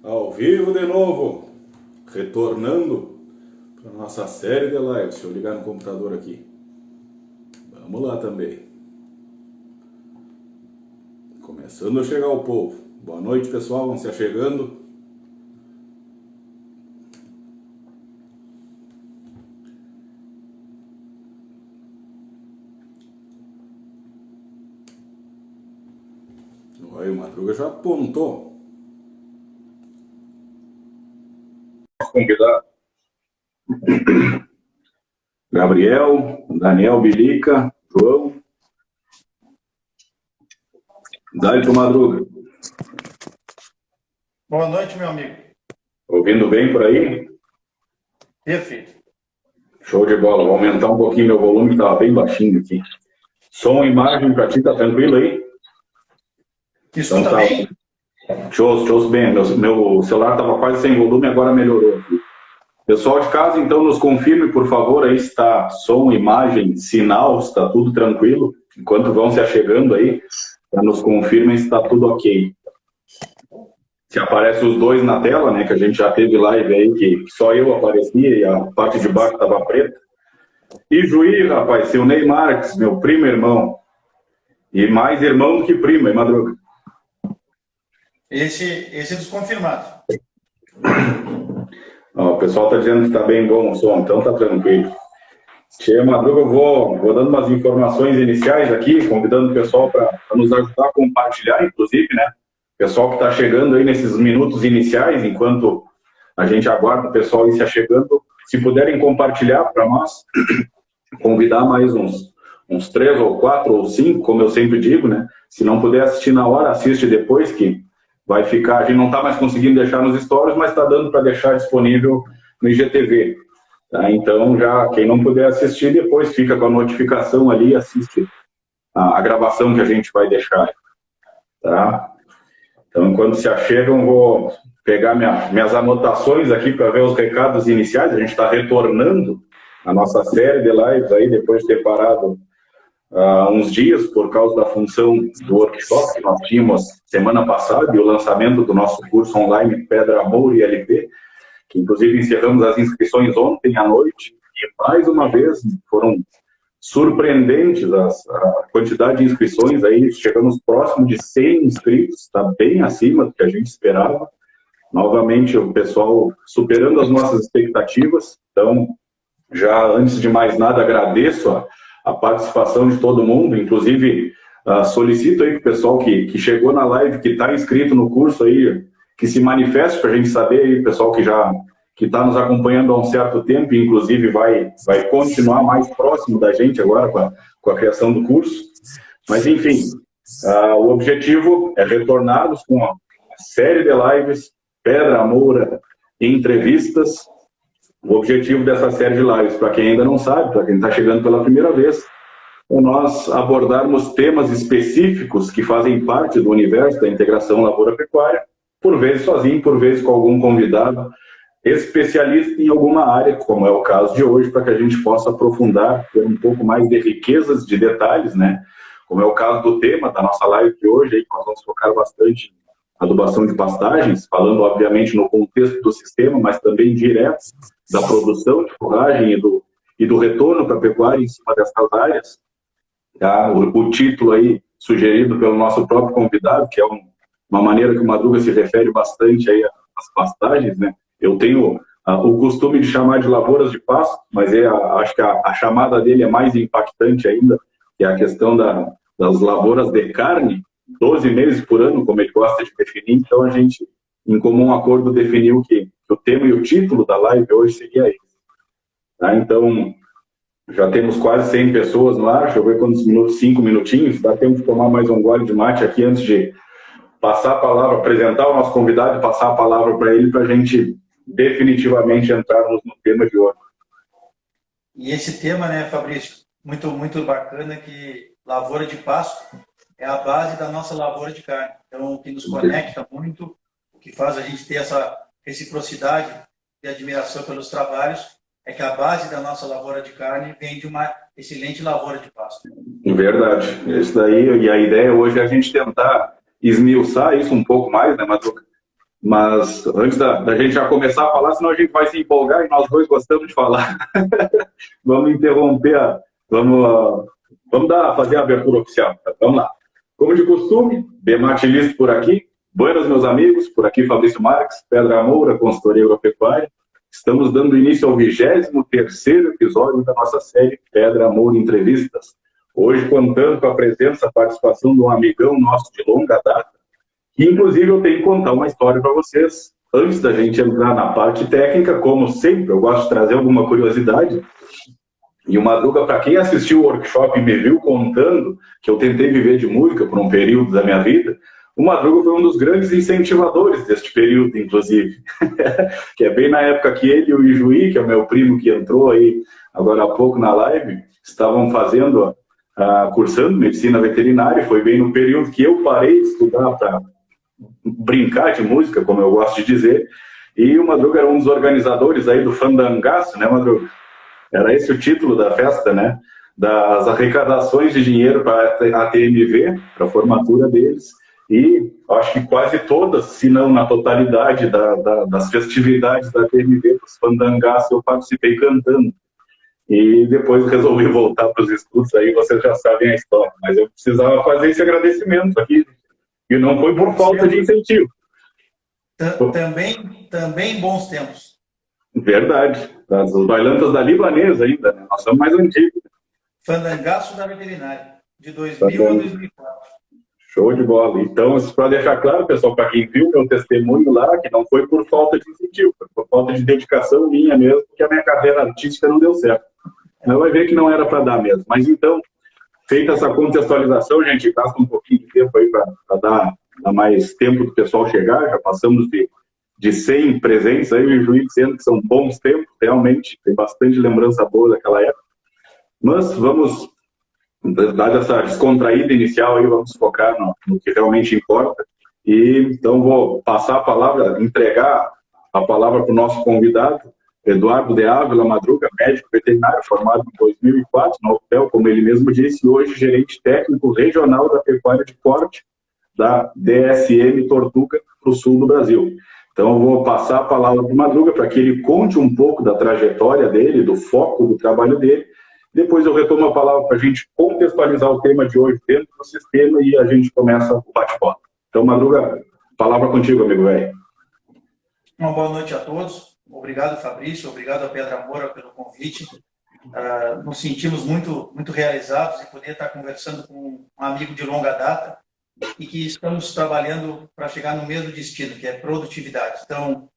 Ao vivo de novo, retornando para nossa série de lives. Deixa eu ligar no computador aqui. Vamos lá também. Começando a chegar o povo. Boa noite, pessoal, vão se achegando. Aí o Madruga já apontou. Convidado. Gabriel, Daniel Bilica, João. Dá-lhe pro Madruga. Boa noite, meu amigo. Ouvindo bem por aí? Perfeito. Show de bola. Vou aumentar um pouquinho meu volume, que estava bem baixinho aqui. Som e imagem para ti, tá tranquilo aí? Escuta então, tá bem? Te ouço bem. Meu celular estava quase sem volume, agora melhorou. Pessoal de casa, então, nos confirme, por favor, aí se está som, imagem, sinal, se está tudo tranquilo. Enquanto vão se achegando aí, nos confirmem se está tudo ok. Se aparece os dois na tela, né, que a gente já teve live aí, que só eu aparecia e a parte de baixo estava preta. E Juí, rapaz, seu Ney Marques, meu primo irmão. E mais irmão do que primo, hein, Madruga? Esse é dos confirmados. O pessoal está dizendo que está bem bom o som, então tá tranquilo. Tia Madruga, eu vou dando umas informações iniciais aqui, convidando o pessoal para nos ajudar a compartilhar, inclusive, né? O pessoal que está chegando aí nesses minutos iniciais, enquanto a gente aguarda o pessoal ir se achegando, se puderem compartilhar para nós, convidar mais uns 3 ou 4 ou 5, como eu sempre digo, né? Se não puder assistir na hora, assiste depois, que vai ficar, a gente não está mais conseguindo deixar nos stories, mas está dando para deixar disponível no IGTV. Tá? Então, já quem não puder assistir, depois fica com a notificação ali e assiste a gravação que a gente vai deixar. Tá? Então, enquanto se achegam, vou pegar minhas anotações aqui para ver os recados iniciais. A gente está retornando a nossa série de lives aí, depois de ter parado uns dias por causa da função do workshop que nós tínhamos semana passada e o lançamento do nosso curso online Pedra, Moura e LP, que inclusive encerramos as inscrições ontem à noite, e mais uma vez foram surpreendentes a quantidade de inscrições, aí chegamos próximo de 100 inscritos, está bem acima do que a gente esperava. Novamente, o pessoal superando as nossas expectativas. Então, já antes de mais nada, agradeço a participação de todo mundo, inclusive solicito aí que o pessoal que chegou na live, que está inscrito no curso aí, que se manifeste para a gente saber aí, pessoal que está nos acompanhando há um certo tempo, e inclusive vai continuar mais próximo da gente agora com a criação do curso. Mas, enfim, o objetivo é retornarmos com a série de lives, Pedra, Moura e entrevistas. O objetivo dessa série de lives, para quem ainda não sabe, para quem está chegando pela primeira vez, é nós abordarmos temas específicos que fazem parte do universo da integração lavoura-pecuária, por vezes sozinho, por vezes com algum convidado especialista em alguma área, como é o caso de hoje, para que a gente possa aprofundar, ter um pouco mais de riquezas de detalhes, né? Como é o caso do tema da nossa live de hoje, aí, que nós vamos focar bastante em adubação de pastagens, falando, obviamente, no contexto do sistema, mas também direto da produção de forragem e do retorno para a pecuária em cima dessas áreas. Tá? O título aí, sugerido pelo nosso próprio convidado, que é uma maneira que o Madruga se refere bastante aí às pastagens, né? Eu tenho o costume de chamar de lavouras de pasto, mas acho que a chamada dele é mais impactante ainda, que é a questão das lavouras de carne, 12 meses por ano, como ele gosta de definir. Então, a gente, em comum acordo, definiu que o tema e o título da live hoje seria esse. Tá? Então, já temos quase 100 pessoas no ar, deixa eu ver quantos minutos, 5 minutinhos, dá tempo de tomar mais um gole de mate aqui antes de passar a palavra, apresentar o nosso convidado e passar a palavra para ele, para a gente definitivamente entrarmos no tema de hoje. E esse tema, né, Fabrício, muito, muito bacana, que lavoura de pasto é a base da nossa lavoura de carne. Então, o que nos conecta muito, o que faz a gente ter essa reciprocidade e admiração pelos trabalhos, é que a base da nossa lavoura de carne vem de uma excelente lavoura de pasto. Verdade. Isso daí, e a ideia hoje é a gente tentar esmiuçar isso um pouco mais, né, Madruga? Mas antes da gente já começar a falar, senão a gente vai se empolgar e nós dois gostamos de falar. Vamos interromper, vamos fazer a abertura oficial. Tá? Vamos lá. Como de costume, Bematilista por aqui. Buenas, meus amigos. Por aqui, Fabrício Marques, Pedra Moura, consultoria agropecuária. Estamos dando início ao 23º episódio da nossa série Pedra Moura Entrevistas. Hoje, contando com a presença, a participação de um amigão nosso de longa data, que, inclusive, eu tenho que contar uma história para vocês. Antes da gente entrar na parte técnica, como sempre, eu gosto de trazer alguma curiosidade. E o Madruga, para quem assistiu o workshop e me viu contando que eu tentei viver de música por um período da minha vida, o Madruga foi um dos grandes incentivadores deste período, inclusive. Que é bem na época que ele e o Ijuí, que é o meu primo que entrou aí agora há pouco na live, estavam cursando medicina veterinária. Foi bem no período que eu parei de estudar para brincar de música, como eu gosto de dizer. E o Madruga era um dos organizadores aí do Fandangaço, né, Madruga? Era esse o título da festa, né? Das arrecadações de dinheiro para a TMV, para a formatura deles. E acho que quase todas, se não na totalidade das festividades da TMV, dos Fandangaços, eu participei cantando. E depois resolvi voltar para os estudos, aí vocês já sabem a história. Mas eu precisava fazer esse agradecimento aqui. E não foi por falta de incentivo. Também bons tempos. Verdade. Os bailantas da Libanesa ainda, né? Nós somos mais antigos. Fandangaço da Veterinária, de 2000 a 2004. Show de bola. Então, para deixar claro, pessoal, para quem viu meu testemunho lá, que não foi por falta de incentivo, foi por falta de dedicação minha mesmo, porque a minha carreira artística não deu certo. Mas vai ver que não era para dar mesmo. Mas então, feita essa contextualização, a gente gasta um pouquinho de tempo aí para dar mais tempo do pessoal chegar. Já passamos de 100 presentes aí, o Juiz dizendo que são bons tempos, realmente, tem bastante lembrança boa daquela época. Mas vamos, dada essa descontraída inicial aí, vamos focar no que realmente importa. E então vou passar a palavra, entregar a palavra para o nosso convidado, Eduardo de Ávila Madruga, médico veterinário, formado em 2004 na UFPEL, como ele mesmo disse, e hoje gerente técnico regional da pecuária de corte da DSM Tortuga para o sul do Brasil. Então, eu vou passar a palavra para o Madruga para que ele conte um pouco da trajetória dele, do foco do trabalho dele. Depois eu retomo a palavra para a gente contextualizar o tema de hoje dentro do sistema e a gente começa o bate-papo. Então, Madruga, palavra contigo, amigo velho. Uma boa noite a todos. Obrigado, Fabrício. Obrigado a Pedra Moura pelo convite. Nos sentimos muito realizados em poder estar conversando com um amigo de longa data e que estamos trabalhando para chegar no mesmo destino, que é produtividade. Então,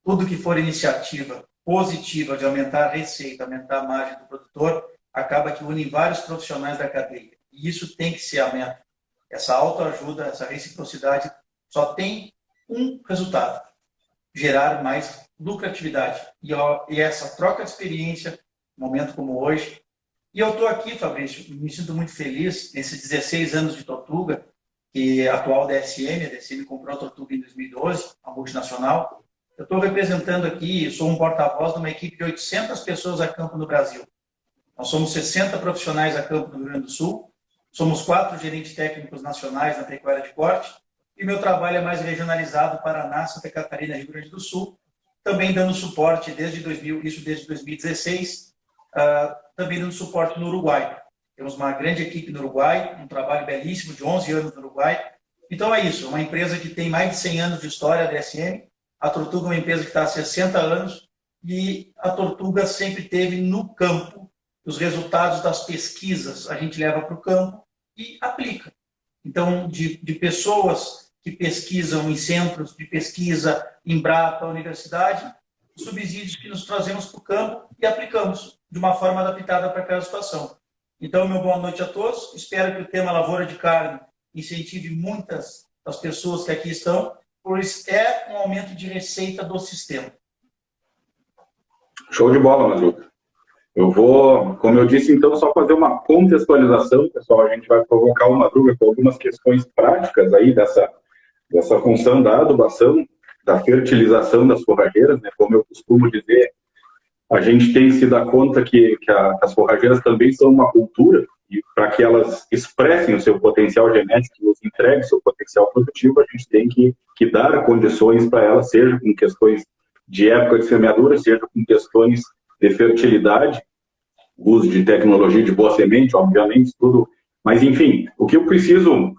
tudo que for iniciativa positiva de aumentar a receita, aumentar a margem do produtor, acaba que une vários profissionais da cadeia. E isso tem que ser a meta. Essa autoajuda, essa reciprocidade só tem um resultado: gerar mais lucratividade. E essa troca de experiência, num momento como hoje. E eu estou aqui, Fabrício, me sinto muito feliz nesses 16 anos de Tortuga, que a atual DSM, a DSM comprou a Tortuga em 2012, a multinacional. Eu estou representando aqui, sou um porta-voz de uma equipe de 800 pessoas a campo no Brasil. Nós somos 60 profissionais a campo no Rio Grande do Sul, somos 4 gerentes técnicos nacionais na pecuária de corte, e meu trabalho é mais regionalizado: Paraná, Santa Catarina, Rio Grande do Sul, também dando suporte desde 2016, também dando suporte no Uruguai. Temos uma grande equipe no Uruguai, um trabalho belíssimo de 11 anos no Uruguai. Então é isso, uma empresa que tem mais de 100 anos de história, a DSM. A Tortuga é uma empresa que está há 60 anos e a Tortuga sempre teve no campo. Os resultados das pesquisas a gente leva para o campo e aplica. Então, de pessoas que pesquisam em centros de pesquisa, Embrapa, universidade, subsídios que nos trazemos para o campo e aplicamos de uma forma adaptada para cada situação. Então, meu boa noite a todos. Espero que o tema lavoura de carne incentive muitas das pessoas que aqui estão, pois é um aumento de receita do sistema. Show de bola, Madruga. Eu vou, como eu disse, então, só fazer uma contextualização, pessoal. A gente vai provocar o Madruga com algumas questões práticas aí dessa função da adubação, da fertilização das forrageiras, né? Como eu costumo dizer, a gente tem que se dar conta que as forrageiras também são uma cultura, e para que elas expressem o seu potencial genético, nos entreguem o seu potencial produtivo, a gente tem que dar condições para elas, seja com questões de época de semeadura, seja com questões de fertilidade, uso de tecnologia de boa semente, obviamente, tudo. Mas, enfim, o que eu preciso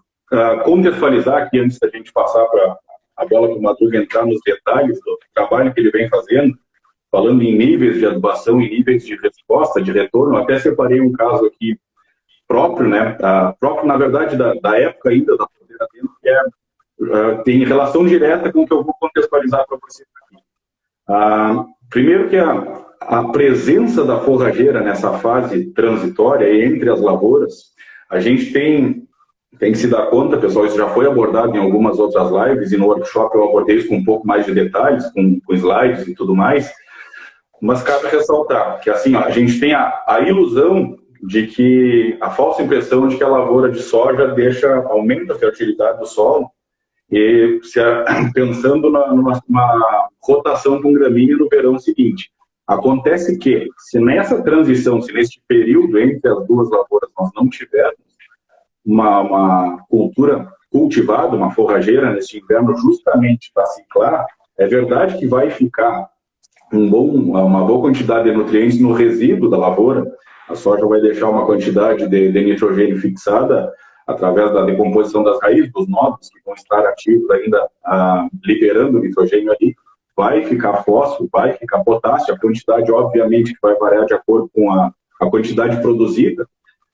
contextualizar aqui, antes da gente passar para a bola para o Madruga entrar nos detalhes do trabalho que ele vem fazendo, falando em níveis de adubação e níveis de resposta, de retorno, até separei um caso aqui próprio, né? Próprio, na verdade, da época ainda da fronteira dentro, que tem relação direta com o que eu vou contextualizar para vocês aqui. Primeiro que a presença da forrageira nessa fase transitória entre as lavouras, a gente tem que se dar conta, pessoal, isso já foi abordado em algumas outras lives, e no workshop eu abordei isso com um pouco mais de detalhes, com slides e tudo mais, mas cabe ressaltar que assim, a gente tem a ilusão de que, a falsa impressão de que a lavoura de soja aumenta a fertilidade do solo, e pensando numa rotação com gramínea no verão seguinte. Acontece que, se nessa transição, se neste período entre as duas lavouras nós não tivermos uma cultura cultivada, uma forrageira neste inverno, justamente para ciclar, é verdade que vai ficar uma boa quantidade de nutrientes no resíduo da lavoura. A soja vai deixar uma quantidade de nitrogênio fixada através da decomposição das raízes, dos nódulos que vão estar ativos ainda, liberando nitrogênio ali. Vai ficar fósforo, vai ficar potássio, a quantidade, obviamente, que vai variar de acordo com a quantidade produzida.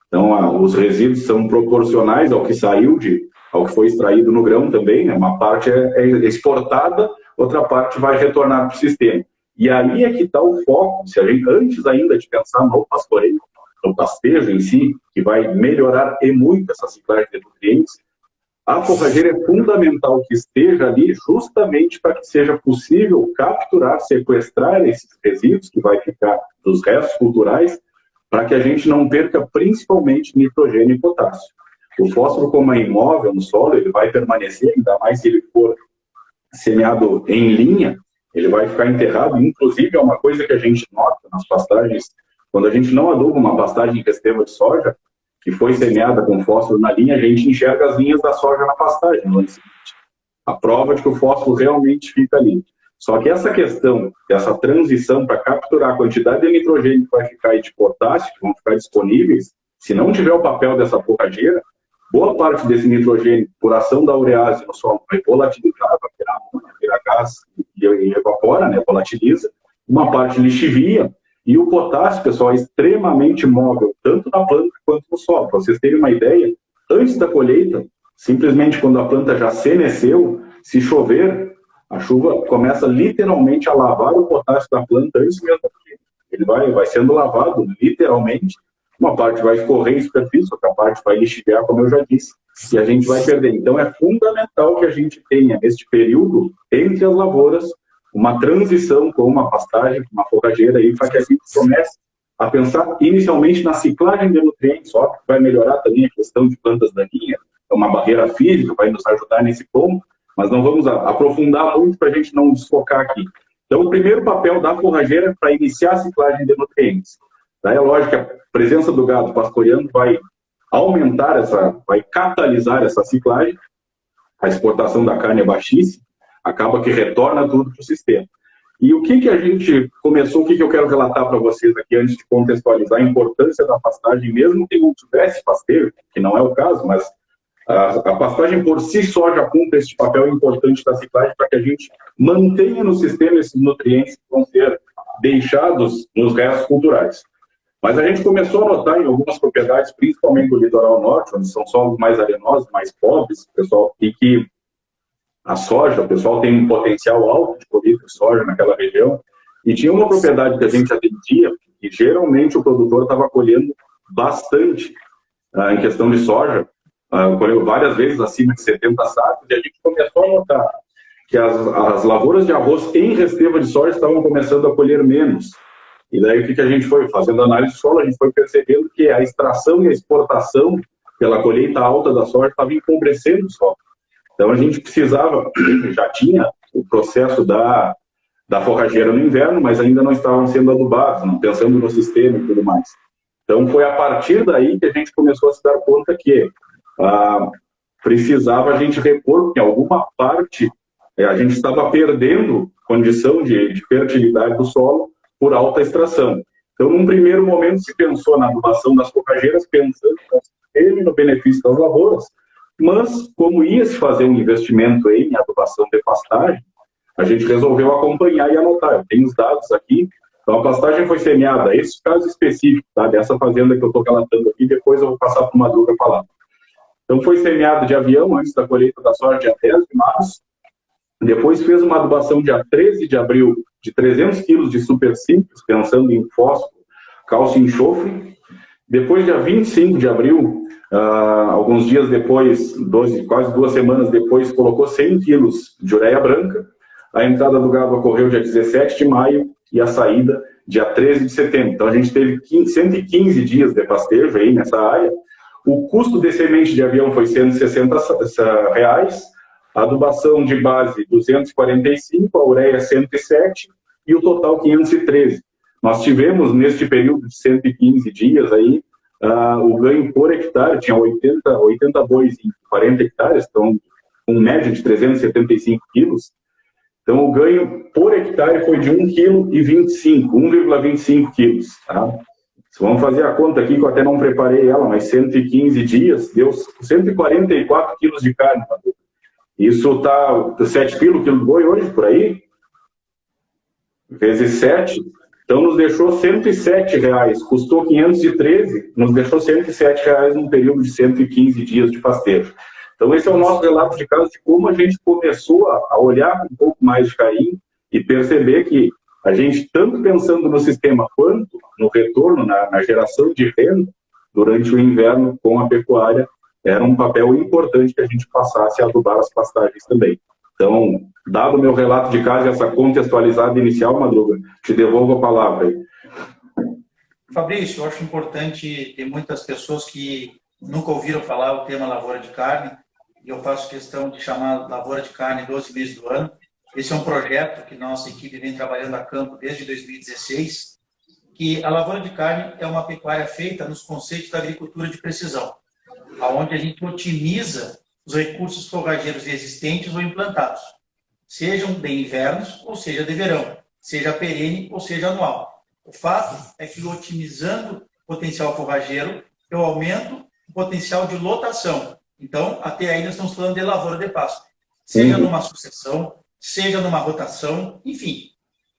Então, os resíduos são proporcionais ao que saiu, ao que foi extraído no grão também, né? Uma parte é exportada, outra parte vai retornar para o sistema. E aí é que está o foco, se a gente, antes ainda de pensar no pastoreio, no pastejo em si, que vai melhorar e muito essa ciclagem de nutrientes, a forrageira é fundamental que esteja ali justamente para que seja possível capturar, sequestrar esses resíduos que vai ficar dos restos culturais, para que a gente não perca principalmente nitrogênio e potássio. O fósforo, como é imóvel no solo, ele vai permanecer, ainda mais se ele for semeado em linha, ele vai ficar enterrado. Inclusive, é uma coisa que a gente nota nas pastagens, quando a gente não aduba uma pastagem em resteva de soja, que foi semeada com fósforo na linha, a gente enxerga as linhas da soja na pastagem no ano seguinte. A prova de que o fósforo realmente fica ali. Só que essa questão, dessa transição para capturar a quantidade de nitrogênio que vai ficar e de potássio, que vão ficar disponíveis, se não tiver o papel dessa forrageira, boa parte desse nitrogênio, por ação da urease no solo, vai volatilizar, vai virar amônia, virar gás e evapora, né, volatiliza. Uma parte lixivia. E o potássio, pessoal, é extremamente móvel, tanto na planta quanto no solo. Para vocês terem uma ideia, antes da colheita, simplesmente quando a planta já senesceu, se chover, a chuva começa literalmente a lavar o potássio da planta antes mesmo da colheita. Ele vai sendo lavado, literalmente. Uma parte vai escorrer em superfície, outra parte vai lixiviar, como eu já disse, e a gente vai perder. Então, é fundamental que a gente tenha, neste período, entre as lavouras, uma transição com uma pastagem, uma forrageira, para que a gente comece a pensar inicialmente na ciclagem de nutrientes, só que vai melhorar também a questão de plantas daninhas, é uma barreira física, vai nos ajudar nesse ponto, mas não vamos aprofundar muito para a gente não desfocar aqui. Então, o primeiro papel da forrageira é para iniciar a ciclagem de nutrientes. Daí é lógico que a presença do gado pastoreando vai aumentar vai catalisar essa ciclagem, a exportação da carne é baixíssima, acaba que retorna tudo para o sistema. E o que a gente começou, o que eu quero relatar para vocês aqui, antes de contextualizar a importância da pastagem, mesmo que não tivesse pasteiro, que não é o caso, mas a pastagem por si só já cumpre esse papel importante da ciclagem para que a gente mantenha no sistema esses nutrientes que vão ser deixados nos restos culturais. Mas a gente começou a notar em algumas propriedades, principalmente do litoral norte, onde são solos mais arenosos, mais pobres, pessoal, e que a soja, o pessoal tem um potencial alto de colheita de soja naquela região, e tinha uma propriedade que a gente atendia, que geralmente o produtor estava colhendo bastante em questão de soja, colheu várias vezes acima de 70 sacos, e a gente começou a notar que as lavouras de arroz em resteva de soja estavam começando a colher menos. E daí o que a gente foi fazendo análise de solo, a gente foi percebendo que a extração e a exportação pela colheita alta da soja estava empobrecendo o solo. Então a gente precisava, já tinha o processo da forrageira no inverno, mas ainda não estavam sendo adubados, não pensando no sistema e tudo mais. Então, foi a partir daí que a gente começou a se dar conta que precisava a gente repor, porque em alguma parte a gente estava perdendo condição de fertilidade do solo por alta extração. Então, num primeiro momento, se pensou na adubação das forrageiras, pensando no benefício das lavouras, mas como ia se fazer um investimento em adubação de pastagem, a gente resolveu acompanhar e anotar. Eu tenho os dados aqui. Então, a pastagem foi semeada, esse caso específico, tá, dessa fazenda que eu estou relatando aqui, depois eu vou passar para o Madruga falar. Então, foi semeada de avião antes da colheita da soja, dia 10 de março. Depois fez uma adubação dia 13 de abril de 300 quilos de super simples, pensando em fósforo, cálcio e enxofre. Depois, dia 25 de abril, alguns dias depois, quase 2 semanas depois, colocou 100 quilos de ureia branca. A entrada do gado ocorreu dia 17 de maio e a saída dia 13 de setembro. Então, a gente teve 115 dias de pastejo aí nessa área. O custo de semente de avião foi R$160, a adubação de base 245, a ureia 107 e o total 513. Nós tivemos, neste período de 115 dias, aí, o ganho por hectare, tinha 80 bois em 40 hectares, então, com média de 375 quilos. Então, o ganho por hectare foi de 1,25 quilos. Tá? Vamos fazer a conta aqui, que eu até não preparei ela, mas 115 dias, deu 144 quilos de carne. Isso está 7 quilos o quilo do boi hoje, por aí? Vezes 7. Então, nos deixou R$107. Custou 513, nos deixou R$107 num período de 115 dias de pastejo. Então, esse é o nosso relato de caso de como a gente começou a olhar com um pouco mais de carinho e perceber que a gente, tanto pensando no sistema quanto no retorno, na geração de renda, durante o inverno com a pecuária, era um papel importante que a gente passasse a adubar as pastagens também. Então, dado o meu relato de caso e essa contextualizada inicial, Madruga, te devolvo a palavra aí. Fabrício, eu acho importante, tem muitas pessoas que nunca ouviram falar o tema lavoura de carne, e eu faço questão de chamar lavoura de carne 12 meses do ano. Esse é um projeto que nossa equipe vem trabalhando a campo desde 2016, que a lavoura de carne é uma pecuária feita nos conceitos da agricultura de precisão, onde a gente otimiza os recursos forrageiros existentes ou implantados, sejam de invernos ou seja de verão, seja perene ou seja anual. O fato é que, otimizando o potencial forrageiro, eu aumento o potencial de lotação. Então, até aí nós estamos falando de lavoura de pasto. Seja numa sucessão, seja numa rotação, enfim.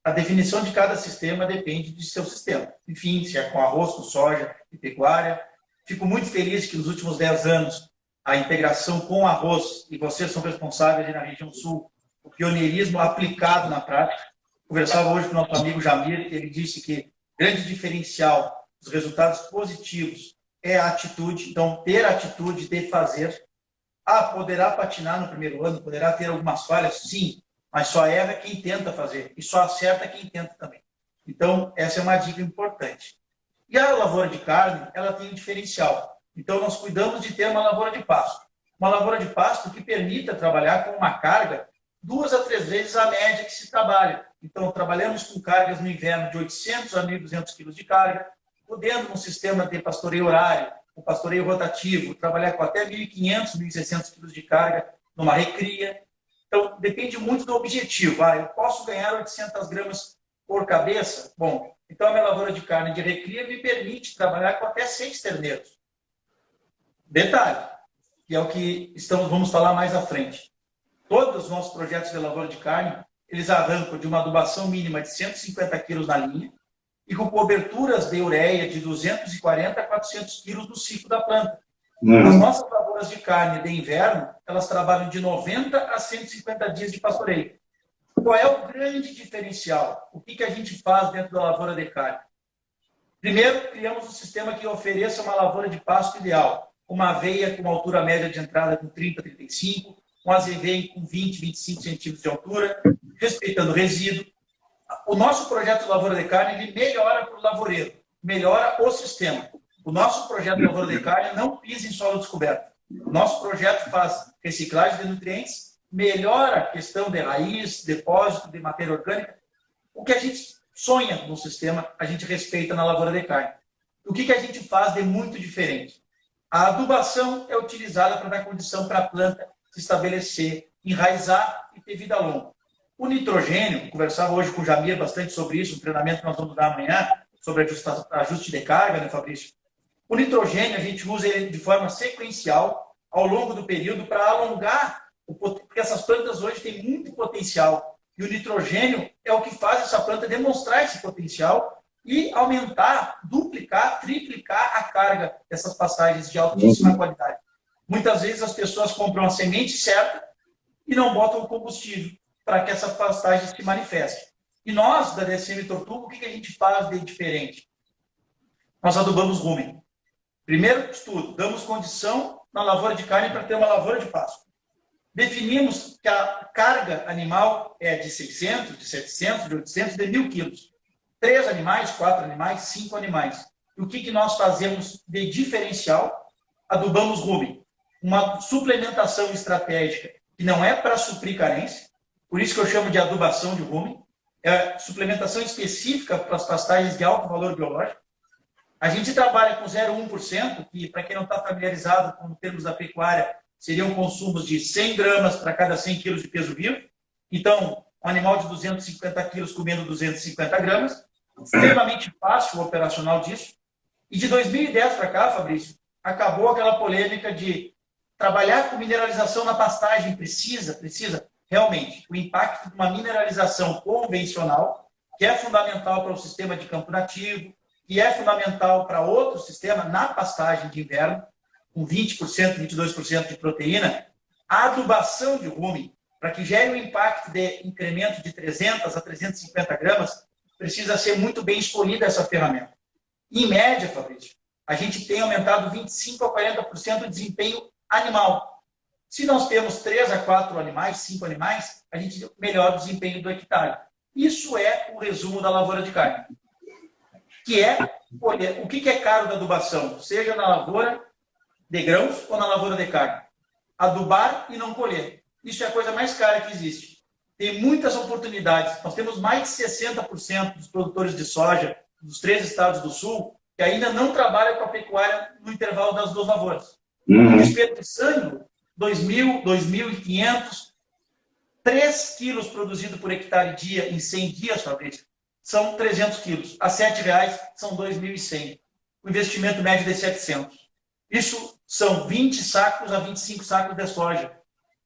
A definição de cada sistema depende do seu sistema. Enfim, se é com arroz, com soja e pecuária. Fico muito feliz que nos últimos 10 anos a integração com arroz, e vocês são responsáveis na região sul, o pioneirismo aplicado na prática. Conversava hoje com o nosso amigo Jamir, ele disse que o grande diferencial dos resultados positivos é a atitude. Então, ter a atitude de fazer. Poderá patinar no primeiro ano, poderá ter algumas falhas, sim, mas só erra quem tenta fazer e só acerta quem tenta também. Então, essa é uma dica importante. E a lavoura de carne, ela tem um diferencial. Então, nós cuidamos de ter uma lavoura de pasto. Uma lavoura de pasto que permita trabalhar com uma carga 2 a 3 vezes a média que se trabalha. Então, trabalhamos com cargas no inverno de 800 a 1.200 quilos de carga, podendo, no sistema de pastoreio horário, o pastoreio rotativo, trabalhar com até 1.500, 1.600 quilos de carga numa recria. Então, depende muito do objetivo. Eu posso ganhar 800 gramas por cabeça? Bom, então a minha lavoura de carne de recria me permite trabalhar com até 6 terneiros. Detalhe, que é o que vamos falar mais à frente. Todos os nossos projetos de lavoura de carne, eles arrancam de uma adubação mínima de 150 quilos na linha e com coberturas de ureia de 240 a 400 quilos no ciclo da planta. As nossas lavouras de carne de inverno, elas trabalham de 90 a 150 dias de pastoreio. Qual é o grande diferencial? O que a gente faz dentro da lavoura de carne? Primeiro, criamos um sistema que ofereça uma lavoura de pasto ideal. Uma aveia com altura média de entrada com 30 a 35, um azeveio com 20 a 25 centímetros de altura, respeitando o resíduo. O nosso projeto de lavoura de carne, ele melhora para o lavoureiro, melhora o sistema. O nosso projeto de lavoura de carne não pisa em solo descoberto. O nosso projeto faz reciclagem de nutrientes, melhora a questão de raiz, depósito de matéria orgânica. O que a gente sonha no sistema, a gente respeita na lavoura de carne. O que a gente faz de muito diferente? A adubação é utilizada para dar condição para a planta se estabelecer, enraizar e ter vida longa. O nitrogênio, conversava hoje com o Jamir bastante sobre isso, no treinamento que nós vamos dar amanhã, sobre ajuste de carga, né, Fabrício? O nitrogênio, a gente usa ele de forma sequencial ao longo do período para alongar, porque essas plantas hoje têm muito potencial. E o nitrogênio é o que faz essa planta demonstrar esse potencial e aumentar, duplicar, triplicar a carga dessas pastagens de altíssima qualidade. Muitas vezes as pessoas compram a semente certa e não botam o combustível para que essa pastagem se manifeste. E nós, da DSM Tortuga, o que a gente faz de diferente? Nós adubamos rumen. Primeiro estudo, damos condição na lavoura de carne para ter uma lavoura de pasto. Definimos que a carga animal é de 600, de 700, de 800, de 1.000 quilos. 3 animais, 4 animais, 5 animais. E o que nós fazemos de diferencial? Adubamos rumen. Uma suplementação estratégica que não é para suprir carência, por isso que eu chamo de adubação de rumen, é suplementação específica para as pastagens de alto valor biológico. A gente trabalha com 0,1%, que para quem não está familiarizado com termos da pecuária, seriam consumos de 100 gramas para cada 100 quilos de peso vivo. Então, um animal de 250 quilos comendo 250 gramas, extremamente fácil o operacional disso. E de 2010 para cá, Fabrício, acabou aquela polêmica de trabalhar com mineralização na pastagem. Precisa realmente. O impacto de uma mineralização convencional, que é fundamental para o sistema de campo nativo, que é fundamental para outro sistema na pastagem de inverno, com 20%, 22% de proteína, a adubação de rumen, para que gere um impacto de incremento de 300 a 350 gramas, precisa ser muito bem escolhida essa ferramenta. Em média, Fabrício, a gente tem aumentado 25% a 40% o desempenho animal. Se nós temos 3 a 4 animais, 5 animais, a gente melhora o desempenho do hectare. Isso é o resumo da lavoura de carne. Que é o que é caro da adubação, seja na lavoura de grãos ou na lavoura de carne. Adubar e não colher. Isso é a coisa mais cara que existe. Tem muitas oportunidades. Nós temos mais de 60% dos produtores de soja dos 3 estados do sul que ainda não trabalham com a pecuária no intervalo das 2 lavouras. Desperdiçando 2.000, 2.500, 3 quilos produzidos por hectare dia em 100 dias, Fabrício, são 300 quilos. A R$7 são 2.100. O investimento médio de 700. Isso são 20 sacos a 25 sacos de soja,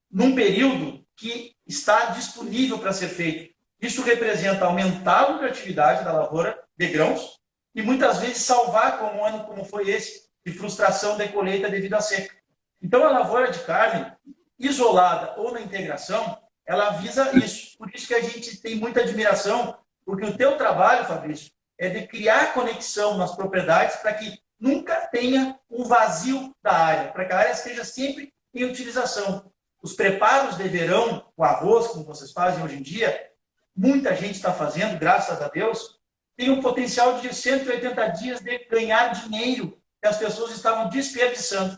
num período que está disponível para ser feito. Isso representa aumentar a lucratividade da lavoura de grãos e muitas vezes salvar, como um ano como foi esse, de frustração de colheita devido à seca. Então, a lavoura de carne, isolada ou na integração, ela visa isso. Por isso que a gente tem muita admiração, porque o teu trabalho, Fabrício, é de criar conexão nas propriedades para que nunca tenha um vazio da área, para que a área esteja sempre em utilização. Os preparos de verão, o arroz, como vocês fazem hoje em dia, muita gente está fazendo, graças a Deus, tem um potencial de 180 dias de ganhar dinheiro que as pessoas estavam desperdiçando,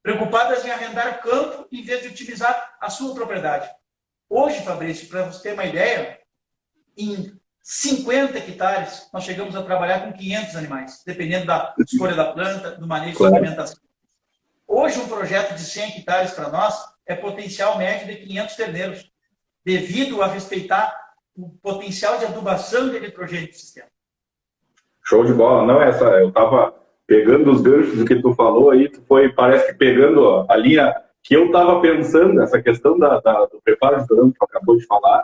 preocupadas em arrendar campo em vez de utilizar a sua propriedade. Hoje, Fabrício, para você ter uma ideia, em 50 hectares, nós chegamos a trabalhar com 500 animais, dependendo da escolha da planta, do manejo de alimentação. Hoje, um projeto de 100 hectares para nós é potencial médio de 500 terneiros, devido a respeitar o potencial de adubação de nitrogênio do sistema. Show de bola. Não, eu estava pegando os ganchos do que tu falou aí, parece que pegando a linha que eu estava pensando, essa questão do preparo de verão que tu acabou de falar.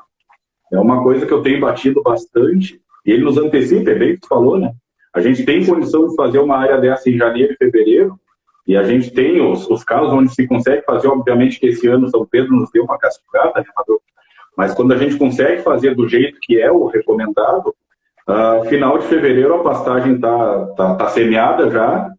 É uma coisa que eu tenho batido bastante, e ele nos antecipa, é bem o que tu falou, né? A gente tem condição de fazer uma área dessa em janeiro e fevereiro, e a gente tem os casos onde se consegue fazer, obviamente que esse ano São Pedro nos deu uma castigada, né, mas quando a gente consegue fazer do jeito que é o recomendado, final de fevereiro a pastagem tá semeada já,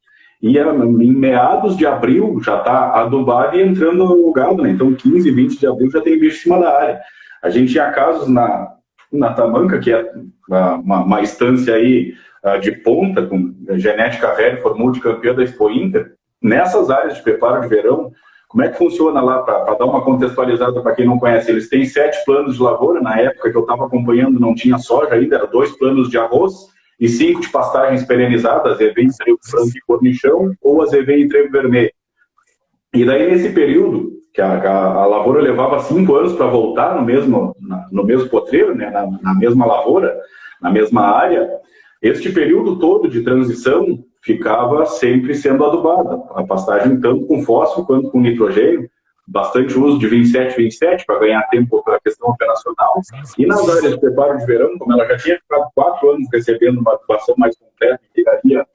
e em meados de abril já está adubada e entrando no gado, né? Então 15, 20 de abril já tem bicho em cima da área. A gente tinha casos na Tamanca, que é uma instância aí de ponta, com genética velha, for multicampeã da Expo Inter. Nessas áreas de preparo de verão, como é que funciona lá, para dar uma contextualizada para quem não conhece? Eles têm 7 planos de lavoura, na época que eu estava acompanhando não tinha soja ainda, eram 2 planos de arroz e 5 de pastagens perenizadas, AZV em trigo branco e cornichão, ou AZV em trigo vermelho. E daí, nesse período, que a lavoura levava 5 anos para voltar no mesmo potreiro, né, na mesma lavoura, na mesma área, este período todo de transição ficava sempre sendo adubada. A pastagem tanto com fósforo quanto com nitrogênio, bastante uso de 27 para ganhar tempo para a questão operacional. E nas áreas de preparo de verão, como ela já tinha ficado 4 anos recebendo uma adubação mais completa que daria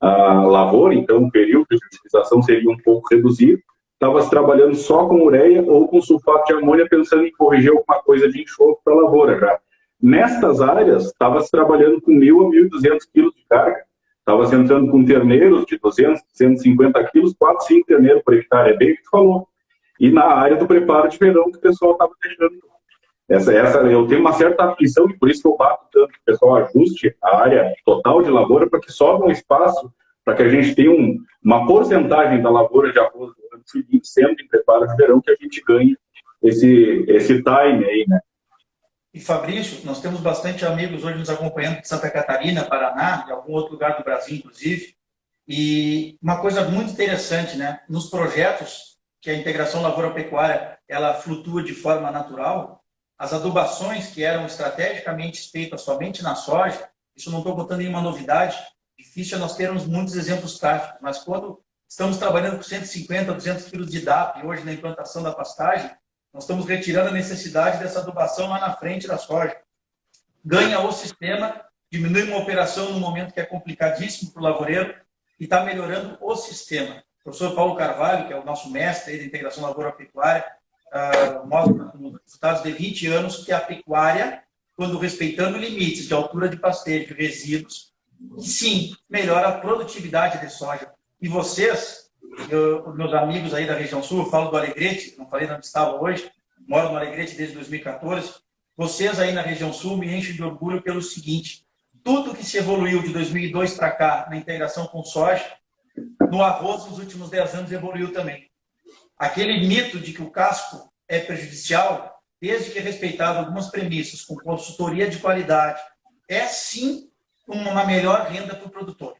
a lavoura, então o período de utilização seria um pouco reduzido, estava se trabalhando só com ureia ou com sulfato de amônia, pensando em corrigir alguma coisa de enxofre para a lavoura já. Nestas áreas, estava se trabalhando com 1.000 a 1.200 quilos de carga, estava se entrando com terneiros de 200, 150 quilos, 4, 5 terneiros por hectare, é bem o que tu falou. E na área do preparo de verão que o pessoal estava deixando. Eu tenho uma certa aflição, e por isso que eu bato tanto que o pessoal ajuste a área total de lavoura para que sobra um espaço para que a gente tenha uma porcentagem da lavoura de arroz do ano seguinte, sendo em preparo de verão, que a gente ganhe esse time aí, né? E Fabrício, nós temos bastante amigos hoje nos acompanhando de Santa Catarina, Paraná, de algum outro lugar do Brasil, inclusive. E uma coisa muito interessante, né? Nos projetos que a integração lavoura-pecuária ela flutua de forma natural, as adubações que eram estrategicamente feitas somente na soja, isso não estou contando nenhuma novidade, difícil é nós termos muitos exemplos práticos, mas quando estamos trabalhando com 150, 200 quilos de DAP, hoje na implantação da pastagem, nós estamos retirando a necessidade dessa adubação lá na frente da soja. Ganha o sistema, diminui uma operação no momento que é complicadíssimo para o lavoureiro e está melhorando o sistema. O professor Paulo Carvalho, que é o nosso mestre aí da integração lavoura-pecuária, mostra com resultados de 20 anos que a pecuária, quando respeitando limites de altura de pastejo, de resíduos, sim, melhora a produtividade de soja. E vocês, meus amigos aí da região sul, eu falo do Alegrete, não falei onde estava hoje, moro no Alegrete desde 2014, vocês aí na região sul me enchem de orgulho pelo seguinte, tudo que se evoluiu de 2002 para cá na integração com soja, no arroz nos últimos 10 anos evoluiu também. Aquele mito de que o casco é prejudicial, desde que é respeitado algumas premissas com consultoria de qualidade, é sim uma melhor renda para o produtor.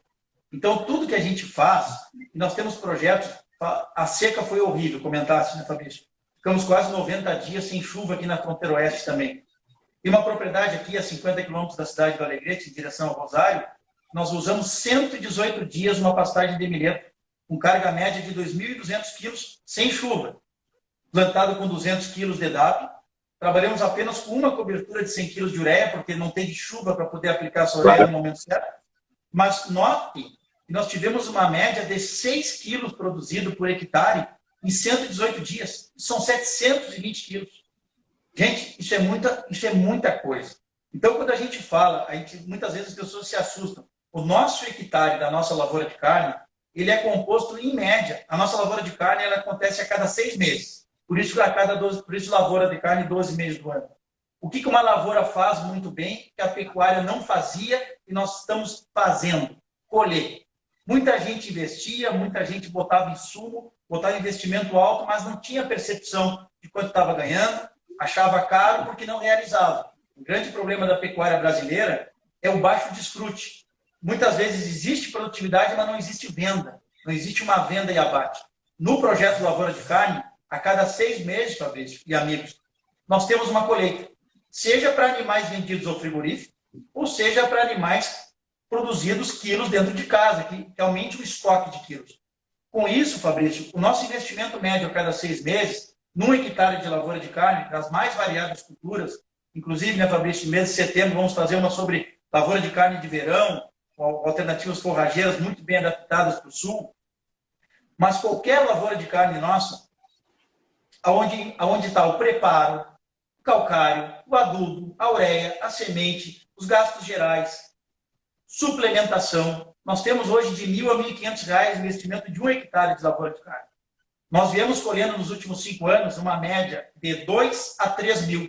Então, tudo que a gente faz, e nós temos projetos, a seca foi horrível, comentasse, né, Fabrício? Ficamos quase 90 dias sem chuva aqui na fronteira oeste também. Tem uma propriedade aqui a 50 quilômetros da cidade do Alegrete, em direção ao Rosário, nós usamos 118 dias uma pastagem de milheto, com carga média de 2.200 quilos, sem chuva. Plantado com 200 quilos de DAP, trabalhamos apenas com uma cobertura de 100 quilos de ureia, porque não teve chuva para poder aplicar essa ureia no momento certo. Mas note que nós tivemos uma média de 6 quilos produzido por hectare em 118 dias. São 720 quilos. Gente, isso é muita coisa. Então, quando a gente fala, muitas vezes as pessoas se assustam. O nosso hectare da nossa lavoura de carne, ele é composto em média. A nossa lavoura de carne ela acontece a cada 6 meses. Por isso, lavoura de carne 12 meses do ano. O que uma lavoura faz muito bem, que a pecuária não fazia e nós estamos fazendo? Colher. Muita gente investia, muita gente botava insumo, botava investimento alto, mas não tinha percepção de quanto estava ganhando, achava caro porque não realizava. O grande problema da pecuária brasileira é o baixo desfrute. Muitas vezes existe produtividade, mas não existe venda. Não existe uma venda e abate. No projeto Lavoura de Carne, a cada 6 meses, Fabrício e amigos, nós temos uma colheita. Seja para animais vendidos ao frigorífico, ou seja para animais produzidos quilos dentro de casa, que aumente o estoque de quilos. Com isso, Fabrício, o nosso investimento médio a cada 6 meses, num hectare de lavoura de carne, das mais variadas culturas, inclusive, né, Fabrício, no mês de setembro vamos fazer uma sobre lavoura de carne de verão, com alternativas forrageiras muito bem adaptadas para o sul. Mas qualquer lavoura de carne nossa, aonde está o preparo, o calcário, o adubo, a ureia, a semente, os gastos gerais, suplementação. Nós temos hoje de R$ 1.000 a R$ 1.500 o investimento de um hectare de lavoura de carne. Nós viemos colhendo nos últimos 5 anos uma média de 2 a 3 mil.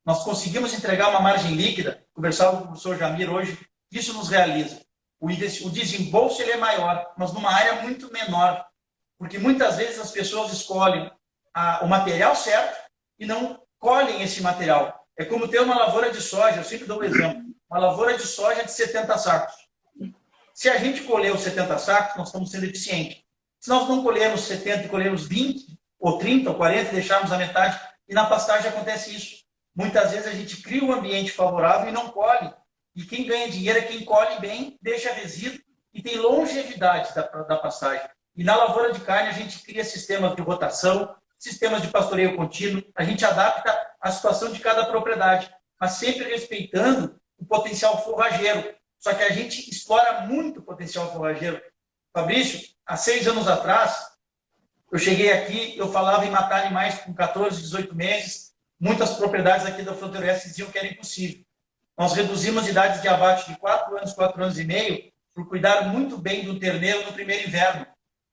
Nós conseguimos entregar uma margem líquida, conversava com o professor Jamir hoje, isso nos realiza. O desembolso ele é maior, mas numa área muito menor, porque muitas vezes as pessoas escolhem o material certo e não colhem esse material. É como ter uma lavoura de soja, eu sempre dou um exemplo. uma lavoura de soja de 70 sacos. Se a gente colher os 70 sacos, nós estamos sendo eficientes. Se nós não colhermos 70 e colhermos 20, ou 30, ou 40, deixarmos a metade, e na pastagem acontece isso. Muitas vezes a gente cria um ambiente favorável e não colhe. E quem ganha dinheiro é quem colhe bem, deixa resíduo e tem longevidade da pastagem. E na lavoura de carne a gente cria sistemas de rotação, sistemas de pastoreio contínuo, a gente adapta à situação de cada propriedade, mas sempre respeitando o potencial forrageiro. Só que a gente explora muito o potencial forrageiro. Fabrício, há 6 anos atrás, eu cheguei aqui, eu falava em matar animais com 14, 18 meses, muitas propriedades aqui da Fronteira Oeste diziam que era impossível. Nós reduzimos idades de abate de 4 anos, 4 anos e meio, por cuidar muito bem do terneiro no primeiro inverno.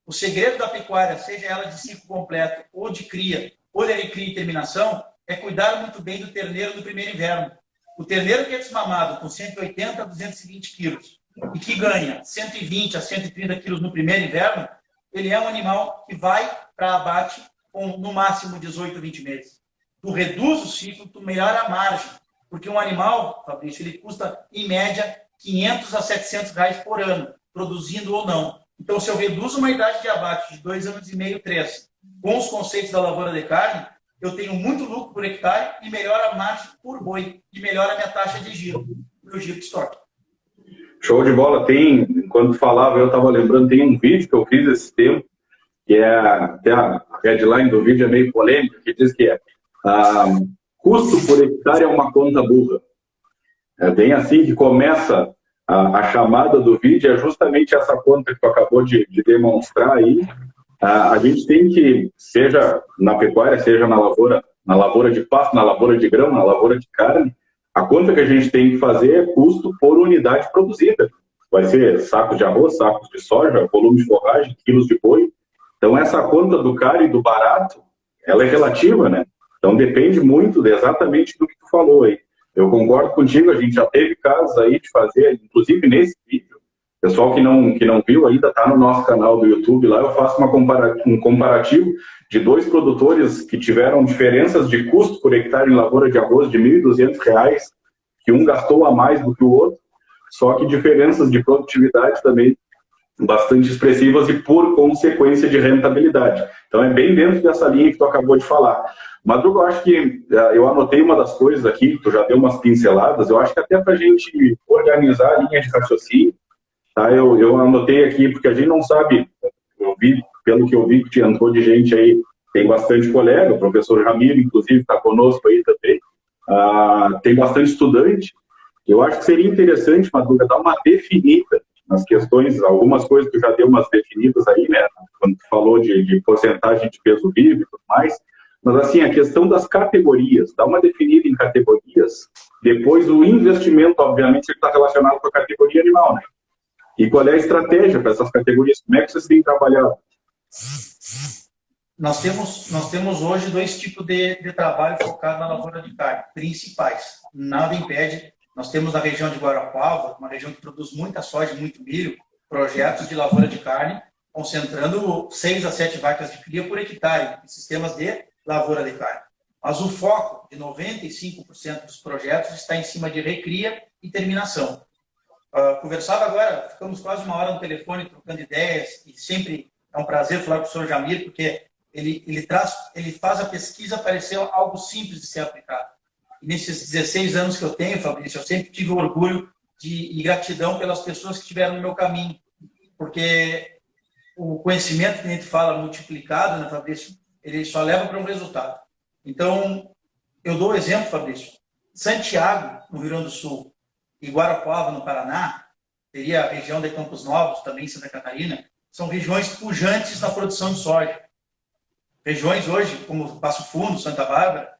O segredo da pecuária, seja ela de ciclo completo, ou de cria, ou de recria e terminação, é cuidar muito bem do terneiro no primeiro inverno. O terneiro que é desmamado com 180 a 220 quilos e que ganha 120 a 130 quilos no primeiro inverno, ele é um animal que vai para abate com no máximo 18 a 20 meses. Tu reduz o ciclo, tu melhora a margem, porque um animal, Fabrício, ele custa em média 500 a 700 reais por ano, produzindo ou não. Então, se eu reduzo uma idade de abate de 2 anos e meio, 3, com os conceitos da lavoura de carne, eu tenho muito lucro por hectare e melhora a margem por boi, e melhora a minha taxa de giro, meu giro de estoque. Show de bola. Enquanto falava, eu estava lembrando, tem um vídeo que eu fiz esse tempo, que até a headline do vídeo é meio polêmica, que diz que custo por hectare é uma conta burra. É bem assim que começa a chamada do vídeo, é justamente essa conta que tu acabou de demonstrar aí. A gente tem que, seja na pecuária, seja na lavoura de pasto, na lavoura de grão, na lavoura de carne, a conta que a gente tem que fazer é custo por unidade produzida. Vai ser saco de arroz, sacos de soja, volume de forragem, quilos de boi. Então, essa conta do caro e do barato, ela é relativa, né? Então, depende muito exatamente do que tu falou aí. Eu concordo contigo, a gente já teve casos aí de fazer, inclusive nesse vídeo, pessoal que não viu ainda, está no nosso canal do YouTube, lá eu faço um comparativo de 2 produtores que tiveram diferenças de custo por hectare em lavoura de arroz de R$ 1.200, que um gastou a mais do que o outro, só que diferenças de produtividade também bastante expressivas e por consequência de rentabilidade. Então é bem dentro dessa linha que tu acabou de falar. Madruga, eu acho que eu anotei uma das coisas aqui, tu já deu umas pinceladas, eu acho que até para a gente organizar a linha de raciocínio, tá? Eu anotei aqui, porque a gente não sabe, pelo que eu vi que entrou de gente aí, tem bastante colega, o professor Ramiro, inclusive, está conosco aí também, tem bastante estudante. Eu acho que seria interessante, Madruga, dar uma definida nas questões, algumas coisas que tu já deu umas definidas aí, né? Quando tu falou de porcentagem de peso vivo e tudo mais. Mas, assim, a questão das categorias, dá uma definida em categorias, depois o investimento, obviamente, está relacionado com a categoria animal, né? E qual é a estratégia para essas categorias? Como é que vocês têm trabalhado? Nós temos hoje 2 tipos de trabalho focado na lavoura de carne, principais. Nada impede. Nós temos na região de Guarapuava, uma região que produz muita soja e muito milho, projetos de lavoura de carne, concentrando 6 a 7 vacas de cria por hectare, em sistemas de lavoura de carne. Mas o foco de 95% dos projetos está em cima de recria e terminação. Conversava agora, ficamos quase 1 hora no telefone trocando ideias, e sempre é um prazer falar com o senhor Jamir, porque ele faz a pesquisa parecer algo simples de ser aplicado. E nesses 16 anos que eu tenho, Fabrício, eu sempre tive orgulho e gratidão pelas pessoas que estiveram no meu caminho, porque o conhecimento que a gente fala multiplicado, né, Fabrício, ele só leva para um resultado. Então, eu dou o exemplo, Fabrício. Santiago, no Rio Grande do Sul, e Guarapuava, no Paraná, teria a região de Campos Novos, também em Santa Catarina, são regiões pujantes na produção de soja. Regiões hoje, como Passo Fundo, Santa Bárbara.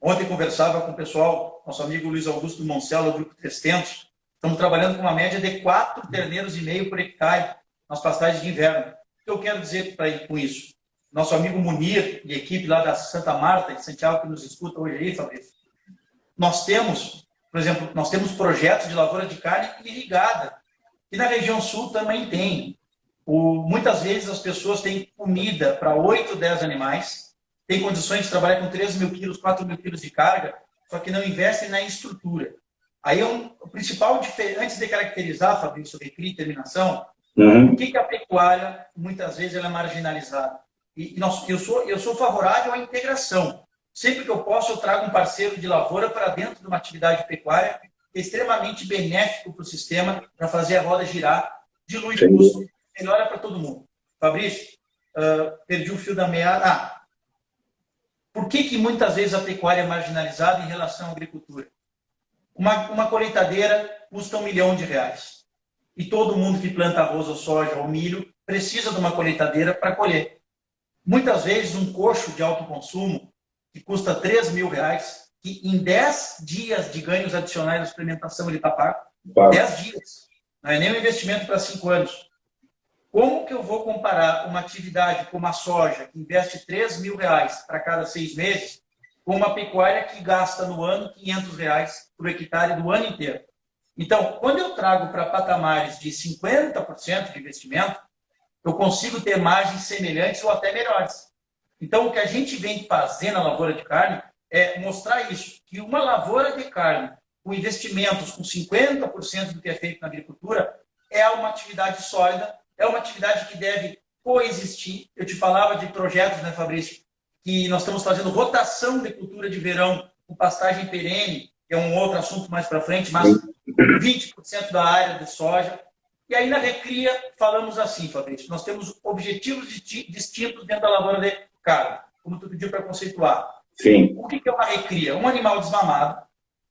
Ontem conversava com o pessoal, nosso amigo Luiz Augusto Moncelo, do Grupo 300. Estamos trabalhando com uma média de 4 terneiros e meio por hectare nas pastagens de inverno. O que eu quero dizer com isso? Nosso amigo Munir e equipe lá da Santa Marta, de Santiago, que nos escuta hoje aí, Fabrício. Nós temos, por exemplo, projetos de lavoura de carne irrigada. E na região sul também tem. Muitas vezes as pessoas têm comida para 8, 10 animais, têm condições de trabalhar com 3 mil quilos, 4 mil quilos de carga, só que não investem na estrutura. Aí o principal, antes de caracterizar, Fabrício, recria e terminação, por que a pecuária, muitas vezes, ela é marginalizada? Eu sou favorável à integração. Sempre que eu posso, eu trago um parceiro de lavoura para dentro de uma atividade pecuária extremamente benéfico para o sistema, para fazer a roda girar, dilui custo, melhora para todo mundo. Fabrício, perdi o fio da meada. Por que muitas vezes a pecuária é marginalizada em relação à agricultura? Uma colheitadeira custa R$1 milhão. E todo mundo que planta arroz ou soja ou milho precisa de uma colheitadeira para colher. Muitas vezes um coxo de alto consumo, que custa R$3.000, que em 10 dias de ganhos adicionais da suplementação ele está pago. 10 dias. Não é nem um investimento para 5 anos. Como que eu vou comparar uma atividade como a soja, que investe R$3.000 para cada 6 meses, com uma pecuária que gasta no ano R$500 por hectare do ano inteiro? Então, quando eu trago para patamares de 50% de investimento, eu consigo ter margens semelhantes ou até melhores. Então, o que a gente vem fazer na lavoura de carne é mostrar isso, que uma lavoura de carne com investimentos com 50% do que é feito na agricultura é uma atividade sólida, é uma atividade que deve coexistir. Eu te falava de projetos, né, Fabrício, que nós estamos fazendo rotação de cultura de verão com pastagem perene, que é um outro assunto mais para frente, mas 20% da área de soja. E aí, na recria, falamos assim, Fabrício, nós temos objetivos distintos dentro da lavoura de carne, como tu pediu para conceituar. Sim. O que é uma recria? Um animal desmamado,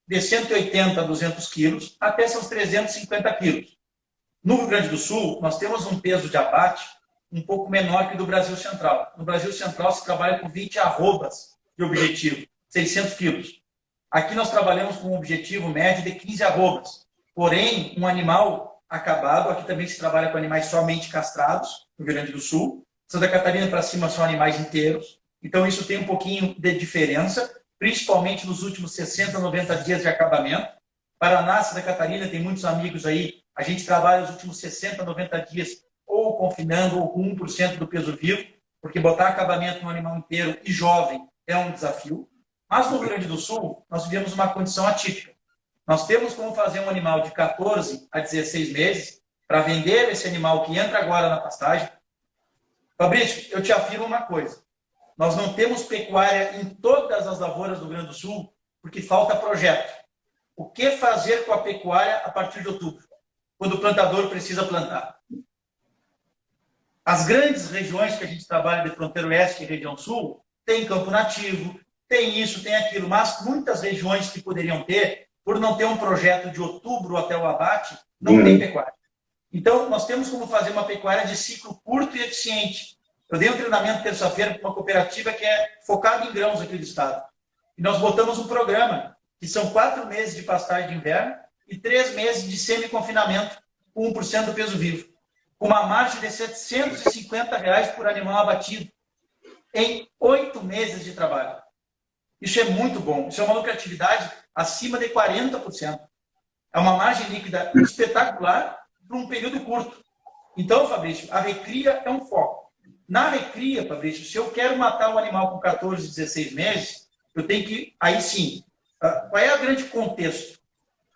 de 180 a 200 quilos, até seus 350 quilos. No Rio Grande do Sul, nós temos um peso de abate um pouco menor que do Brasil Central. No Brasil Central, se trabalha com 20 arrobas de objetivo, 600 quilos. Aqui nós trabalhamos com um objetivo médio de 15 arrobas. Porém, um animal acabado, aqui também se trabalha com animais somente castrados, no Rio Grande do Sul. Santa Catarina para cima são animais inteiros. Então, isso tem um pouquinho de diferença, principalmente nos últimos 60, 90 dias de acabamento. Paraná, Santa Catarina, tem muitos amigos aí. A gente trabalha os últimos 60, 90 dias ou confinando ou com 1% do peso vivo, porque botar acabamento no animal inteiro e jovem é um desafio. Mas no Rio Grande do Sul, nós vivemos uma condição atípica. Nós temos como fazer um animal de 14 a 16 meses para vender esse animal que entra agora na pastagem. Fabrício, eu te afirmo uma coisa. Nós não temos pecuária em todas as lavouras do Rio Grande do Sul porque falta projeto. O que fazer com a pecuária a partir de outubro, quando o plantador precisa plantar? As grandes regiões que a gente trabalha de fronteira oeste e região sul, tem campo nativo, tem isso, tem aquilo, mas muitas regiões que poderiam ter, por não ter um projeto de outubro até o abate, não tem pecuária. Então, nós temos como fazer uma pecuária de ciclo curto e eficiente. Eu dei um treinamento terça-feira para uma cooperativa que é focada em grãos aqui do estado. E nós botamos um programa, que são 4 meses de pastagem de inverno e 3 meses de semi-confinamento, com 1% do peso vivo, com uma margem de R$750 por animal abatido, em 8 meses de trabalho. Isso é muito bom. Isso é uma lucratividade acima de 40%. É uma margem líquida espetacular para um período curto. Então, Fabrício, a recria é um foco. Na recria, Fabrício, se eu quero matar um animal com 14, 16 meses, eu tenho que, aí sim, qual é o grande contexto?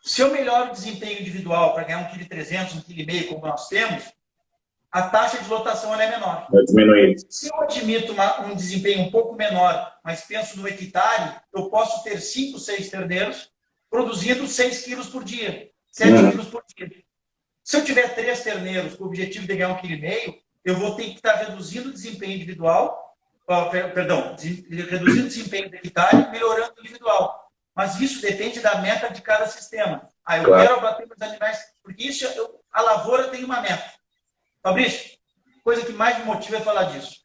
Se eu melhoro o desempenho individual para ganhar 1,3 kg, 1,5 kg, como nós temos, a taxa de lotação ela é menor. Vai diminuir. Se eu admito um desempenho um pouco menor, mas penso no hectare, eu posso ter 5, 6 terneiros produzindo 6 quilos por dia, 7 quilos por dia. Se eu tiver 3 terneiros com o objetivo de ganhar 1,5 kg, eu vou ter que estar reduzindo o desempenho individual, reduzindo o desempenho do hectare, melhorando o individual. Mas isso depende da meta de cada sistema. Eu quero abater os animais, porque isso, a lavoura tem uma meta. Fabrício, coisa que mais me motiva é falar disso.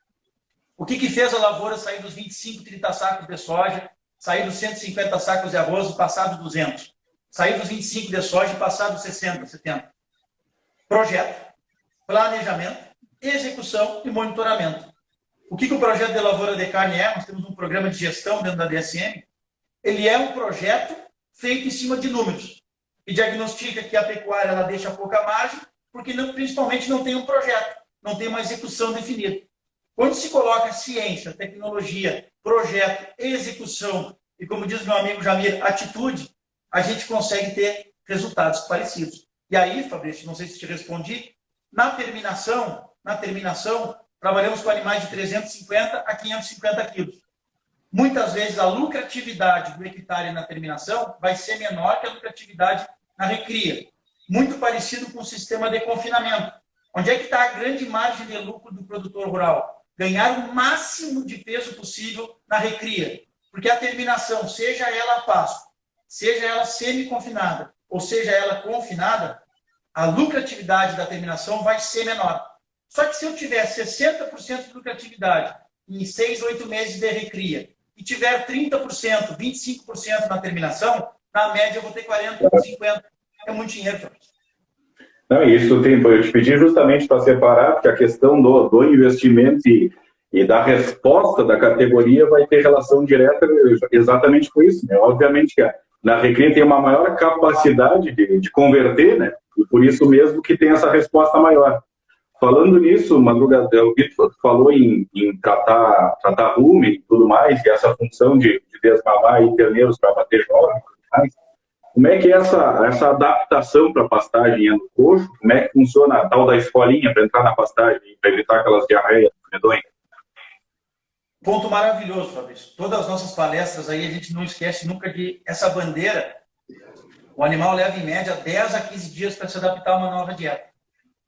O que fez a lavoura sair dos 25, 30 sacos de soja, sair dos 150 sacos de arroz e passar dos 200? Sair dos 25 de soja e passar dos 60, 70? Projeto, planejamento, execução e monitoramento. O que o projeto de lavoura de carne é? Nós temos um programa de gestão dentro da DSM. Ele é um projeto feito em cima de números. E diagnostica que a pecuária ela deixa pouca margem, porque principalmente não tem um projeto, não tem uma execução definida. Quando se coloca ciência, tecnologia, projeto, execução e, como diz meu amigo Jamir, atitude, a gente consegue ter resultados parecidos. E aí, Fabrício, não sei se te respondi, na terminação, trabalhamos com animais de 350 a 550 quilos. Muitas vezes a lucratividade do hectare na terminação vai ser menor que a lucratividade na recria. Muito parecido com o sistema de confinamento. Onde é que está a grande margem de lucro do produtor rural? Ganhar o máximo de peso possível na recria. Porque a terminação, seja ela a pasto, seja ela semi-confinada, ou seja ela confinada, a lucratividade da terminação vai ser menor. Só que se eu tiver 60% de lucratividade em 6, 8 meses de recria e tiver 30%, 25% na terminação, na média eu vou ter 40%, 50%. É muito dinheiro, Fabrício. Não, isso tem, eu te pedi justamente para separar, porque a questão do investimento e da resposta da categoria vai ter relação direta exatamente com isso, né? Obviamente que na Recria tem uma maior capacidade de converter, né? E por isso mesmo que tem essa resposta maior. Falando nisso, Madruga, o Vitor falou em tratar rumen e tudo mais, e essa função de desmamar terneiros para bater jovens e tudo mais. Como é que é essa adaptação para pastagem no coxo? Como é que funciona a tal da escolinha para entrar na pastagem, para evitar aquelas diarreias medonhas? Ponto maravilhoso, Fabrício. Todas as nossas palestras aí, a gente não esquece nunca de essa bandeira. O animal leva, em média, 10 a 15 dias para se adaptar a uma nova dieta.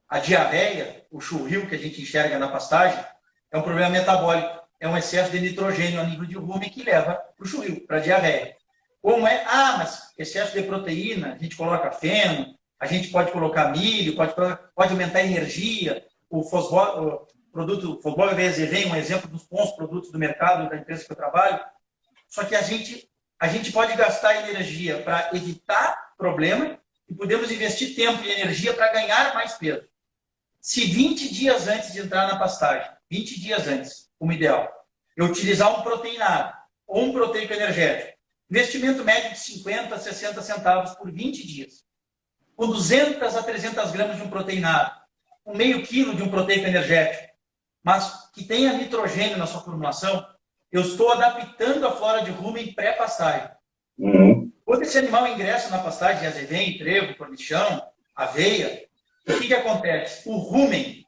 A diarreia, o churril que a gente enxerga na pastagem, é um problema metabólico. É um excesso de nitrogênio a nível de rumen que leva para o churril, para a diarreia. Como é? Ah, mas excesso de proteína, a gente coloca feno, a gente pode colocar milho, pode aumentar a energia, o produto Fosbol VSV, um exemplo dos bons produtos do mercado da empresa que eu trabalho. Só que a gente pode gastar energia para evitar problema e podemos investir tempo e energia para ganhar mais peso. Se 20 dias antes de entrar na pastagem, 20 dias antes, como ideal, eu utilizar um proteinado ou um proteico energético, investimento médio de 50 a 60 centavos por 20 dias, com 200 a 300 gramas de um proteinado, com meio quilo de um proteico energético, mas que tenha nitrogênio na sua formulação, eu estou adaptando a flora de rumen pré-pastagem. Quando esse animal ingressa na pastagem de azevém, trevo, cornichão, aveia, o que acontece? O rumen,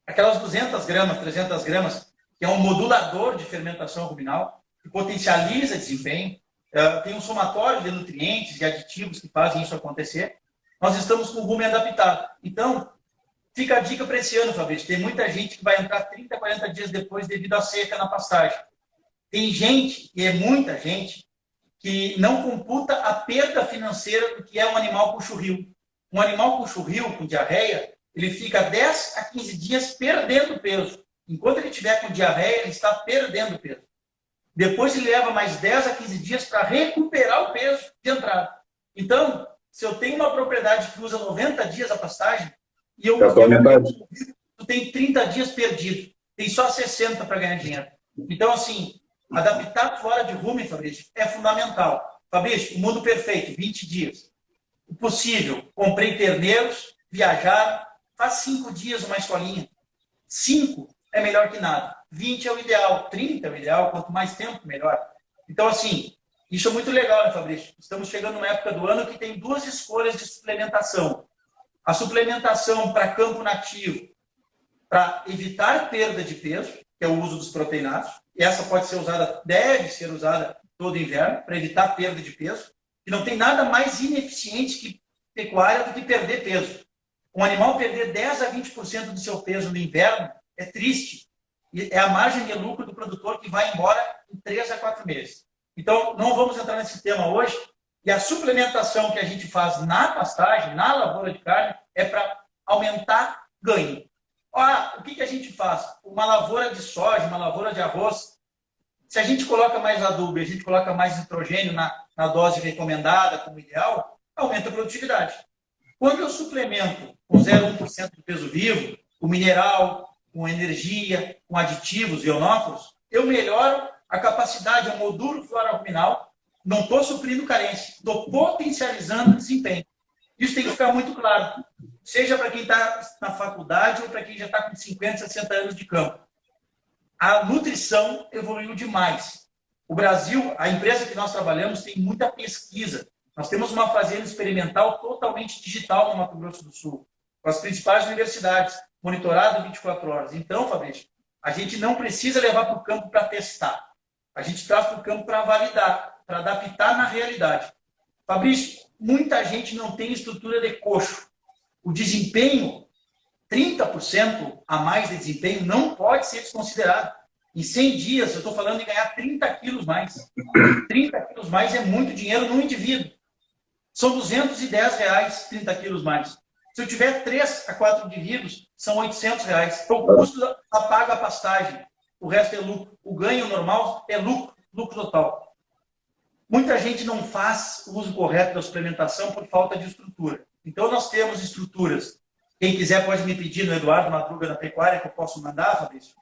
aquelas 200 gramas, 300 gramas, que é um modulador de fermentação ruminal, que potencializa desempenho, tem um somatório de nutrientes e aditivos que fazem isso acontecer, nós estamos com o rumen adaptado. Então, fica a dica para esse ano, Fabrício. Tem muita gente que vai entrar 30, 40 dias depois devido à seca na pastagem. Tem gente, e é muita gente, que não computa a perda financeira do que é um animal com churril. Um animal com churril, com diarreia, ele fica 10 a 15 dias perdendo peso. Enquanto ele estiver com diarreia, ele está perdendo peso. Depois ele leva mais 10 a 15 dias para recuperar o peso de entrada. Então, se eu tenho uma propriedade que usa 90 dias a pastagem, e tu tem 30 dias perdido, tem só 60 para ganhar dinheiro. Então, assim, adaptar fora de rumen, Fabrício, é fundamental. Fabrício, o mundo perfeito, 20 dias. O possível, comprei terneiros, viajaram, faz 5 dias uma escolinha. 5 é melhor que nada. 20 é o ideal, 30 é o ideal, quanto mais tempo, melhor. Então, assim, isso é muito legal, né, Fabrício? Estamos chegando numa época do ano que tem 2 escolhas de suplementação. A suplementação para campo nativo, para evitar perda de peso, que é o uso dos proteinados. E essa pode ser usada, deve ser usada todo inverno, para evitar perda de peso. E não tem nada mais ineficiente que pecuária do que perder peso. Um animal perder 10 a 20% do seu peso no inverno é triste. E é a margem de lucro do produtor que vai embora em 3 a 4 meses. Então, não vamos entrar nesse tema hoje. E a suplementação que a gente faz na pastagem, na lavoura de carne, é para aumentar ganho. O que a gente faz? Uma lavoura de soja, uma lavoura de arroz, se a gente coloca mais adubo e a gente coloca mais nitrogênio na dose recomendada, como ideal, aumenta a produtividade. Quando eu suplemento com 0,1% do peso vivo, com mineral, com energia, com aditivos, ionóforos, eu melhoro a capacidade, eu modulo flora ruminal, não estou suprindo carência, estou potencializando o desempenho. Isso tem que ficar muito claro, seja para quem está na faculdade ou para quem já está com 50, 60 anos de campo. A nutrição evoluiu demais. O Brasil, a empresa que nós trabalhamos, tem muita pesquisa. Nós temos uma fazenda experimental totalmente digital no Mato Grosso do Sul, com as principais universidades, monitorado 24 horas. Então, Fabrício, a gente não precisa levar para o campo para testar. A gente traz para o campo para validar, para adaptar na realidade. Fabrício, muita gente não tem estrutura de coxo. O desempenho, 30% a mais de desempenho, não pode ser desconsiderado. Em 100 dias, eu estou falando em ganhar 30 quilos mais. 30 quilos mais é muito dinheiro no indivíduo. São R$ 210, 30 quilos mais. Se eu tiver 3 a 4 indivíduos, são R$ 800. Então, o custo apaga a pastagem. O resto é lucro. O ganho normal é lucro, lucro total. Muita gente não faz o uso correto da suplementação por falta de estrutura. Então, nós temos estruturas. Quem quiser pode me pedir no Eduardo Madruga da Pecuária, que eu posso mandar, Fabrício.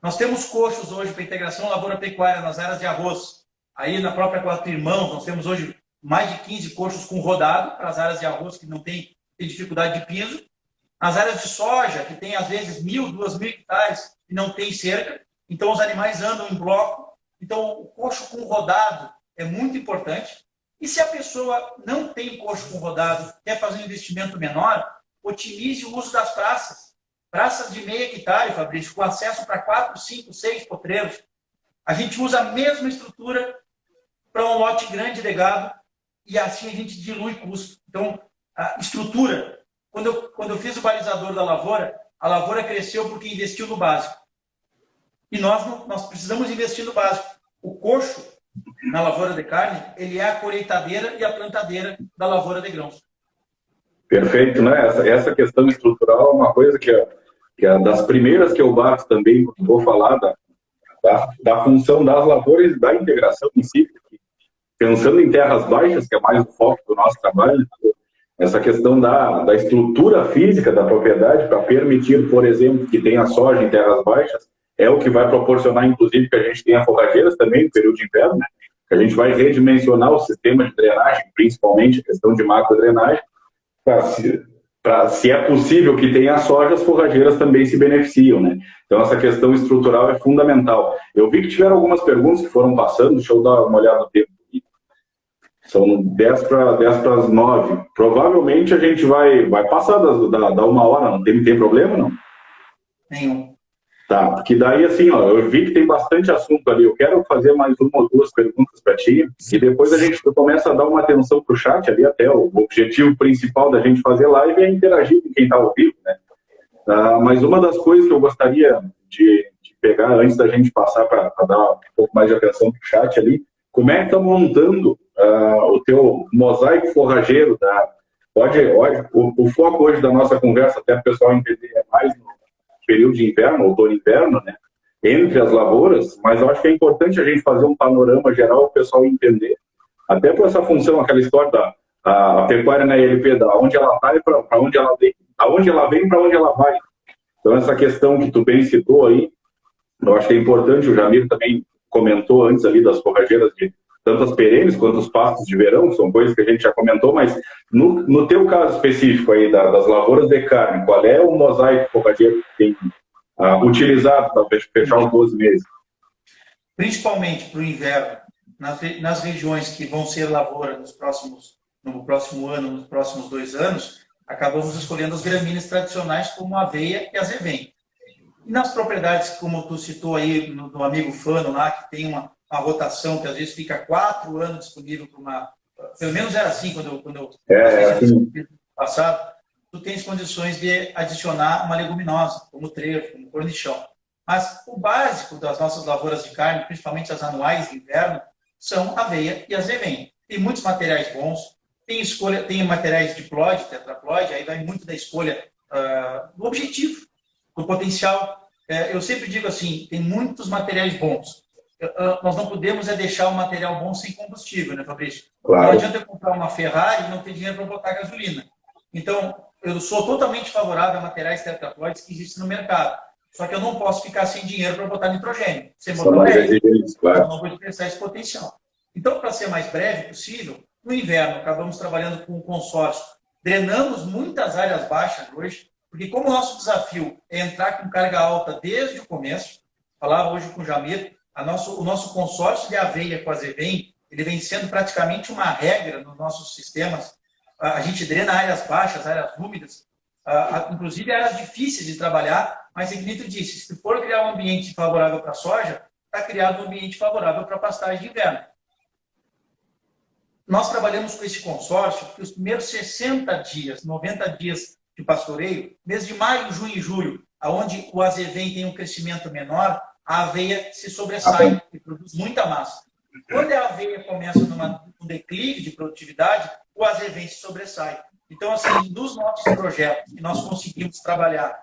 Nós temos coxos hoje para integração lavoura-pecuária nas áreas de arroz. Aí, na própria Quatro Irmãos, nós temos hoje mais de 15 coxos com rodado para as áreas de arroz que não tem dificuldade de piso. As áreas de soja, que tem às vezes 1.000, 2.000 hectares e não tem cerca. Então, os animais andam em bloco. Então, o coxo com rodado é muito importante. E se a pessoa não tem coxo com rodado, quer fazer um investimento menor, otimize o uso das praças. Praças de meio hectare, Fabrício, com acesso para 4, 5, 6 potreiros. A gente usa a mesma estrutura para um lote grande de gado e assim a gente dilui custo. Então, a estrutura, quando eu fiz o balizador da lavoura, a lavoura cresceu porque investiu no básico. E nós precisamos investir no básico. O coxo, na lavoura de carne, ele é a colheitadeira e a plantadeira da lavoura de grãos. Perfeito, né? Essa questão estrutural é uma coisa que é das primeiras que eu bato também, vou falar da função das lavouras e da integração em si. Pensando em terras baixas, que é mais o foco do nosso trabalho, essa questão da estrutura física da propriedade para permitir, por exemplo, que tenha soja em terras baixas, é o que vai proporcionar, inclusive, que a gente tenha forrageiras também no período de inverno, né? Que a gente vai redimensionar o sistema de drenagem, principalmente a questão de macro-drenagem, para, se é possível que tenha soja, as forrageiras também se beneficiam, né? Então, essa questão estrutural é fundamental. Eu vi que tiveram algumas perguntas que foram passando, deixa eu dar uma olhada no tempo. São 10 para as 9. Provavelmente a gente vai passar da 1 hora, não tem problema, não? Nenhum. Tá, porque daí assim, ó, eu vi que tem bastante assunto ali. Eu quero fazer mais uma ou duas perguntas para ti e depois a gente começa a dar uma atenção para o chat ali, até o objetivo principal da gente fazer live é interagir com quem está ao vivo, né? Mas uma das coisas que eu gostaria de pegar antes da gente passar para dar um pouco mais de atenção para o chat ali, como é que está montando o teu mosaico forrageiro? O foco hoje da nossa conversa, até para o pessoal entender, é mais no período de inverno, outono e inverno, né? Entre as lavouras, mas eu acho que é importante a gente fazer um panorama geral para o pessoal entender, até por essa função, aquela história da pecuária na ILP, da onde ela está e para onde ela vem, aonde ela vem para onde ela vai. Então, essa questão que tu bem citou aí, eu acho que é importante, o Jamir também comentou antes ali das forrageiras de tanto as perenes quanto os pastos de verão, são coisas que a gente já comentou, mas no teu caso específico aí das lavouras de carne, qual é o mosaico forrageiro que tem utilizado para fechar os 12 meses? Principalmente para o inverno, nas regiões que vão ser lavoura no próximo ano, nos próximos 2 anos, acabamos escolhendo as gramíneas tradicionais como a aveia e a azevém. E nas propriedades, como tu citou aí, no amigo Fano lá, que tem uma rotação que às vezes fica 4 anos disponível para uma... Pelo menos era assim quando eu assim. Passado, tu tens condições de adicionar uma leguminosa, como trevo, como cornichão. Mas o básico das nossas lavouras de carne, principalmente as anuais de inverno, são aveia e azevém. Tem muitos materiais bons, tem materiais diploide, tetraploide, aí vai muito da escolha do objetivo, do potencial. Eu sempre digo assim, tem muitos materiais bons. Nós não podemos deixar o material bom sem combustível, né, Fabrício? Claro. Não adianta eu comprar uma Ferrari e não ter dinheiro para botar gasolina. Então, eu sou totalmente favorável a materiais tetraploides que existem no mercado. Só que eu não posso ficar sem dinheiro para botar nitrogênio. Sem botar eu não vou expressar esse potencial. Então, para ser mais breve possível, no inverno, acabamos trabalhando com o consórcio. Drenamos muitas áreas baixas hoje, porque como o nosso desafio é entrar com carga alta desde o começo, falava hoje com o Jamir, o nosso consórcio de aveia com azevém ele vem sendo praticamente uma regra nos nossos sistemas. A gente drena áreas baixas, áreas úmidas, inclusive áreas difíceis de trabalhar, mas, como Dmitry disse, se for criar um ambiente favorável para a soja, está criado um ambiente favorável para a pastagem de inverno. Nós trabalhamos com esse consórcio que os primeiros 60 dias, 90 dias de pastoreio, mês de maio, junho e julho, onde o azevém tem um crescimento menor, a aveia se sobressai e produz muita massa. Quando a aveia começa num declive de produtividade, o azevém se sobressai. Então, assim, nos nossos projetos, que nós conseguimos trabalhar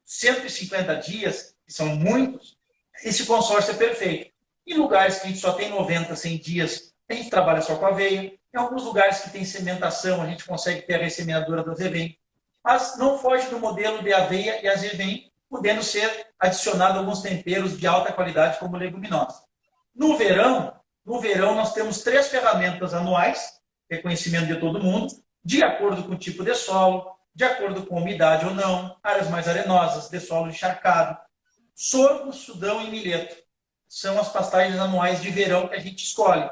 150 dias, que são muitos, esse consórcio é perfeito. Em lugares que a gente só tem 90, 100 dias, a gente trabalha só com aveia. Em alguns lugares que tem sementação, a gente consegue ter a ressemeadura do azevém. Mas não foge do modelo de aveia e azevém, podendo ser adicionado alguns temperos de alta qualidade, como leguminosa. No verão, nós temos 3 ferramentas anuais, reconhecimento de todo mundo, de acordo com o tipo de solo, de acordo com umidade ou não, áreas mais arenosas, de solo encharcado. Sorgo, sudão e milheto são as pastagens anuais de verão que a gente escolhe.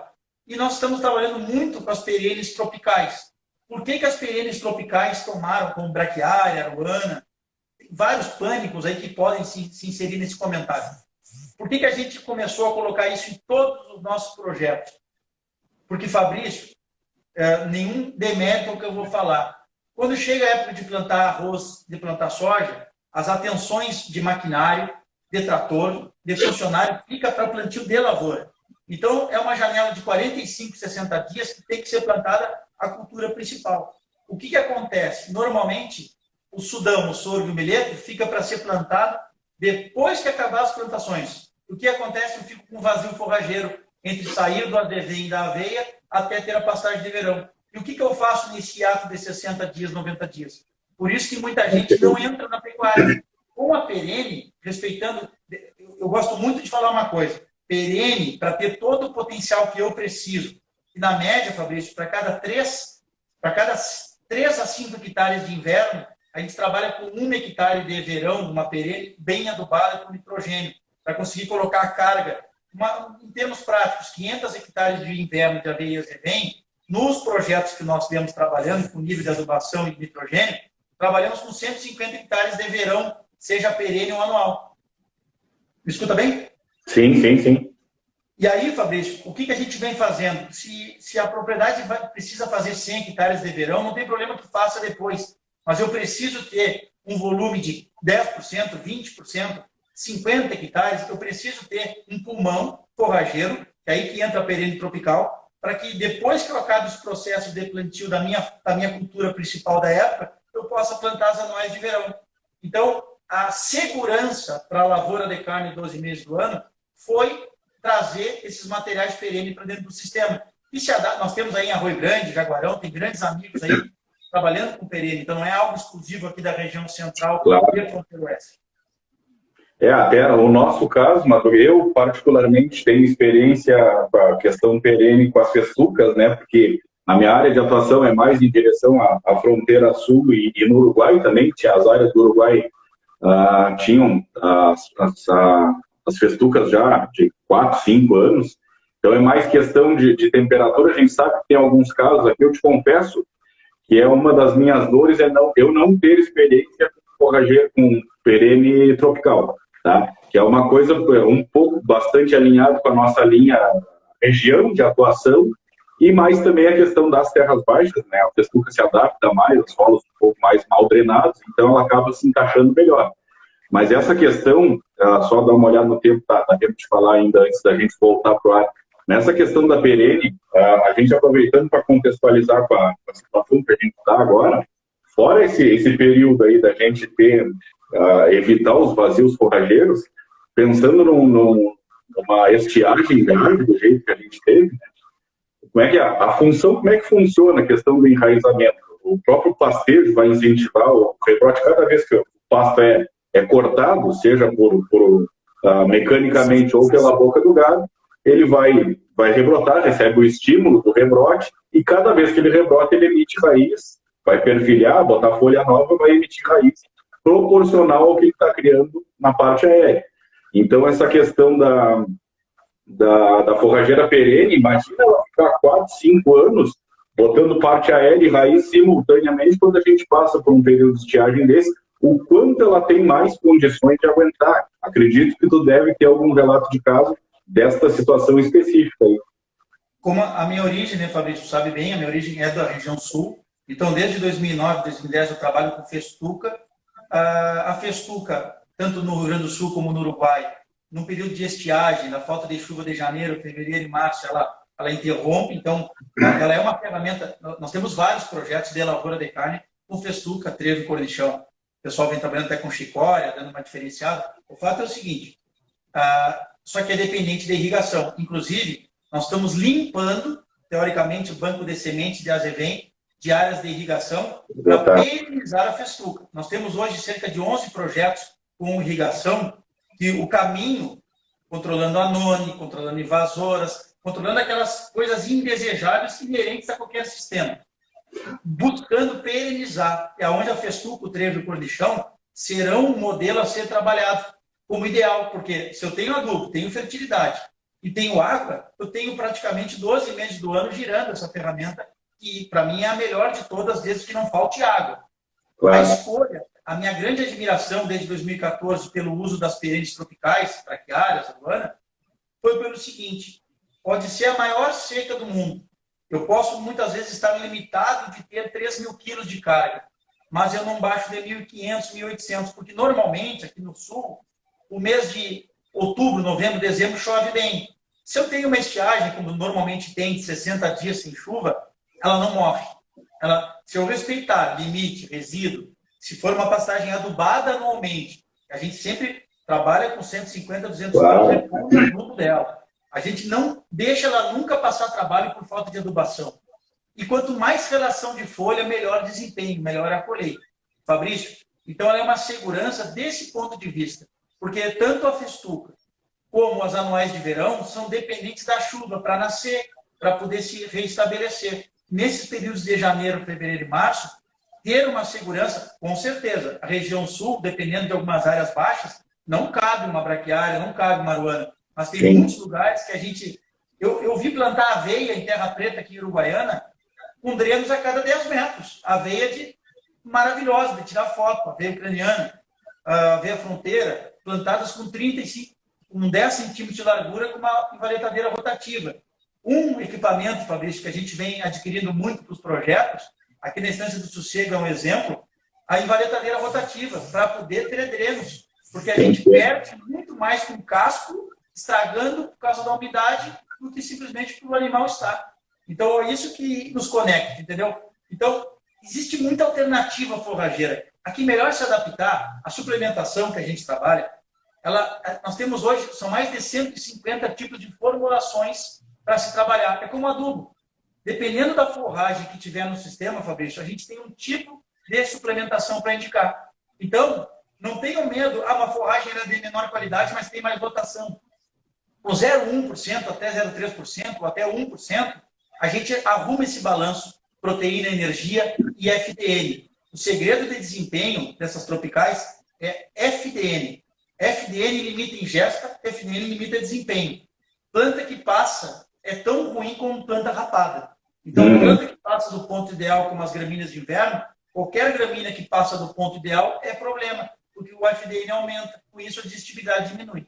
E nós estamos trabalhando muito com as perenes tropicais. Por que as perenes tropicais tomaram, como braquiária, aruana, vários pânicos aí que podem se inserir nesse comentário? Por que a gente começou a colocar isso em todos os nossos projetos? Porque, Fabrício, nenhum demérito ao que eu vou falar. Quando chega a época de plantar arroz, de plantar soja, as atenções de maquinário, de trator, de funcionário, fica para plantio de lavoura. Então, é uma janela de 45, 60 dias que tem que ser plantada a cultura principal. O que acontece? Normalmente, o sudão, o sorgo e o milheto fica para ser plantado depois que acabar as plantações. O que acontece? Eu fico com um vazio forrageiro entre sair do azevém e da aveia até ter a pastagem de verão. E o que eu faço nesse ato de 60 dias, 90 dias? Por isso que muita gente não entra na pecuária. Com a perene, respeitando... Eu gosto muito de falar uma coisa. Perene, para ter todo o potencial que eu preciso. E na média, Fabrício, para cada 3 a 5 hectares de inverno, a gente trabalha com 1 hectare de verão, uma perene bem adubada com nitrogênio, para conseguir colocar a carga. Em termos práticos, 500 hectares de inverno de aveia e azevém, nos projetos que nós temos trabalhando com nível de adubação e de nitrogênio, trabalhamos com 150 hectares de verão, seja perene ou anual. Me escuta bem? Sim, sim, sim. E aí, Fabrício, o que a gente vem fazendo? Se a propriedade precisa fazer 100 hectares de verão, não tem problema que faça depois. Mas eu preciso ter um volume de 10%, 20%, 50 hectares, eu preciso ter um pulmão forrageiro, que é aí que entra a perene tropical, para que depois que eu acabe os processos de plantio da minha cultura principal da época, eu possa plantar as anuais de verão. Então, a segurança para a lavoura de carne 12 meses do ano foi trazer esses materiais perene para dentro do sistema. E nós temos aí em Arroio Grande, Jaguarão, tem grandes amigos aí trabalhando com perene, então não é algo exclusivo aqui da região central, claro. E a fronteira oeste. Até no nosso caso, mas eu particularmente tenho experiência com a questão perene com as festucas, né? Porque a minha área de atuação é mais em direção à fronteira sul e no Uruguai também, tinha as áreas do Uruguai, tinham as festucas já de 4, 5 anos, então é mais questão de temperatura. A gente sabe que tem alguns casos aqui, eu te confesso, que é uma das minhas dores, eu não ter experiência com perene tropical, tá? Que é uma coisa um pouco bastante alinhado com a nossa região de atuação, e mais também a questão das terras baixas, né? A festuca se adapta mais, os solos um pouco mais mal drenados, então ela acaba se encaixando melhor. Mas essa questão, só dar uma olhada no tempo, dá tempo de falar ainda antes da gente voltar para o ar. Nessa questão da perene, a gente aproveitando para contextualizar com a situação que a gente está agora, fora esse período aí da gente evitar os vazios forrageiros, pensando numa estiagem grande do jeito que a gente teve, né? Como é que funciona a questão do enraizamento? O próprio pastejo vai incentivar o rebrote cada vez que o pasto é cortado, seja mecanicamente ou pela boca do gado, ele vai rebrotar, recebe o estímulo do rebrote, e cada vez que ele rebrota, ele emite raiz, vai perfilhar, botar folha nova, vai emitir raiz, proporcional ao que ele está criando na parte aérea. Então, essa questão da forrageira perene, imagina ela ficar 4, 5 anos botando parte aérea e raiz simultaneamente quando a gente passa por um período de estiagem desse, o quanto ela tem mais condições de aguentar. Acredito que tu deve ter algum relato de caso desta situação específica aí. Como a minha origem, né, Fabrício, sabe bem, a minha origem é da região sul, então desde 2009, 2010 eu trabalho com festuca. A festuca, tanto no Rio Grande do Sul como no Uruguai, no período de estiagem, na falta de chuva de janeiro, fevereiro e março, ela interrompe, então ela é uma ferramenta. Nós temos vários projetos de lavoura de carne com festuca, trevo e cornichão. O pessoal vem trabalhando até com chicória, dando uma diferenciada. O fato é o seguinte, só que é dependente da irrigação. Inclusive, nós estamos limpando, teoricamente, o banco de sementes de azevém de áreas de irrigação para perenizar a festuca. Nós temos hoje cerca de 11 projetos com irrigação, que o caminho, controlando anone, controlando invasoras, controlando aquelas coisas indesejáveis inerentes a qualquer sistema, buscando perenizar. É onde a festuca, o trevo e o cornichão serão um modelo a ser trabalhado como ideal, porque se eu tenho adubo, tenho fertilidade e tenho água, eu tenho praticamente 12 meses do ano girando essa ferramenta, que para mim é a melhor de todas, desde que não falte água. Claro. A escolha, a minha grande admiração desde 2014 pelo uso das perenes tropicais, braquiárias, aduana, foi pelo seguinte: pode ser a maior seca do mundo. Eu posso muitas vezes estar limitado de ter 3.000 quilos de carga, mas eu não baixo de 1.500, 1.800, porque normalmente aqui no sul, o mês de outubro, novembro, dezembro chove bem. Se eu tenho uma estiagem, como normalmente tem, de 60 dias sem chuva, ela não morre. Se eu respeitar limite, resíduo, se for uma pastagem adubada anualmente, a gente sempre trabalha com 150, 200 quilos de adubo dela. A gente não deixa ela nunca passar trabalho por falta de adubação. E quanto mais relação de folha, melhor desempenho, melhor a colheita. Fabrício, então ela é uma segurança desse ponto de vista, porque tanto a festuca como as anuais de verão são dependentes da chuva para nascer, para poder se reestabelecer. Nesses períodos de janeiro, fevereiro e março, ter uma segurança, com certeza. A região sul, dependendo de algumas áreas baixas, não cabe uma braquiária, não cabe uma aruana. Mas tem muitos lugares que a gente... Eu vi plantar aveia em terra preta aqui em Uruguaiana, com drenos a cada 10 metros. Aveia maravilhosa, de tirar foto, aveia ucraniana, aveia fronteira, plantadas com 35, com 10 centímetros de largura, com uma envaletadeira rotativa. Um equipamento, Fabrício, que a gente vem adquirindo muito para os projetos, aqui na Estância do Sossego é um exemplo, a envaletadeira rotativa, para poder ter drenos, porque a gente perde muito mais com o casco, estragando por causa da umidade, do que simplesmente para o animal estar. Então, é isso que nos conecta, entendeu? Então, existe muita alternativa forrageira. Aqui, melhor se adaptar à suplementação que a gente trabalha. Nós temos hoje, são mais de 150 tipos de formulações para se trabalhar. É como adubo. Dependendo da forragem que tiver no sistema, Fabrício, a gente tem um tipo de suplementação para indicar. Então, não tenham medo. Uma forragem era de menor qualidade, mas tem mais rotação. Com 0,1% até 0,3%, ou até 1%, a gente arruma esse balanço, proteína, energia e FDN. O segredo de desempenho dessas tropicais é FDN. FDN limita ingesta, FDN limita desempenho. Planta que passa é tão ruim como planta rapada. Então, planta que passa do ponto ideal, como as gramíneas de inverno, qualquer gramínea que passa do ponto ideal é problema, porque o FDN aumenta, com isso a digestibilidade diminui.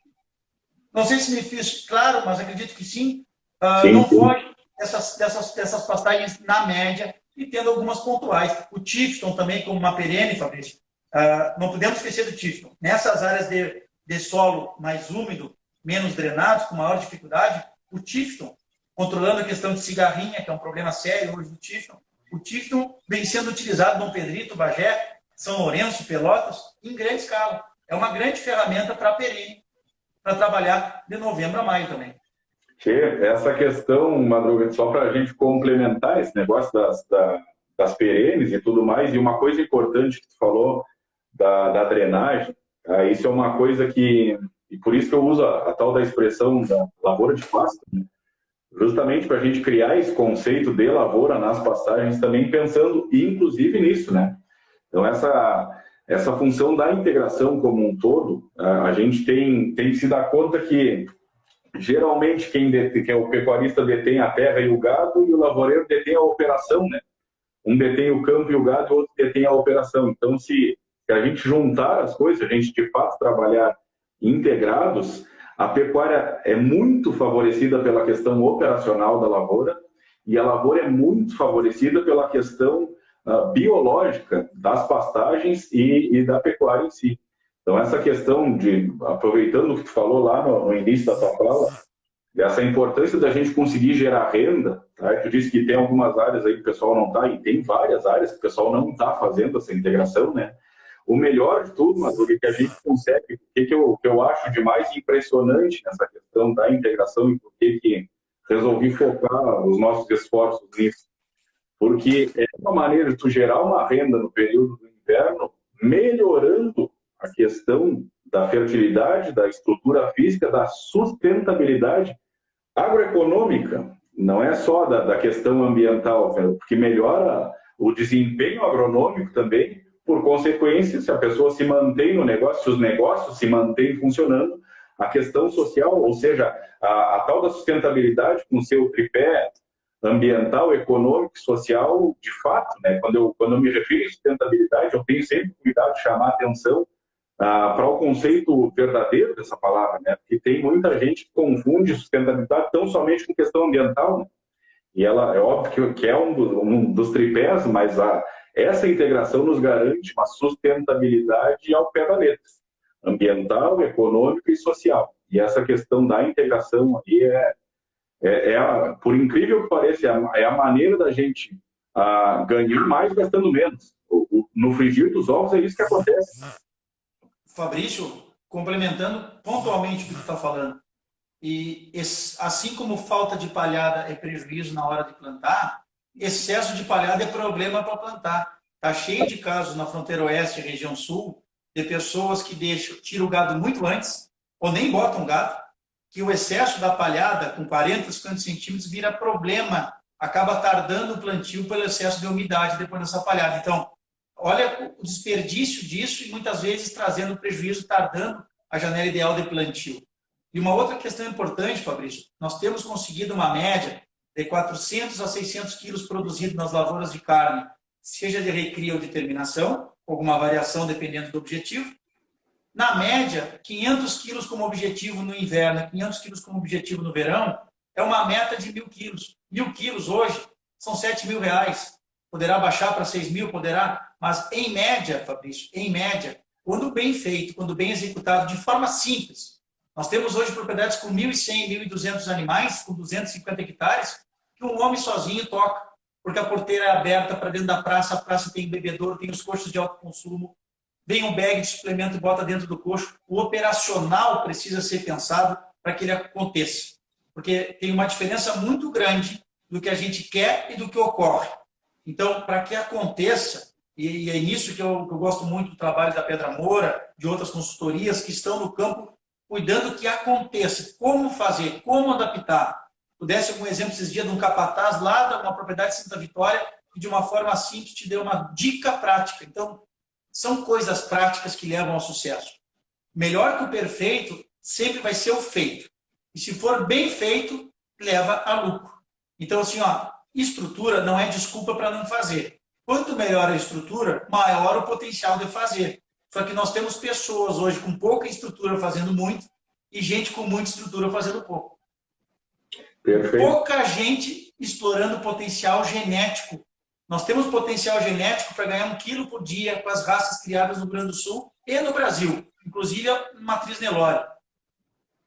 Não sei se me fiz claro, mas acredito que sim. Não foge dessas pastagens na média e tendo algumas pontuais. O Tifton também, como uma perene, Fabrício, não podemos esquecer do Tifton. Nessas áreas de solo mais úmido, menos drenados, com maior dificuldade, o Tifton, controlando a questão de cigarrinha, que é um problema sério hoje do Tifton, o Tifton vem sendo utilizado no Dom Pedrito, Bagé, São Lourenço, Pelotas, em grande escala. É uma grande ferramenta para a perene, para trabalhar de novembro a maio também. Essa questão, Madruga, só para a gente complementar esse negócio das perenes e tudo mais, e uma coisa importante que tu falou da drenagem, isso é uma coisa que, e por isso que eu uso a tal da expressão da lavoura de pasto, né? Justamente para a gente criar esse conceito de lavoura nas pastagens, também pensando inclusive nisso, né? Então essa função da integração como um todo, a gente tem que se dar conta que geralmente quem é o pecuarista detém a terra e o gado, e o lavoureiro detém a operação, né? Um detém o campo e o gado, o outro detém a operação. Então, se a gente juntar as coisas, a gente de fato trabalhar integrados, a pecuária é muito favorecida pela questão operacional da lavoura, e a lavoura é muito favorecida pela questão biológica das pastagens e da pecuária em si. Então, essa questão de, aproveitando o que tu falou lá no início da tua fala, dessa importância da gente conseguir gerar renda, tá? Tu disse que tem algumas áreas aí que o pessoal não está, e tem várias áreas que o pessoal não está fazendo essa integração, né? O melhor de tudo, Madruga, é que a gente consegue, o que eu acho de mais impressionante nessa questão da integração e por que resolvi focar os nossos esforços nisso, porque é uma maneira de tu gerar uma renda no período do inverno, melhorando a questão da fertilidade, da estrutura física, da sustentabilidade agroeconômica, não é só da questão ambiental, porque melhora o desempenho agronômico também, por consequência, se a pessoa se mantém no negócio, se os negócios se mantêm funcionando, a questão social, ou seja, a tal da sustentabilidade com seu tripé ambiental, econômico e social, de fato, né? Quando eu me refiro à sustentabilidade, eu tenho sempre cuidado de chamar a atenção para o conceito verdadeiro dessa palavra, né? Porque tem muita gente que confunde sustentabilidade tão somente com questão ambiental, né? E ela é óbvio que é um dos tripés, mas essa integração nos garante uma sustentabilidade ao pé da letra, ambiental, econômica e social. E essa questão da integração aí por incrível que pareça, é a maneira da gente ganhar mais gastando menos. No frigir dos ovos é isso que acontece. Fabrício, complementando pontualmente o que tu está falando, e assim como falta de palhada é prejuízo na hora de plantar, excesso de palhada é problema para plantar. Está cheio de casos na fronteira oeste e região sul de pessoas que tiram o gado muito antes, ou nem botam gado, que o excesso da palhada, com 40, 50 centímetros, vira problema, acaba tardando o plantio pelo excesso de umidade depois dessa palhada. Então, olha o desperdício disso e muitas vezes trazendo prejuízo, tardando a janela ideal de plantio. E uma outra questão importante, Fabrício, nós temos conseguido uma média de 400 a 600 quilos produzidos nas lavouras de carne, seja de recria ou de terminação, alguma variação dependendo do objetivo. Na média, 500 quilos como objetivo no inverno, 500 quilos como objetivo no verão, é uma meta de 1.000 quilos. 1.000 quilos hoje são R$7.000. Poderá baixar para 6.000, poderá, mas em média, Fabrício, em média, quando bem feito, quando bem executado, de forma simples. Nós temos hoje propriedades com 1.100, 1.200 animais, com 250 hectares, que um homem sozinho toca, porque a porteira é aberta para dentro da praça, a praça tem bebedouro, tem os coxos de alto consumo, vem um bag de suplemento e bota dentro do coxo. O operacional precisa ser pensado para que ele aconteça, porque tem uma diferença muito grande do que a gente quer e do que ocorre. Então, para que aconteça, e é nisso que eu gosto muito do trabalho da Pedra Moura, de outras consultorias que estão no campo cuidando que aconteça, como fazer, como adaptar. Eu desse algum exemplo esses dias de um capataz lá de uma propriedade de Santa Vitória que de uma forma simples te deu uma dica prática. Então, são coisas práticas que levam ao sucesso. Melhor que o perfeito sempre vai ser o feito. E se for bem feito, leva a lucro. Então, assim, estrutura não é desculpa para não fazer. Quanto melhor a estrutura, maior o potencial de fazer. Só que nós temos pessoas hoje com pouca estrutura fazendo muito e gente com muita estrutura fazendo pouco. Perfeito. Pouca gente explorando potencial genético. Nós temos potencial genético para ganhar 1 quilo por dia com as raças criadas no Rio Grande do Sul e no Brasil, inclusive a matriz Nelore.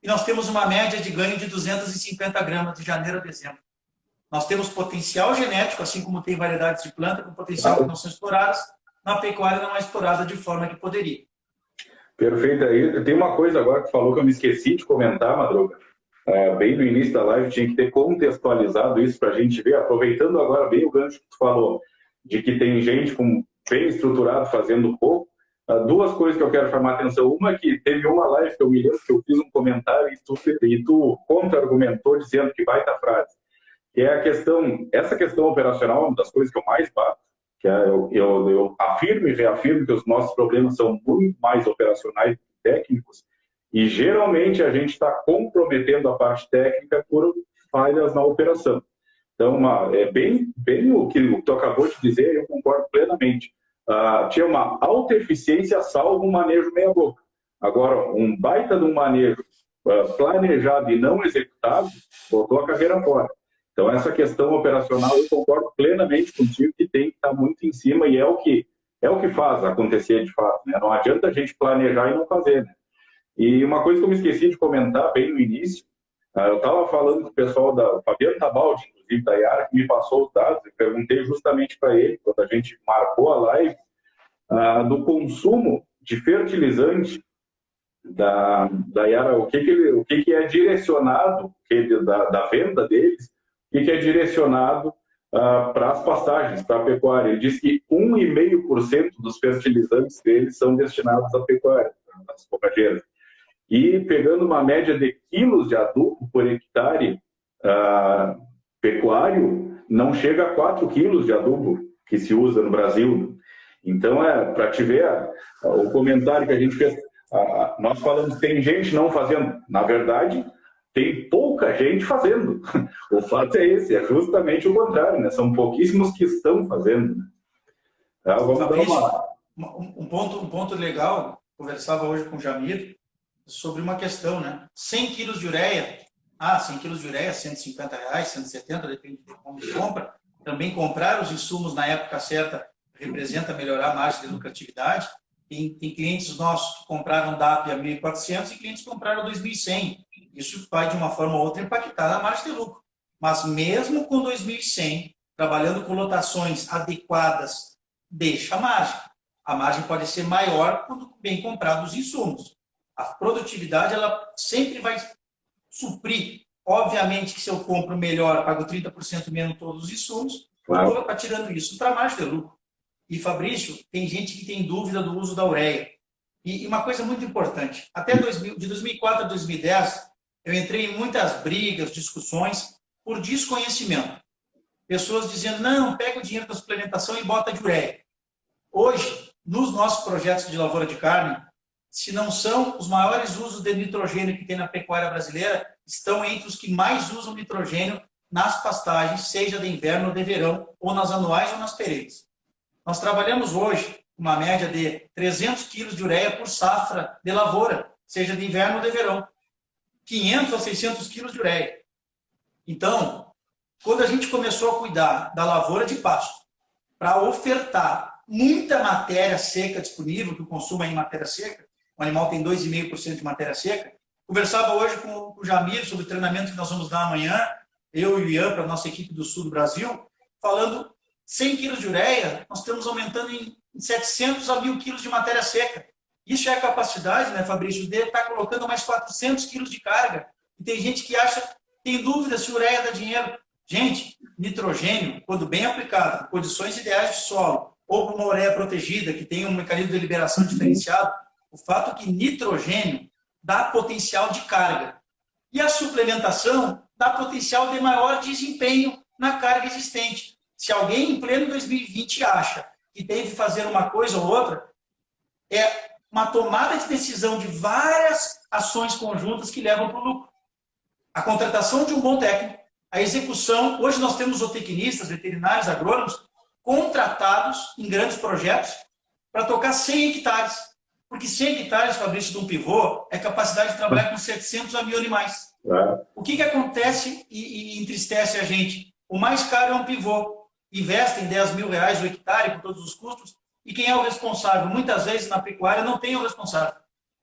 E nós temos uma média de ganho de 250 gramas de janeiro a dezembro. Nós temos potencial genético, assim como tem variedades de planta com potencial que não são exploradas, na pecuária não é explorada de forma que poderia. Perfeito. Aí tem uma coisa agora que tu falou que eu me esqueci de comentar, Madruga. Bem no início da live, tinha que ter contextualizado isso para a gente ver, aproveitando agora bem o gancho que tu falou, de que tem gente bem estruturado fazendo pouco. Duas coisas que eu quero chamar a atenção. Uma é que teve uma live que eu me lembro que eu fiz um comentário e tu contra-argumentou dizendo que vai estar frase, que é essa questão operacional é uma das coisas que eu mais bato, que eu afirmo e reafirmo que os nossos problemas são muito mais operacionais do que técnicos, E geralmente a gente está comprometendo a parte técnica por falhas na operação. Então, é bem o que tu acabou de dizer, eu concordo plenamente. Tinha uma alta eficiência salvo um manejo meia-boca. Agora, um baita de um manejo planejado e não executado, botou a carreira fora. Então, essa questão operacional, eu concordo plenamente contigo que tem que estar muito em cima e é o que faz acontecer de fato. Né? Não adianta a gente planejar e não fazer. Né? E uma coisa que eu me esqueci de comentar bem no início, eu estava falando com o pessoal da Fabiano Tabaldi, inclusive da Yara, que me passou os dados, eu perguntei justamente para ele, quando a gente marcou a live, do consumo de fertilizante da Yara, o que é direcionado, da venda deles, o que é direcionado para as pastagens, para a pecuária. Ele disse que 1,5% dos fertilizantes deles são destinados à pecuária, às bocadeiras. E pegando uma média de quilos de adubo por hectare pecuário, não chega a 4 quilos de adubo que se usa no Brasil. Então, para te ver o comentário que a gente fez, nós falamos que tem gente não fazendo. Na verdade, tem pouca gente fazendo. O fato é esse, é justamente o contrário, né? São pouquíssimos que estão fazendo. Né? Vamos dar um ponto legal, conversava hoje com o Jamir, sobre uma questão, né? 100 quilos de ureia, 100 quilos de ureia, R$150, 170, depende de como se compra. Também comprar os insumos na época certa representa melhorar a margem de lucratividade. Tem clientes nossos que compraram DAP a 1.400 e clientes que compraram a 2.100. Isso vai, de uma forma ou outra, impactar na margem de lucro. Mas mesmo com 2.100, trabalhando com lotações adequadas, deixa a margem. A margem pode ser maior quando bem comprados os insumos. A produtividade, ela sempre vai suprir. Obviamente que se eu compro melhor, pago 30% menos todos os insumos, claro. Eu estou atirando isso para a margem de lucro. E, Fabrício, tem gente que tem dúvida do uso da ureia. E uma coisa muito importante, de 2004 a 2010, eu entrei em muitas brigas, discussões, por desconhecimento. Pessoas dizendo, não, pega o dinheiro da suplementação e bota de ureia. Hoje, nos nossos projetos de lavoura de carne, se não são os maiores usos de nitrogênio que tem na pecuária brasileira, estão entre os que mais usam nitrogênio nas pastagens, seja de inverno ou de verão, ou nas anuais ou nas perenes. Nós trabalhamos hoje uma média de 300 quilos de ureia por safra de lavoura, seja de inverno ou de verão. 500 a 600 quilos de ureia. Então, quando a gente começou a cuidar da lavoura de pasto, para ofertar muita matéria seca disponível, que o consumo é em matéria seca, o animal tem 2,5% de matéria seca, conversava hoje com o Jamir sobre o treinamento que nós vamos dar amanhã, eu e o Ian, para a nossa equipe do sul do Brasil, falando 100 quilos de ureia, nós estamos aumentando em 700 a 1.000 quilos de matéria seca. Isso é a capacidade, né, Fabrício, de estar colocando mais 400 quilos de carga. E tem gente que tem dúvida se ureia dá dinheiro. Gente, nitrogênio, quando bem aplicado, em condições ideais de solo, ou com uma ureia protegida, que tem um mecanismo de liberação diferenciado, o fato é que nitrogênio dá potencial de carga. E a suplementação dá potencial de maior desempenho na carga existente. Se alguém em pleno 2020 acha que tem que fazer uma coisa ou outra, é uma tomada de decisão de várias ações conjuntas que levam para o lucro. A contratação de um bom técnico, a execução. Hoje nós temos zootecnistas, veterinários, agrônomos, contratados em grandes projetos para tocar 100 hectares. Porque 100 hectares, Fabrício, de um pivô, é capacidade de trabalhar com 700 a 1.000 animais. O que acontece e entristece a gente? O mais caro é um pivô. Investem R$10.000 o hectare com todos os custos, e quem é o responsável? Muitas vezes na pecuária não tem o responsável.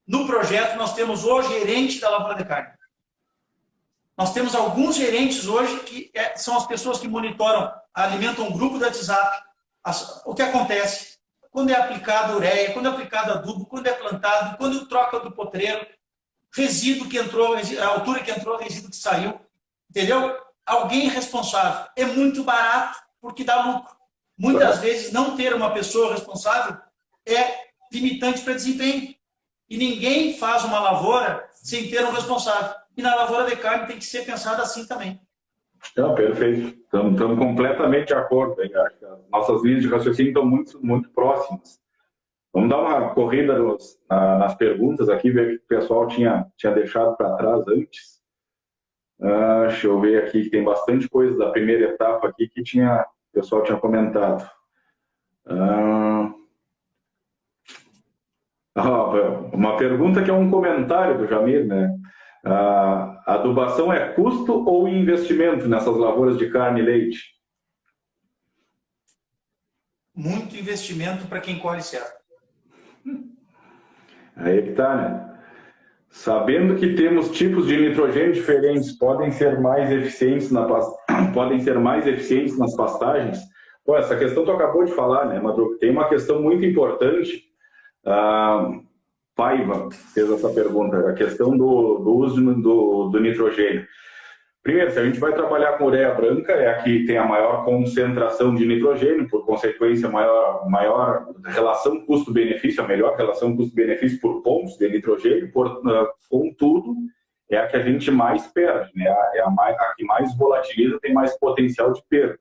No projeto nós temos o gerente da lavoura de carne. Nós temos alguns gerentes hoje que são as pessoas que monitoram, alimentam um grupo do WhatsApp. O que acontece? Quando é aplicada ureia, quando é aplicado adubo, quando é plantado, quando troca do potreiro, resíduo que entrou, a altura que entrou, resíduo que saiu. Entendeu? Alguém responsável. É muito barato porque dá lucro. Muitas vezes não ter uma pessoa responsável é limitante para desempenho. E ninguém faz uma lavoura sem ter um responsável. E na lavoura de carne tem que ser pensado assim também. Não, perfeito. Estamos completamente de acordo. Hein? Acho que as nossas linhas de raciocínio estão muito, muito próximas. Vamos dar uma corrida nas perguntas aqui, ver o que o pessoal tinha deixado para trás antes. Deixa eu ver aqui, que tem bastante coisa da primeira etapa aqui que o pessoal tinha comentado. Uma pergunta que é um comentário do Jamir, né? A adubação é custo ou investimento nessas lavouras de carne e leite? Muito investimento para quem colhe certo. Aí que tá, né? Sabendo que temos tipos de nitrogênio diferentes, podem ser mais eficientes nas pastagens. Pô, essa questão tu acabou de falar, né, Madruga? Tem uma questão muito importante. Paiva fez essa pergunta, a questão do uso do nitrogênio. Primeiro, se a gente vai trabalhar com ureia branca, é a que tem a maior concentração de nitrogênio, por consequência, maior relação custo-benefício, a melhor relação custo-benefício por pontos de nitrogênio, contudo, é a que a gente mais perde, né? A que mais volatiliza, tem mais potencial de perda.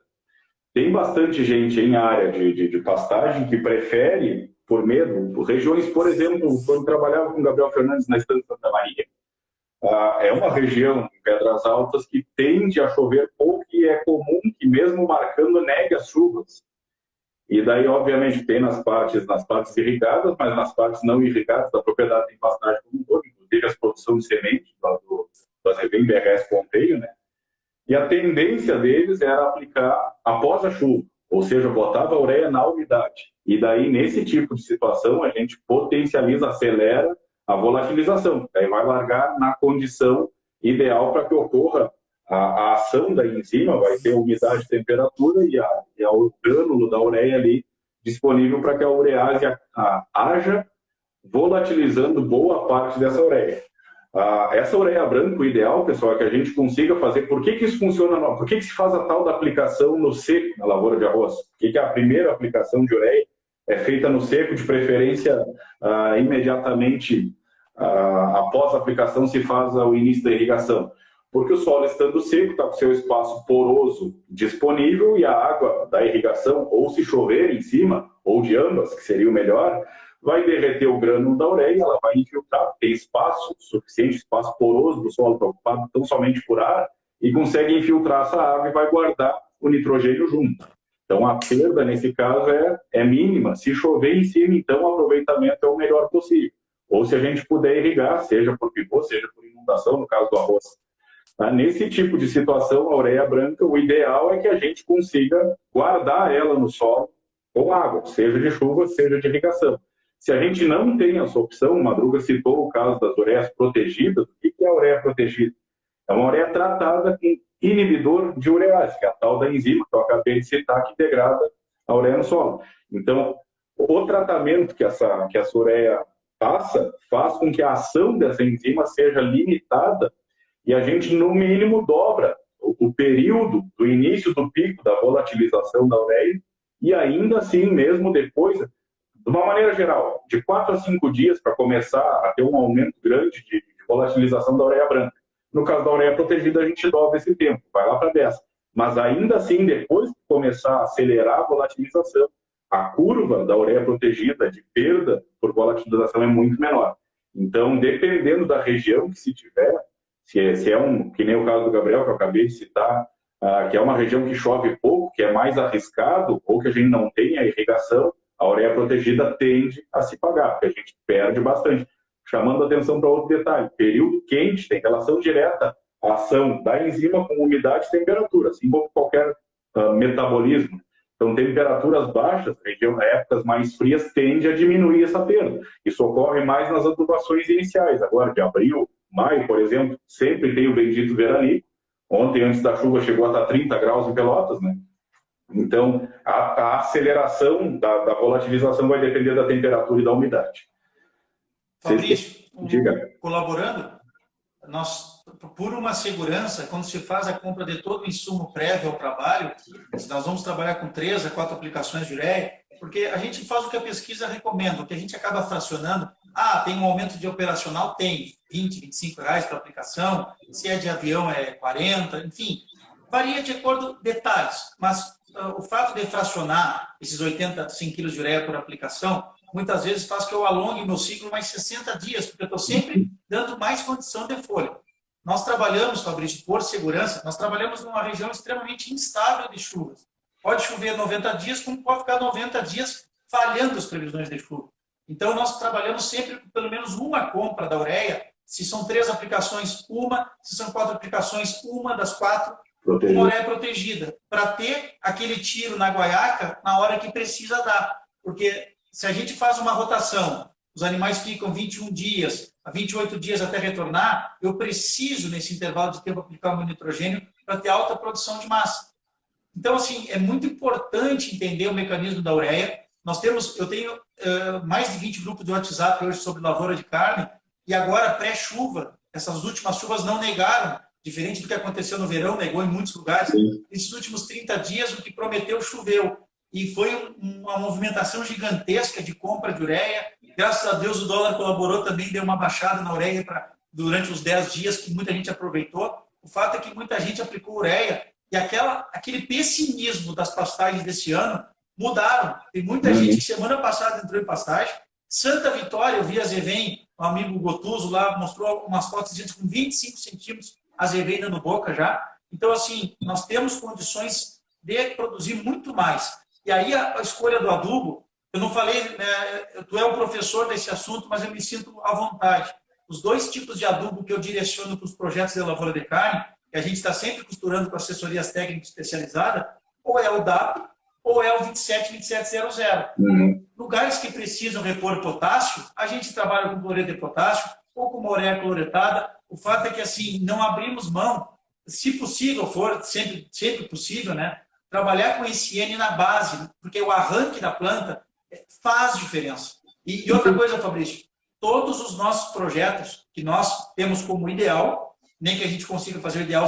Tem bastante gente em área de pastagem que prefere, por medo, regiões, por exemplo, quando trabalhava com o Gabriel Fernandes na Estância Santa Maria, é uma região em Pedras Altas que tende a chover pouco e é comum que, mesmo marcando, negue as chuvas. E daí, obviamente, tem nas partes irrigadas, mas nas partes não irrigadas da propriedade tem pastagem como um todo, inclusive as produções de semente do Azevém BRS Ponteio, né? E a tendência deles era aplicar após a chuva, ou seja, botava a ureia na umidade. E daí, nesse tipo de situação, a gente potencializa, acelera a volatilização. Aí vai largar na condição ideal para que ocorra a ação da enzima, vai ter umidade, temperatura e o grânulo da ureia ali disponível para que a urease haja volatilizando boa parte dessa ureia. Essa ureia branca, o ideal, pessoal, é que a gente consiga fazer. Por que isso funciona? Por que se faz a tal da aplicação no seco na lavoura de arroz? Por que a primeira aplicação de ureia é feita no seco, de preferência imediatamente após a aplicação se faz o início da irrigação? Porque o solo, estando seco, está com seu espaço poroso disponível e a água da irrigação, ou se chover em cima, ou de ambas, que seria o melhor, vai derreter o grânulo da ureia, ela vai infiltrar, tem espaço, suficiente espaço poroso do solo ocupado tão somente por ar, e consegue infiltrar essa água e vai guardar o nitrogênio junto. Então, a perda, nesse caso, é mínima. Se chover em cima, então, o aproveitamento é o melhor possível. Ou se a gente puder irrigar, seja por pivô, seja por inundação, no caso do arroz. Nesse tipo de situação, a ureia branca, o ideal é que a gente consiga guardar ela no solo com água, seja de chuva, seja de irrigação. Se a gente não tem essa opção, o Madruga citou o caso das ureias protegidas. O que é a ureia protegida? É uma ureia tratada com inibidor de urease, que é a tal da enzima que eu acabei de citar, que degrada a ureia no solo. Então, o tratamento que essa ureia passa faz com que a ação dessa enzima seja limitada e a gente, no mínimo, dobra o período do início do pico da volatilização da ureia e ainda assim, mesmo depois, de uma maneira geral, de 4 a 5 dias para começar a ter um aumento grande de volatilização da ureia branca. No caso da ureia protegida, a gente dobra esse tempo, vai lá para 10. Mas ainda assim, depois de começar a acelerar a volatilização, a curva da ureia protegida de perda por volatilização é muito menor. Então, dependendo da região que se tiver, se é que nem o caso do Gabriel, que eu acabei de citar, que é uma região que chove pouco, que é mais arriscado, ou que a gente não tem a irrigação, a ureia protegida tende a se pagar, porque a gente perde bastante. Chamando a atenção para outro detalhe, período quente tem relação direta à ação da enzima com umidade e temperatura, assim como qualquer metabolismo. Então, temperaturas baixas, épocas mais frias, tende a diminuir essa perda. Isso ocorre mais nas adubações iniciais, agora de abril, maio, por exemplo, sempre tem o bendito veranico. Ontem, antes da chuva, chegou a estar 30 graus em Pelotas, né? Então, a aceleração da volatilização vai depender da temperatura e da umidade. Fabrício, colaborando, nós, por uma segurança, quando se faz a compra de todo o insumo prévio ao trabalho, nós vamos trabalhar com 3 a 4 aplicações de ureia, porque a gente faz o que a pesquisa recomenda, o que a gente acaba fracionando. Tem um aumento de operacional? Tem 20, 25 reais para aplicação, se é de avião é 40, enfim, varia de acordo com detalhes, mas o fato de fracionar esses 100 quilos de ureia por aplicação, muitas vezes faz que eu alongue meu ciclo mais 60 dias, porque eu estou sempre dando mais condição de folha. Nós trabalhamos, Fabrício, por segurança, nós trabalhamos numa região extremamente instável de chuvas. Pode chover 90 dias, como pode ficar 90 dias falhando as previsões de chuva. Então, nós trabalhamos sempre com pelo menos uma compra da ureia. Se são 3 aplicações, uma. Se são 4 aplicações, uma das 4. Uma ureia protegida. Para ter aquele tiro na guaiaca na hora que precisa dar. Porque se a gente faz uma rotação, os animais ficam 21 dias, a 28 dias até retornar, eu preciso, nesse intervalo de tempo, aplicar o meu nitrogênio para ter alta produção de massa. Então, assim, é muito importante entender o mecanismo da ureia. Eu tenho mais de 20 grupos de WhatsApp hoje sobre lavoura de carne, e agora, pré-chuva, essas últimas chuvas não negaram, diferente do que aconteceu no verão, negou em muitos lugares. Sim. Esses últimos 30 dias, o que prometeu choveu. E foi uma movimentação gigantesca de compra de ureia. Graças a Deus, o dólar colaborou também, deu uma baixada na ureia durante os 10 dias, que muita gente aproveitou. O fato é que muita gente aplicou ureia, e aquele pessimismo das pastagens desse ano mudaram. Tem muita gente que semana passada entrou em pastagem. Santa Vitória, eu vi a Zevém, um amigo Gotuso lá, mostrou umas fotos de gente com 25 centímetros, a Zevém dando boca já. Então, assim, nós temos condições de produzir muito mais. E aí a escolha do adubo, eu não falei, né, tu é o professor desse assunto, mas eu me sinto à vontade. Os 2 tipos de adubo que eu direciono para os projetos de lavoura de carne, que a gente está sempre costurando com assessorias técnicas especializadas, ou é o DAP, ou é o 2700. Lugares que precisam repor potássio, a gente trabalha com cloreto de potássio, ou com uma ureia cloretada. O fato é que, assim, não abrimos mão, se possível for, sempre possível, né? Trabalhar com esse N na base, porque o arranque da planta faz diferença. E outra coisa, Fabrício, todos os nossos projetos que nós temos como ideal, nem que a gente consiga fazer o ideal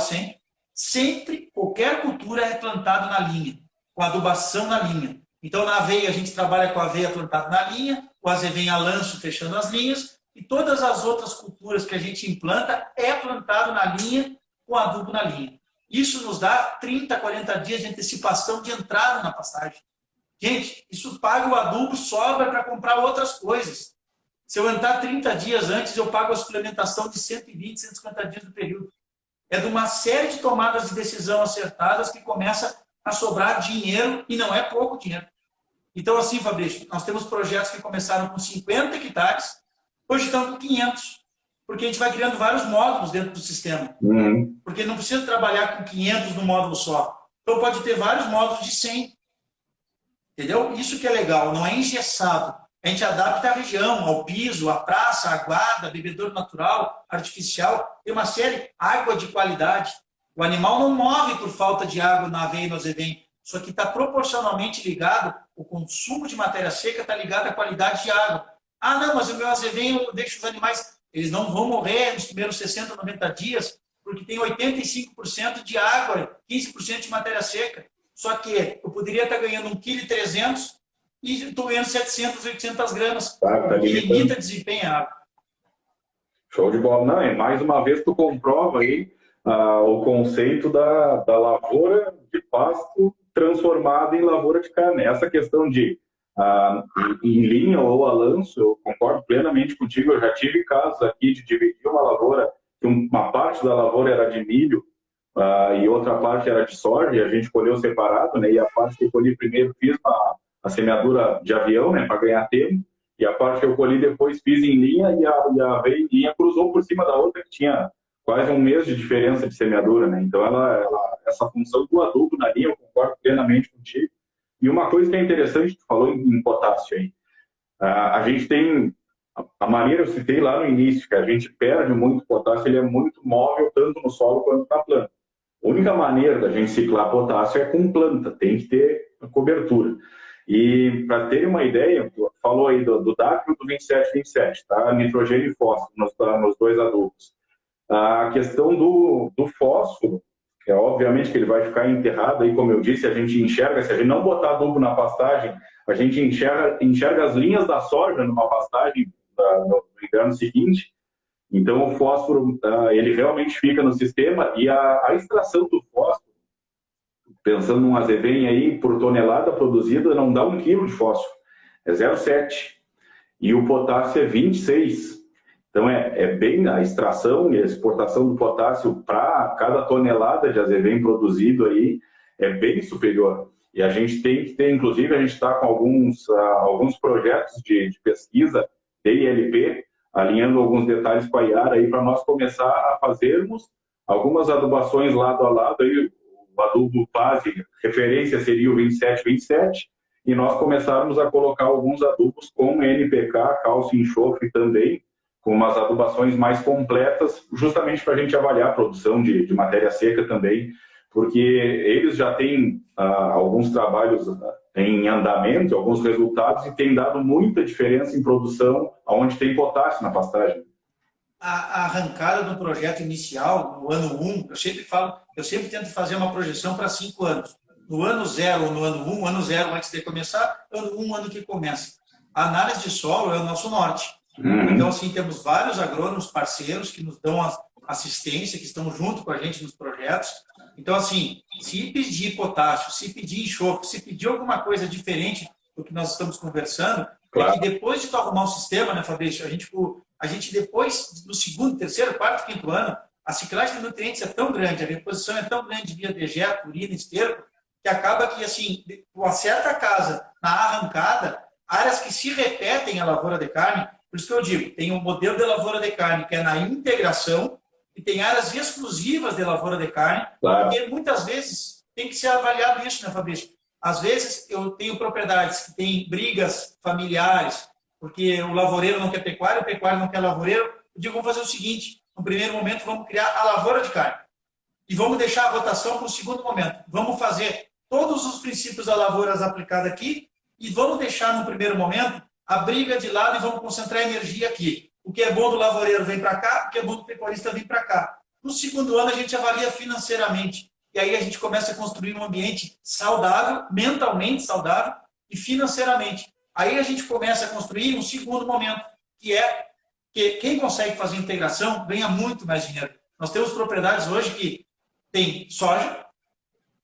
sempre qualquer cultura é plantada na linha, com adubação na linha. Então, na aveia, a gente trabalha com a aveia plantada na linha, o azevém a lanço fechando as linhas, e todas as outras culturas que a gente implanta é plantado na linha, com adubo na linha. Isso nos dá 30, 40 dias de antecipação de entrada na pastagem. Gente, isso paga o adubo, sobra para comprar outras coisas. Se eu entrar 30 dias antes, eu pago a suplementação de 120, 150 dias do período. É de uma série de tomadas de decisão acertadas que começa a sobrar dinheiro, e não é pouco dinheiro. Então, assim, Fabrício, nós temos projetos que começaram com 50 hectares, hoje estão com 500, porque a gente vai criando vários módulos dentro do sistema. Porque não precisa trabalhar com 500 no módulo só. Então, pode ter vários módulos de 100. Entendeu? Isso que é legal, não é engessado. A gente adapta a região, ao piso, à praça, à guarda, bebedouro natural, artificial. Tem uma série, água de qualidade. O animal não morre por falta de água na aveia e no azevém. Só que está proporcionalmente ligado, o consumo de matéria seca está ligado à qualidade de água. Ah, não, mas o meu azevém eu deixo os animais, eles não vão morrer nos primeiros 60, 90 dias, porque tem 85% de água, 15% de matéria seca. Só que eu poderia estar ganhando 1,3 kg e estou ganhando 700, 800 gramas. Tá que limita desempenho a água. Show de bola. Não, mais uma vez tu comprova aí o conceito da lavoura de pasto transformada em lavoura de carne. Essa questão de em linha ou a lanço, eu concordo plenamente contigo. Eu já tive casos aqui de dividir uma lavoura, que uma parte da lavoura era de milho e outra parte era de soja, e a gente colheu separado, né? E a parte que eu colhi primeiro fiz a semeadura de avião, né, para ganhar tempo, e a parte que eu colhi depois fiz em linha, e a aveia em linha cruzou por cima da outra, que tinha quase um mês de diferença de semeadura, né? Então, essa função do adubo na linha, eu concordo plenamente contigo. E uma coisa que é interessante, tu falou em potássio aí, a gente tem, a maneira eu citei lá no início, que a gente perde muito potássio, ele é muito móvel, tanto no solo quanto na planta. A única maneira da gente ciclar potássio é com planta, tem que ter a cobertura. E, para ter uma ideia, falou aí do DAP e do 2727, tá? Nitrogênio e fósforo nos 2 adubos. A questão do fósforo, que é obviamente que ele vai ficar enterrado aí, como eu disse, a gente enxerga, se a gente não botar adubo na pastagem, a gente enxerga as linhas da soja numa pastagem no inverno seguinte. Então, o fósforo, ele realmente fica no sistema, e a extração do fósforo, pensando num azevém aí, por tonelada produzida, não dá 1 quilo de fósforo, é 0,7. E o potássio é 26. Então, é bem a extração e a exportação do potássio para cada tonelada de azevém produzido aí é bem superior. E a gente tem que ter, inclusive, a gente está com alguns projetos de pesquisa, DILP, alinhando alguns detalhes com a Iara aí para nós começar a fazermos algumas adubações lado a lado. Aí, o adubo base, referência seria o 2727, e nós começarmos a colocar alguns adubos com NPK, cálcio e enxofre também, com umas adubações mais completas, justamente para a gente avaliar a produção de matéria seca também, porque eles já têm alguns trabalhos em andamento, alguns resultados, e tem dado muita diferença em produção onde tem potássio na pastagem. A arrancada do projeto inicial, no ano 1, eu sempre tento fazer uma projeção para 5 anos. No ano 0 ou no ano 1, ano 0 antes de começar, ano 1, ano que começa. A análise de solo é o nosso norte. Então, assim, temos vários agrônomos parceiros que nos dão assistência, que estão junto com a gente nos projetos. Então, assim, se pedir potássio, se pedir enxofre, se pedir alguma coisa diferente do que nós estamos conversando, claro, é que depois de tu arrumar um sistema, né, Fabrício, a gente depois, no segundo, terceiro, quarto, quinto ano, a ciclagem de nutrientes é tão grande, a reposição é tão grande via dejeto, urina, esterco, que acaba que, assim, tu acerta a casa na arrancada, áreas que se repetem a lavoura de carne. Por isso que eu digo, tem um modelo de lavoura de carne que é na integração e tem áreas exclusivas de lavoura de carne, claro, porque muitas vezes tem que ser avaliado isso, né, Fabrício? Às vezes eu tenho propriedades que têm brigas familiares, porque o lavoureiro não quer pecuária, o pecuário não quer lavoureiro. Eu digo, vamos fazer o seguinte, no primeiro momento vamos criar a lavoura de carne e vamos deixar a votação para o segundo momento. Vamos fazer todos os princípios da lavoura aplicados aqui e vamos deixar no primeiro momento a briga de lado e vamos concentrar energia aqui. O que é bom do lavoureiro vem para cá, o que é bom do pecuarista vem para cá. No segundo ano, a gente avalia financeiramente. E aí a gente começa a construir um ambiente saudável, mentalmente saudável e financeiramente. Aí a gente começa a construir um segundo momento, que é que quem consegue fazer integração ganha muito mais dinheiro. Nós temos propriedades hoje que tem soja,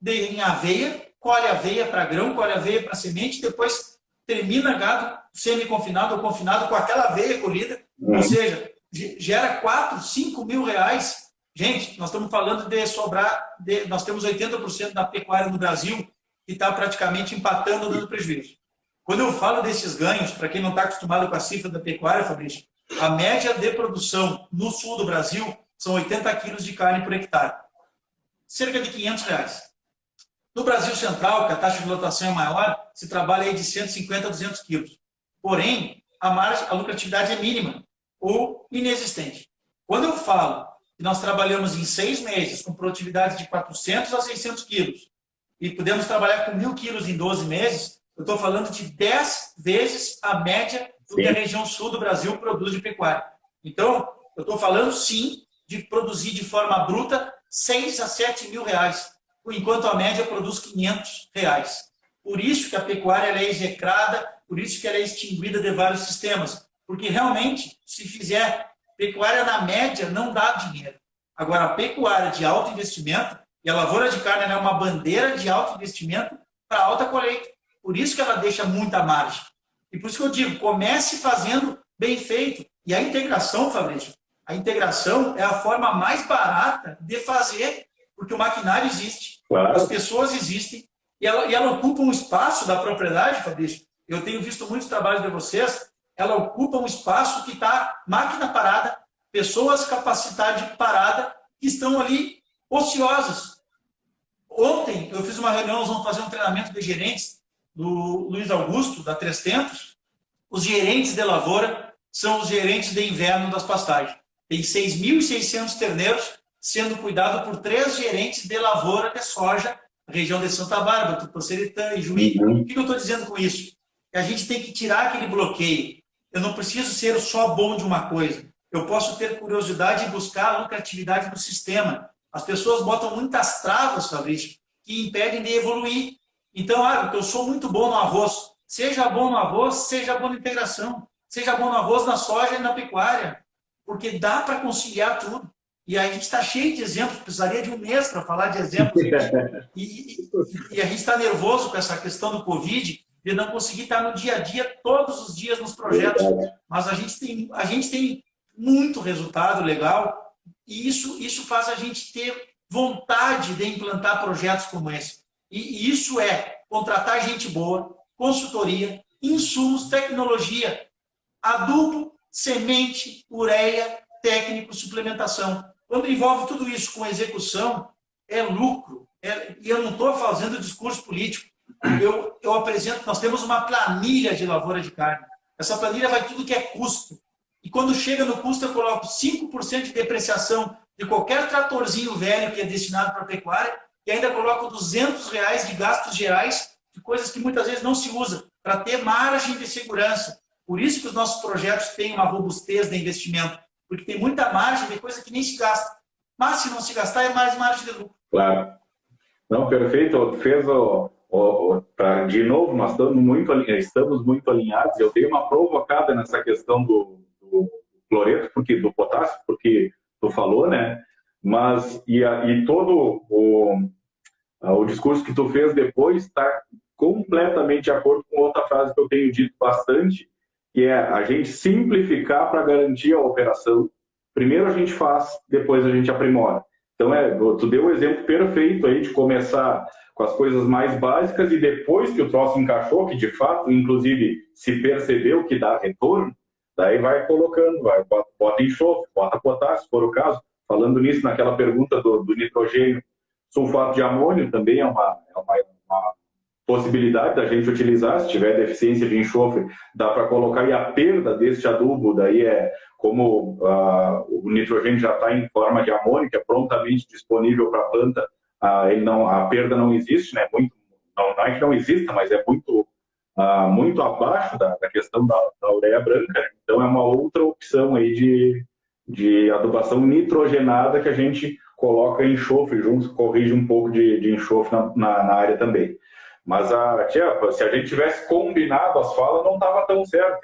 tem aveia, colhe aveia para grão, colhe aveia para semente, depois termina gado semi-confinado ou confinado com aquela aveia colhida, ou seja, gera 4, 5 mil reais. Gente, nós estamos falando de sobrar, nós temos 80% da pecuária no Brasil que está praticamente empatando ou dando prejuízo. Quando eu falo desses ganhos, para quem não está acostumado com a cifra da pecuária, Fabrício, a média de produção no sul do Brasil são 80 quilos de carne por hectare. Cerca de 500 reais. No Brasil Central, que a taxa de lotação é maior, se trabalha aí de 150 a 200 quilos. Porém, a lucratividade é mínima ou inexistente. Quando eu falo que nós trabalhamos em 6 meses com produtividade de 400 a 600 quilos e podemos trabalhar com 1.000 quilos em 12 meses, eu estou falando de 10 vezes a média do que a região sul do Brasil produz de pecuária. Então, eu estou falando, sim, de produzir de forma bruta 6 a 7 mil reais, enquanto a média produz 500 reais. Por isso que a pecuária ela é execrada, por isso que ela é extinguida de vários sistemas. Porque realmente, se fizer pecuária na média, não dá dinheiro. Agora, a pecuária de alto investimento, e a lavoura de carne é uma bandeira de alto investimento para alta colheita. Por isso que ela deixa muita margem. E por isso que eu digo, comece fazendo bem feito. E a integração, Fabrício, a integração é a forma mais barata de fazer, porque o maquinário existe, claro, as pessoas existem, e ela ocupa um espaço da propriedade, Fabrício. Eu tenho visto muitos trabalhos de vocês, ela ocupa um espaço que está máquina parada, pessoas capacidade parada, que estão ali ociosas. Ontem eu fiz uma reunião, nós vamos fazer um treinamento de gerentes do Luiz Augusto, da 300. Os gerentes de lavoura são os gerentes de inverno das pastagens. Tem 6.600 terneiros sendo cuidado por 3 gerentes de lavoura de soja, região de Santa Bárbara, Tupaceretã e Juí. O que eu estou dizendo com isso? Que a gente tem que tirar aquele bloqueio. Eu não preciso ser só bom de uma coisa. Eu posso ter curiosidade e buscar a lucratividade do sistema. As pessoas botam muitas travas, Fabrício, que impedem de evoluir. Então, eu sou muito bom no arroz. Seja bom no arroz, seja bom na integração. Seja bom no arroz, na soja e na pecuária. Porque dá para conciliar tudo. E a gente está cheio de exemplos, precisaria de um mês para falar de exemplos. E a gente está nervoso com essa questão do Covid, de não conseguir estar no dia a dia, todos os dias nos projetos. Mas a gente tem muito resultado legal, e isso faz a gente ter vontade de implantar projetos como esse. E isso é contratar gente boa, consultoria, insumos, tecnologia, adubo, semente, ureia, técnico, suplementação. Quando envolve tudo isso com execução, é lucro. E eu não estou fazendo discurso político. Eu apresento, nós temos uma planilha de lavoura de carne. Essa planilha vai tudo que é custo. E quando chega no custo, eu coloco 5% de depreciação de qualquer tratorzinho velho que é destinado para a pecuária, e ainda coloco R$200 de gastos gerais, de coisas que muitas vezes não se usa, para ter margem de segurança. Por isso que os nossos projetos têm uma robustez de investimento, porque tem muita margem de coisa que nem se gasta. Mas se não se gastar, é mais margem de lucro. Claro. Não, perfeito. Fez de novo, nós estamos muito alinhados. Eu dei uma provocada nessa questão do cloreto, do potássio, porque tu falou, né? Mas e todo o discurso que tu fez depois está completamente de acordo com outra frase que eu tenho dito bastante, que é a gente simplificar para garantir a operação. Primeiro a gente faz, depois a gente aprimora. Então, tu deu o exemplo perfeito aí de começar com as coisas mais básicas e depois que o troço encaixou, que de fato, inclusive, se percebeu que dá retorno, daí vai colocando, bota enxofre, bota potássio, se for o caso. Falando nisso, naquela pergunta do nitrogênio, sulfato de amônio também é uma possibilidade da gente utilizar. Se tiver deficiência de enxofre, dá para colocar, e a perda deste adubo, daí como o nitrogênio já está em forma de amônio, que é prontamente disponível para a planta, a perda não existe, né? Não é que não exista, mas é muito abaixo da questão da ureia branca, né? Então é uma outra opção aí de adubação nitrogenada que a gente coloca enxofre junto, corrige um pouco de enxofre na área também. Mas, se a gente tivesse combinado as falas, não estava tão certo.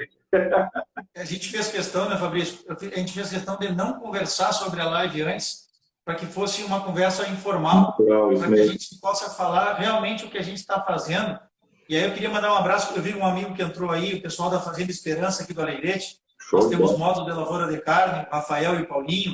A gente fez questão, né, Fabrício? A gente fez questão de não conversar sobre a live antes, para que fosse uma conversa informal, para que a gente possa falar realmente o que a gente está fazendo. E aí eu queria mandar um abraço, eu vi um amigo que entrou aí, o pessoal da Fazenda Esperança aqui do Alegrete. Nós temos módulo de lavoura de carne, Rafael e Paulinho,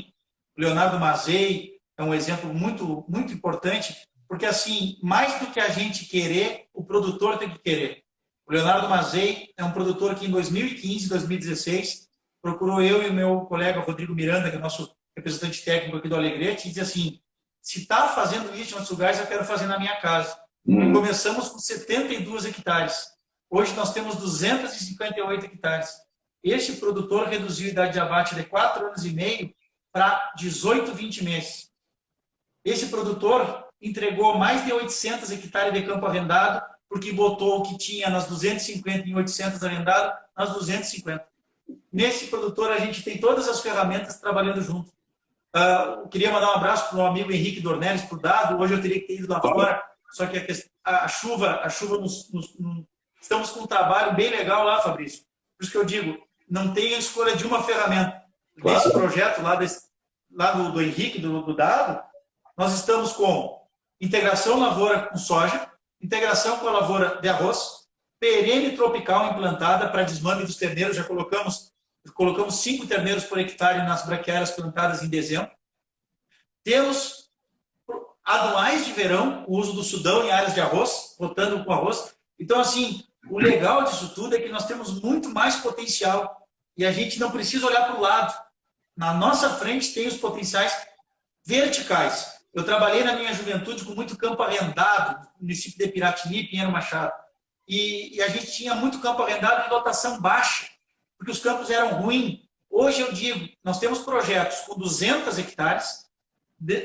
o Leonardo Mazei é um exemplo muito, muito importante, porque assim, mais do que a gente querer, o produtor tem que querer. O Leonardo Mazei é um produtor que em 2015, 2016, procurou eu e o meu colega Rodrigo Miranda, que é nosso representante técnico aqui do Alegrete, e disse assim, se está fazendo isso em outros lugares, eu quero fazer na minha casa. E começamos com 72 hectares. Hoje nós temos 258 hectares. Este produtor reduziu a idade de abate de 4 anos e meio para 18, 20 meses. Esse produtor entregou mais de 800 hectares de campo arrendado, porque botou o que tinha nas 250 em 800 arrendado, nas 250. Nesse produtor, a gente tem todas as ferramentas trabalhando junto. Eu queria mandar um abraço para o meu amigo Henrique Dornelles, por dado. Hoje eu teria que ter ido lá fora, só que a chuva estamos com um trabalho bem legal lá, Fabrício. Por isso que eu digo, não tem a escolha de uma ferramenta. Claro. Nesse projeto lá do Henrique, do Dado, nós estamos com integração lavoura com soja, integração com a lavoura de arroz, perene tropical implantada para desmame dos terneiros. Já colocamos 5 terneiros por hectare nas braquiárias plantadas em dezembro. Temos anuais de verão, o uso do sudão em áreas de arroz, rotando com arroz. Então, assim, o legal disso tudo é que nós temos muito mais potencial e a gente não precisa olhar para o lado. Na nossa frente tem os potenciais verticais. Eu trabalhei na minha juventude com muito campo arrendado, no município de Piratini, Pinheiro Machado. E a gente tinha muito campo arrendado de lotação baixa, porque os campos eram ruins. Hoje eu digo, nós temos projetos com 200 hectares,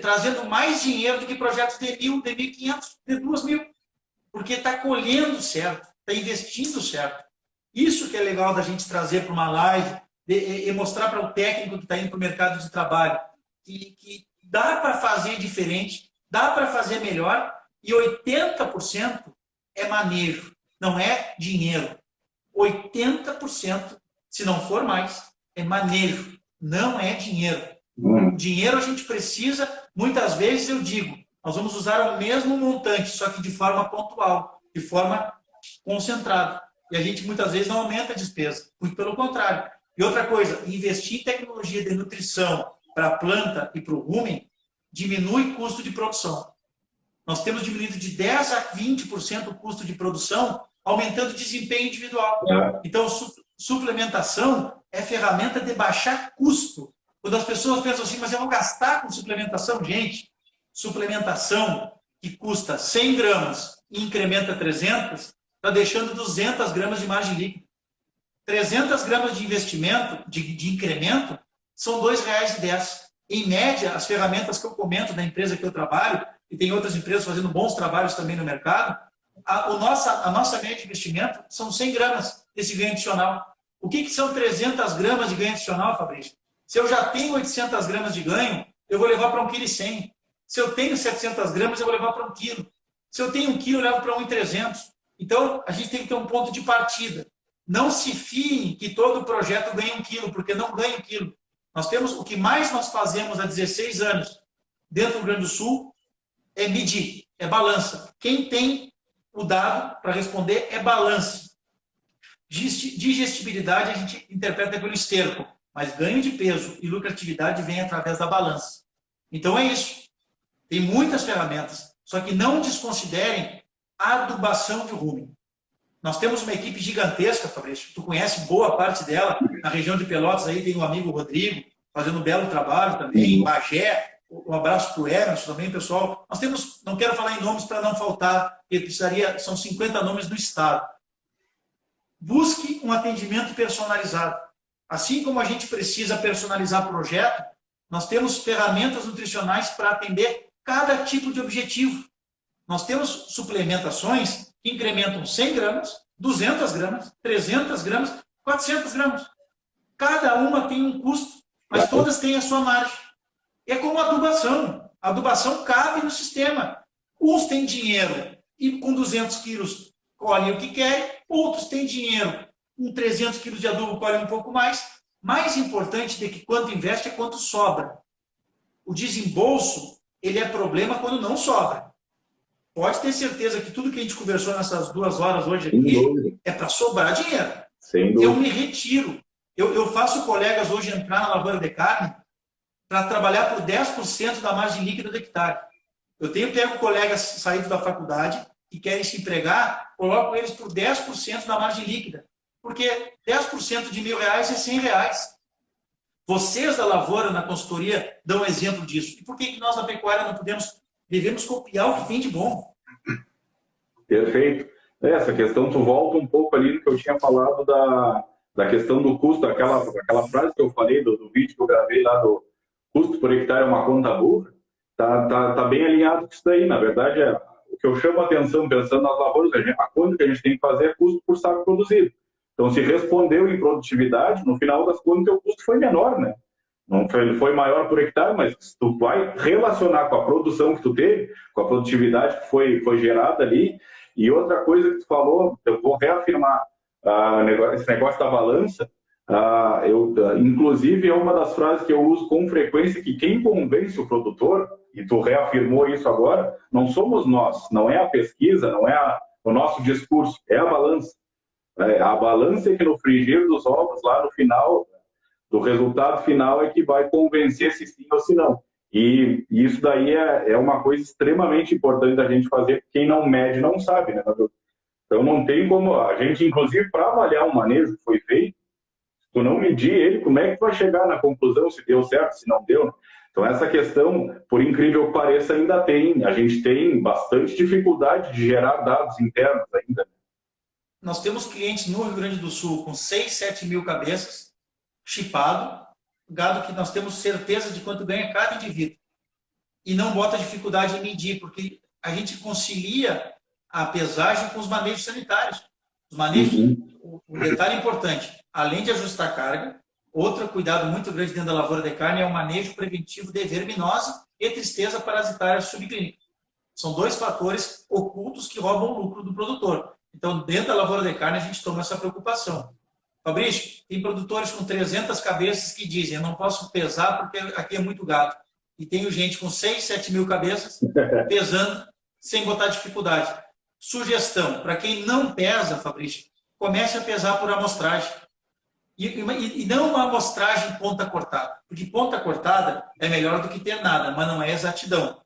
trazendo mais dinheiro do que projetos de 1.000, de 1.500, de 2.000. Porque está colhendo certo, está investindo certo. Isso que é legal da gente trazer para uma live e mostrar para o técnico que está indo para o mercado de trabalho que dá para fazer diferente, dá para fazer melhor, e 80% é manejo, não é dinheiro. 80%, se não for mais, é manejo, não é dinheiro. O dinheiro a gente precisa, muitas vezes eu digo, nós vamos usar o mesmo montante, só que de forma pontual, de forma concentrada. E a gente muitas vezes não aumenta a despesa, muito pelo contrário. E outra coisa, investir em tecnologia de nutrição para a planta e para o rumen diminui o custo de produção. Nós temos diminuído de 10% a 20% o custo de produção, aumentando o desempenho individual. Então, suplementação é ferramenta de baixar custo. Quando as pessoas pensam assim, mas eu vou gastar com suplementação? Gente, suplementação que custa 100 gramas e incrementa 300, está deixando 200 gramas de margem líquida. 300 gramas de investimento, de incremento, são R$ 2,10. Em média, as ferramentas que eu comento da empresa que eu trabalho, e tem outras empresas fazendo bons trabalhos também no mercado, a nossa média de investimento são 100 gramas desse ganho adicional. O que são 300 gramas de ganho adicional, Fabrício? Se eu já tenho 800 gramas de ganho, eu vou levar para 1,1 kg. Se eu tenho 700 gramas, eu vou levar para 1 kg. Se eu tenho 1 kg, eu levo para 1,300. Então, a gente tem que ter um ponto de partida. Não se fiem que todo projeto ganha 1 kg, porque não ganha 1 kg. Nós temos, o que mais nós fazemos há 16 anos dentro do Rio Grande do Sul é medir, é balança. Quem tem o dado para responder é balança. Digestibilidade a gente interpreta pelo esterco, mas ganho de peso e lucratividade vem através da balança. Então é isso. Tem muitas ferramentas, só que não desconsiderem a adubação de rumen. Nós temos uma equipe gigantesca, Fabrício, tu conhece boa parte dela, na região de Pelotas aí tem o amigo Rodrigo, fazendo um belo trabalho também, em Bagé, um abraço para o Emerson também, pessoal. Nós temos, não quero falar em nomes para não faltar, são 50 nomes no estado. Busque um atendimento personalizado. Assim como a gente precisa personalizar projeto, nós temos ferramentas nutricionais para atender cada tipo de objetivo. Nós temos suplementações que incrementam 100 gramas, 200 gramas, 300 gramas, 400 gramas. Cada uma tem um custo, mas todas têm a sua margem. É como a adubação. A adubação cabe no sistema. Uns têm dinheiro e com 200 quilos colhem o que querem, outros têm dinheiro com 300 quilos de adubo colhem um pouco mais. Mais importante do que quanto investe é quanto sobra. O desembolso, ele é problema quando não sobra. Pode ter certeza que tudo que a gente conversou nessas 2 horas hoje aqui é para sobrar dinheiro. Eu me retiro. Eu faço colegas hoje entrar na lavoura de carne para trabalhar por 10% da margem líquida do hectare. Eu pego colegas saídos da faculdade que querem se empregar, coloco eles por 10% da margem líquida. Porque 10% de R$1.000 é R$100. Vocês da lavoura, na consultoria, dão exemplo disso. E por que nós, na pecuária, não devemos copiar o que tem de bom? Perfeito. Essa questão, tu volta um pouco ali no que eu tinha falado da questão do custo, aquela frase que eu falei do vídeo que eu gravei lá do custo por hectare é uma conta burra, tá bem alinhado com isso daí. Na verdade, o que eu chamo a atenção, pensando nas lavouras, a conta que a gente tem que fazer é custo por saco produzido. Então, se respondeu em produtividade, no final das contas, o custo foi menor, né? Não foi maior por hectare, mas tu vai relacionar com a produção que tu teve, com a produtividade que foi gerada ali. E outra coisa que tu falou, eu vou reafirmar esse negócio da balança. Inclusive, é uma das frases que eu uso com frequência, que quem convence o produtor, e tu reafirmou isso agora, não somos nós, não é a pesquisa, não é o nosso discurso, é a balança. A balança é que no frigir dos ovos, lá no final, do resultado final, é que vai convencer se sim ou se não. E isso daí é uma coisa extremamente importante da gente fazer, quem não mede não sabe, né? Então não tem como, a gente, inclusive, para avaliar um manejo que foi feito, se tu não medir ele, como é que tu vai chegar na conclusão se deu certo, se não deu? Então essa questão, por incrível que pareça, a gente tem bastante dificuldade de gerar dados internos ainda. Nós temos clientes no Rio Grande do Sul com 6, 7 mil cabeças, chipado, gado que nós temos certeza de quanto ganha cada indivíduo. E não bota dificuldade em medir, porque a gente concilia a pesagem com os manejos sanitários. Os manejos, o detalhe importante, além de ajustar a carga, outro cuidado muito grande dentro da lavoura de carne é o manejo preventivo de verminose e tristeza parasitária subclínica. São 2 fatores ocultos que roubam o lucro do produtor. Então, dentro da lavoura de carne, a gente toma essa preocupação. Fabrício, tem produtores com 300 cabeças que dizem, eu não posso pesar porque aqui é muito gado. E tenho gente com 6, 7 mil cabeças pesando sem botar dificuldade. Sugestão, para quem não pesa, Fabrício, comece a pesar por amostragem. E não uma amostragem ponta cortada, porque ponta cortada é melhor do que ter nada, mas não é exatidão.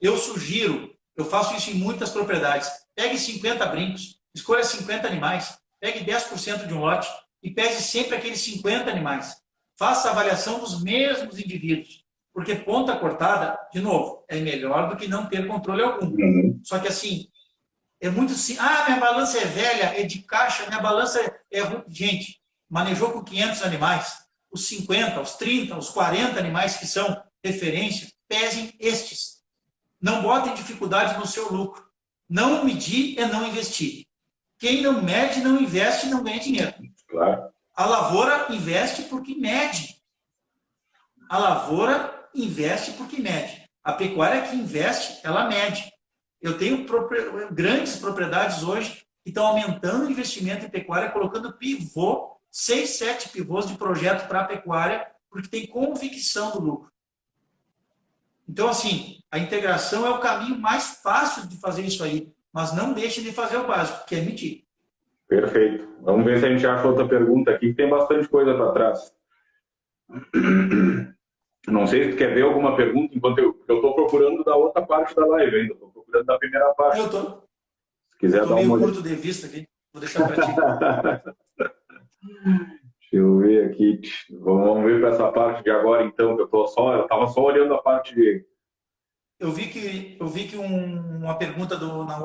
Eu sugiro, eu faço isso em muitas propriedades, pegue 50 brincos, escolha 50 animais, pegue 10% de um lote e pese sempre aqueles 50 animais. Faça a avaliação dos mesmos indivíduos, porque ponta cortada, de novo, é melhor do que não ter controle algum. Só que assim, é muito simples. Ah, minha balança é velha, é de caixa, minha balança é ruim. Gente, manejou com 500 animais, os 50, os 30, os 40 animais que são referência, pesem estes. Não botem dificuldade no seu lucro. Não medir é não investir. Quem não mede, não investe, não ganha dinheiro. Claro. A lavoura investe porque mede. A lavoura investe porque mede. A pecuária que investe, ela mede. Eu tenho grandes propriedades hoje que estão aumentando o investimento em pecuária, colocando pivô, 6, 7 pivôs de projeto para a pecuária, porque tem convicção do lucro. Então, assim, a integração é o caminho mais fácil de fazer isso aí, mas não deixe de fazer o básico, que é medir. Perfeito. Vamos ver se a gente acha outra pergunta aqui, que tem bastante coisa para trás. Não sei se tu quer ver alguma pergunta, enquanto eu estou procurando da outra parte da live ainda. Estou procurando da primeira parte. Se quiser dar meio uma curto de vista aqui. Vou deixar para ti. Deixa eu ver aqui. Vamos ver para essa parte de agora, então, que eu estava só olhando a parte de... Eu vi que uma pergunta na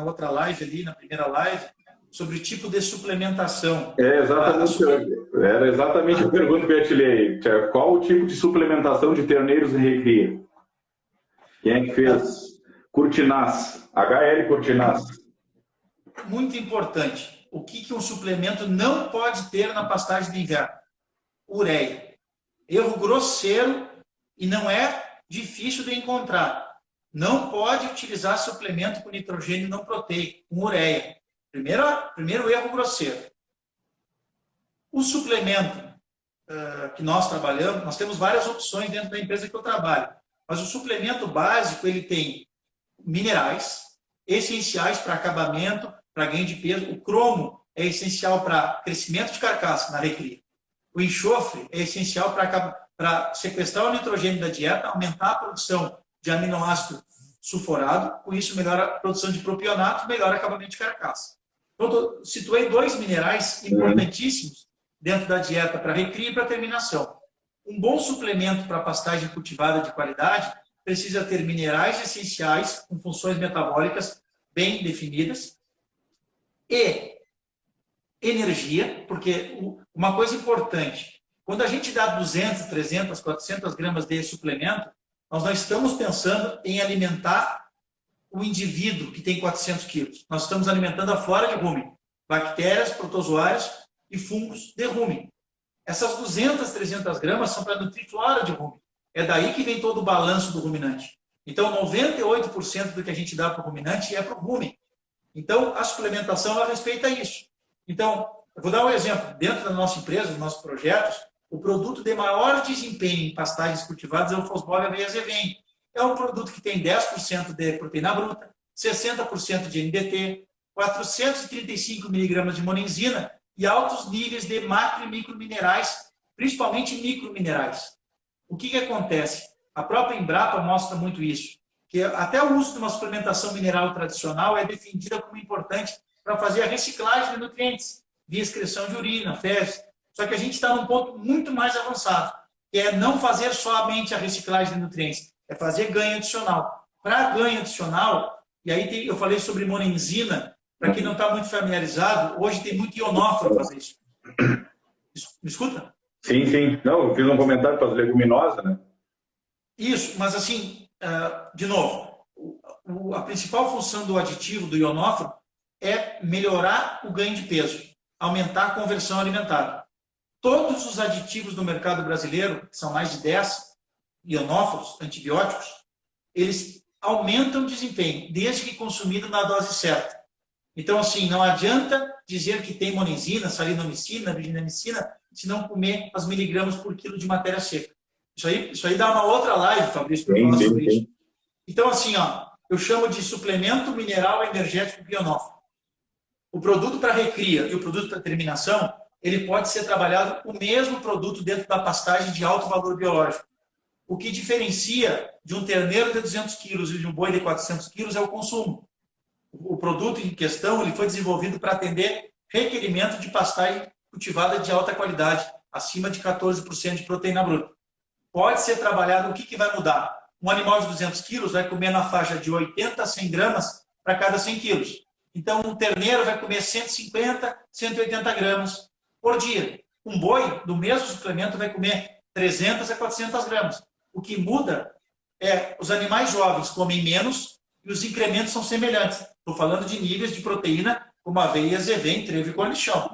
outra live ali, na primeira live, sobre o tipo de suplementação. Era exatamente a pergunta que eu ia te ler aí. Qual o tipo de suplementação de terneiros em recria? Quem é que fez? Curtinaz, HL Curtinaz. Muito importante. O que um suplemento não pode ter na pastagem de inverno? Ureia. Erro grosseiro e não é difícil de encontrar. Não pode utilizar suplemento com nitrogênio não proteico, com ureia. Primeiro erro grosseiro. O suplemento que nós trabalhamos, nós temos várias opções dentro da empresa que eu trabalho, mas o suplemento básico, ele tem minerais essenciais para acabamento, para ganho de peso. O cromo é essencial para crescimento de carcaça na recria. O enxofre é essencial para sequestrar o nitrogênio da dieta, aumentar a produção de aminoácido sulfurado, com isso melhora a produção de propionato, melhora o acabamento de carcaça. Então, situei 2 minerais importantíssimos dentro da dieta para recria e para terminação. Um bom suplemento para pastagem cultivada de qualidade precisa ter minerais essenciais com funções metabólicas bem definidas e energia, porque uma coisa importante, quando a gente dá 200, 300, 400 gramas de suplemento, nós não estamos pensando em alimentar o indivíduo que tem 400 quilos. Nós estamos alimentando a flora de rumen, bactérias, protozoários e fungos de rumen. Essas 200, 300 gramas são para nutrir flora de rumen. É daí que vem todo o balanço do ruminante. Então, 98% do que a gente dá para o ruminante é para o rumen. Então, a suplementação ela respeita isso. Então, eu vou dar um exemplo. Dentro da nossa empresa, dos nossos projetos, o produto de maior desempenho em pastagens cultivadas é o Fosboga Veias-Evem. É um produto que tem 10% de proteína bruta, 60% de NDT, 435 miligramas de monenzina e altos níveis de macro e microminerais, principalmente microminerais. O que acontece? A própria Embrapa mostra muito isso, que até o uso de uma suplementação mineral tradicional é defendida como importante para fazer a reciclagem de nutrientes, via excreção de urina, fezes. Só que a gente está num ponto muito mais avançado, que é não fazer somente a reciclagem de nutrientes, é fazer ganho adicional. Para ganho adicional, e aí eu falei sobre monenzina, para quem não está muito familiarizado, hoje tem muito ionóforo fazer isso. Me escuta? Sim, sim. Não, eu fiz um comentário para as leguminosas, né? Isso, mas assim, de novo, a principal função do aditivo, do ionóforo, é melhorar o ganho de peso, aumentar a conversão alimentar. Todos os aditivos do mercado brasileiro, que são mais de 10 ionóforos, antibióticos, eles aumentam o desempenho, desde que consumido na dose certa. Então, assim, não adianta dizer que tem monenzina, salinomicina, virginamicina, se não comer as miligramas por quilo de matéria seca. Isso aí dá uma outra live, Fabrício, para falar sobre isso. Então, assim, ó, eu chamo de suplemento mineral energético bionófilo. O produto para recria e o produto para terminação, ele pode ser trabalhado o mesmo produto dentro da pastagem de alto valor biológico. O que diferencia de um terneiro de 200 quilos e de um boi de 400 quilos é o consumo. O produto em questão ele foi desenvolvido para atender requerimento de pastagem cultivada de alta qualidade, acima de 14% de proteína bruta. Pode ser trabalhado, o que vai mudar? Um animal de 200 quilos vai comer na faixa de 80 a 100 gramas para cada 100 quilos. Então, um terneiro vai comer 150, 180 gramas por dia. Um boi, do mesmo suplemento, vai comer 300 a 400 gramas. O que muda é os animais jovens comem menos e os incrementos são semelhantes. Estou falando de níveis de proteína como aveia, azevém, trevo e cornichão.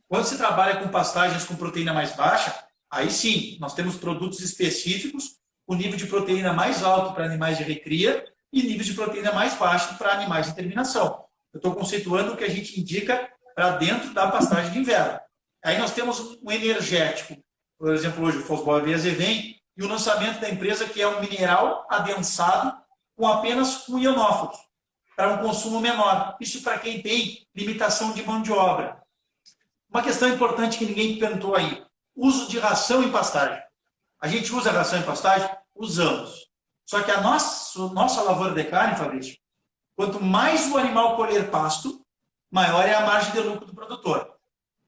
Quando se trabalha com pastagens com proteína mais baixa, aí sim, nós temos produtos específicos com nível de proteína mais alto para animais de recria e nível de proteína mais baixo para animais de terminação. Eu estou conceituando o que a gente indica para dentro da pastagem de inverno. Aí nós temos um energético, por exemplo, hoje o Fosbol Aveia Azevém, e o lançamento da empresa que é um mineral adensado com apenas um ionófilo, para um consumo menor. Isso para quem tem limitação de mão de obra. Uma questão importante que ninguém perguntou aí, uso de ração em pastagem. A gente usa ração em pastagem? Usamos. Só que a nossa lavoura de carne, Fabrício, quanto mais o animal colher pasto, maior é a margem de lucro do produtor.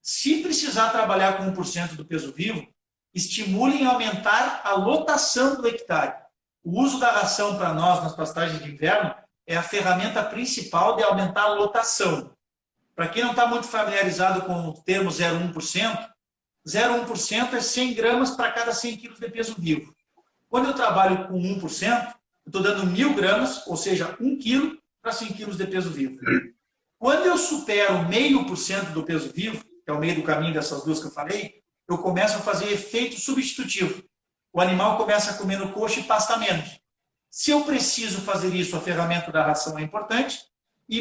Se precisar trabalhar com 1% do peso vivo, estimulem a aumentar a lotação do hectare. O uso da ração para nós nas pastagens de inverno é a ferramenta principal de aumentar a lotação. Para quem não está muito familiarizado com o termo 0,1%, 0,1% é 100 gramas para cada 100 quilos de peso vivo. Quando eu trabalho com 1%, eu estou dando 1.000 gramas, ou seja, 1 quilo para 100 quilos de peso vivo. Quando eu supero 0,5% do peso vivo, que é o meio do caminho dessas duas que eu falei, eu começo a fazer efeito substitutivo. O animal começa a comer no coxo e pasta menos. Se eu preciso fazer isso, a ferramenta da ração é importante,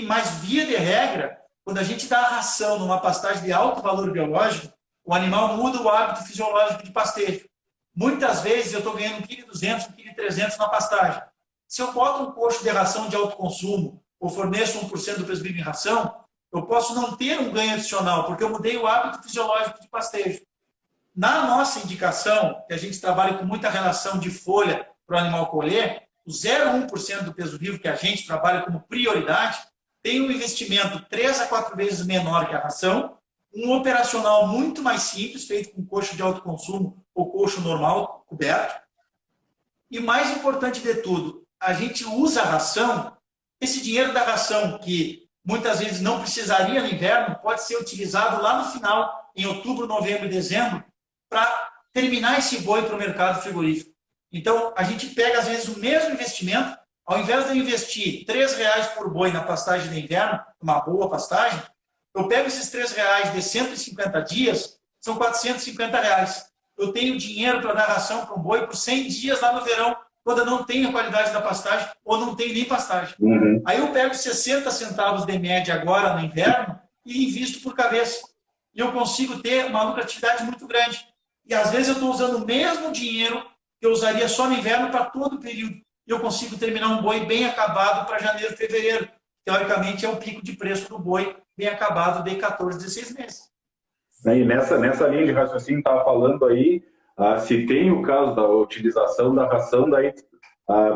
mas via de regra, quando a gente dá a ração numa pastagem de alto valor biológico, o animal muda o hábito fisiológico de pastejo. Muitas vezes eu estou ganhando 1,2 kg, 1,3 kg na pastagem. Se eu boto um coxo de ração de alto consumo ou forneço 1% do peso vivo em ração, eu posso não ter um ganho adicional, porque eu mudei o hábito fisiológico de pastejo. Na nossa indicação, que a gente trabalha com muita relação de folha para o animal colher, o 0,1% do peso vivo que a gente trabalha como prioridade tem um investimento 3 a 4 vezes menor que a ração, um operacional muito mais simples, feito com coxo de alto consumo ou coxo normal, coberto. E mais importante de tudo, a gente usa a ração, esse dinheiro da ração, que muitas vezes não precisaria no inverno, pode ser utilizado lá no final, em outubro, novembro e dezembro, para terminar esse boi para o mercado frigorífico. Então, a gente pega, às vezes, o mesmo investimento, ao invés de eu investir R$3 por boi na pastagem de inverno, uma boa pastagem, eu pego esses R$3 de 150 dias, são R$450. Eu tenho dinheiro para dar ração para um boi por 100 dias lá no verão, quando eu não tenho a qualidade da pastagem ou não tenho nem pastagem. Aí eu pego 60 centavos de média agora no inverno e invisto por cabeça. E eu consigo ter uma lucratividade muito grande. E às vezes eu estou usando o mesmo dinheiro que eu usaria só no inverno para todo o período. E eu consigo terminar um boi bem acabado para janeiro, fevereiro. Teoricamente é o pico de preço do boi bem acabado de 14, 16 meses. E nessa linha de raciocínio que estava falando aí, se tem o caso da utilização da ração, daí,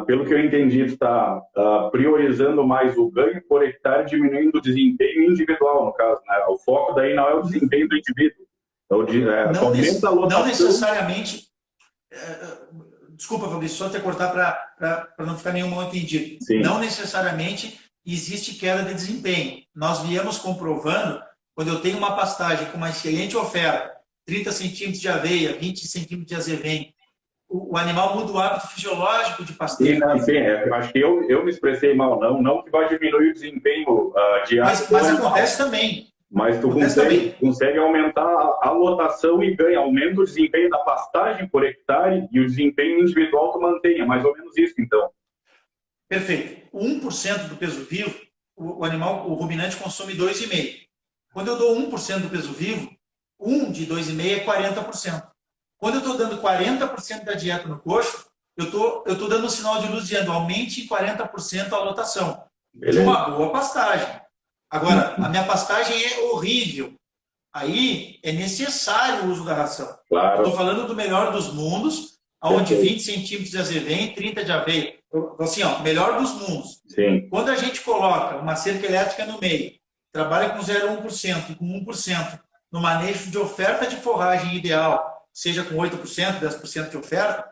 pelo que eu entendi, tu está priorizando mais o ganho por hectare, diminuindo o desempenho individual, no caso, né? O foco daí não é o desempenho do indivíduo. Não necessariamente. Desculpa, Fabrício, só te cortar para não ficar nenhum mal entendido. Sim. Não necessariamente existe queda de desempenho. Nós viemos comprovando, quando eu tenho uma pastagem com uma excelente oferta, 30 centímetros de aveia, 20 centímetros de azevém, o animal muda o hábito fisiológico de pastejo. Sim, acho que eu me expressei mal, não que vai diminuir o desempenho diário. Mas acontece também. Mas tu consegue aumentar a lotação e ganha, aumenta o desempenho da pastagem por hectare e o desempenho individual tu mantém, é mais ou menos isso, então. Perfeito. O 1% do peso vivo, o animal, o ruminante consome 2,5. Quando eu dou 1% do peso vivo, 1 de 2,5 é 40%. Quando eu estou dando 40% da dieta no coxo, eu tô dando um sinal de luz dizendo aumente em 40% a lotação. De uma boa pastagem. Agora, a minha pastagem é horrível. Aí é necessário o uso da ração. Claro. Estou falando do melhor dos mundos, onde 20 centímetros de azevém, 30 de aveia. Assim, ó, melhor dos mundos. Sim. Quando a gente coloca uma cerca elétrica no meio, trabalha com 0,1% e com 1% no manejo de oferta de forragem ideal, seja com 8%, 10% de oferta,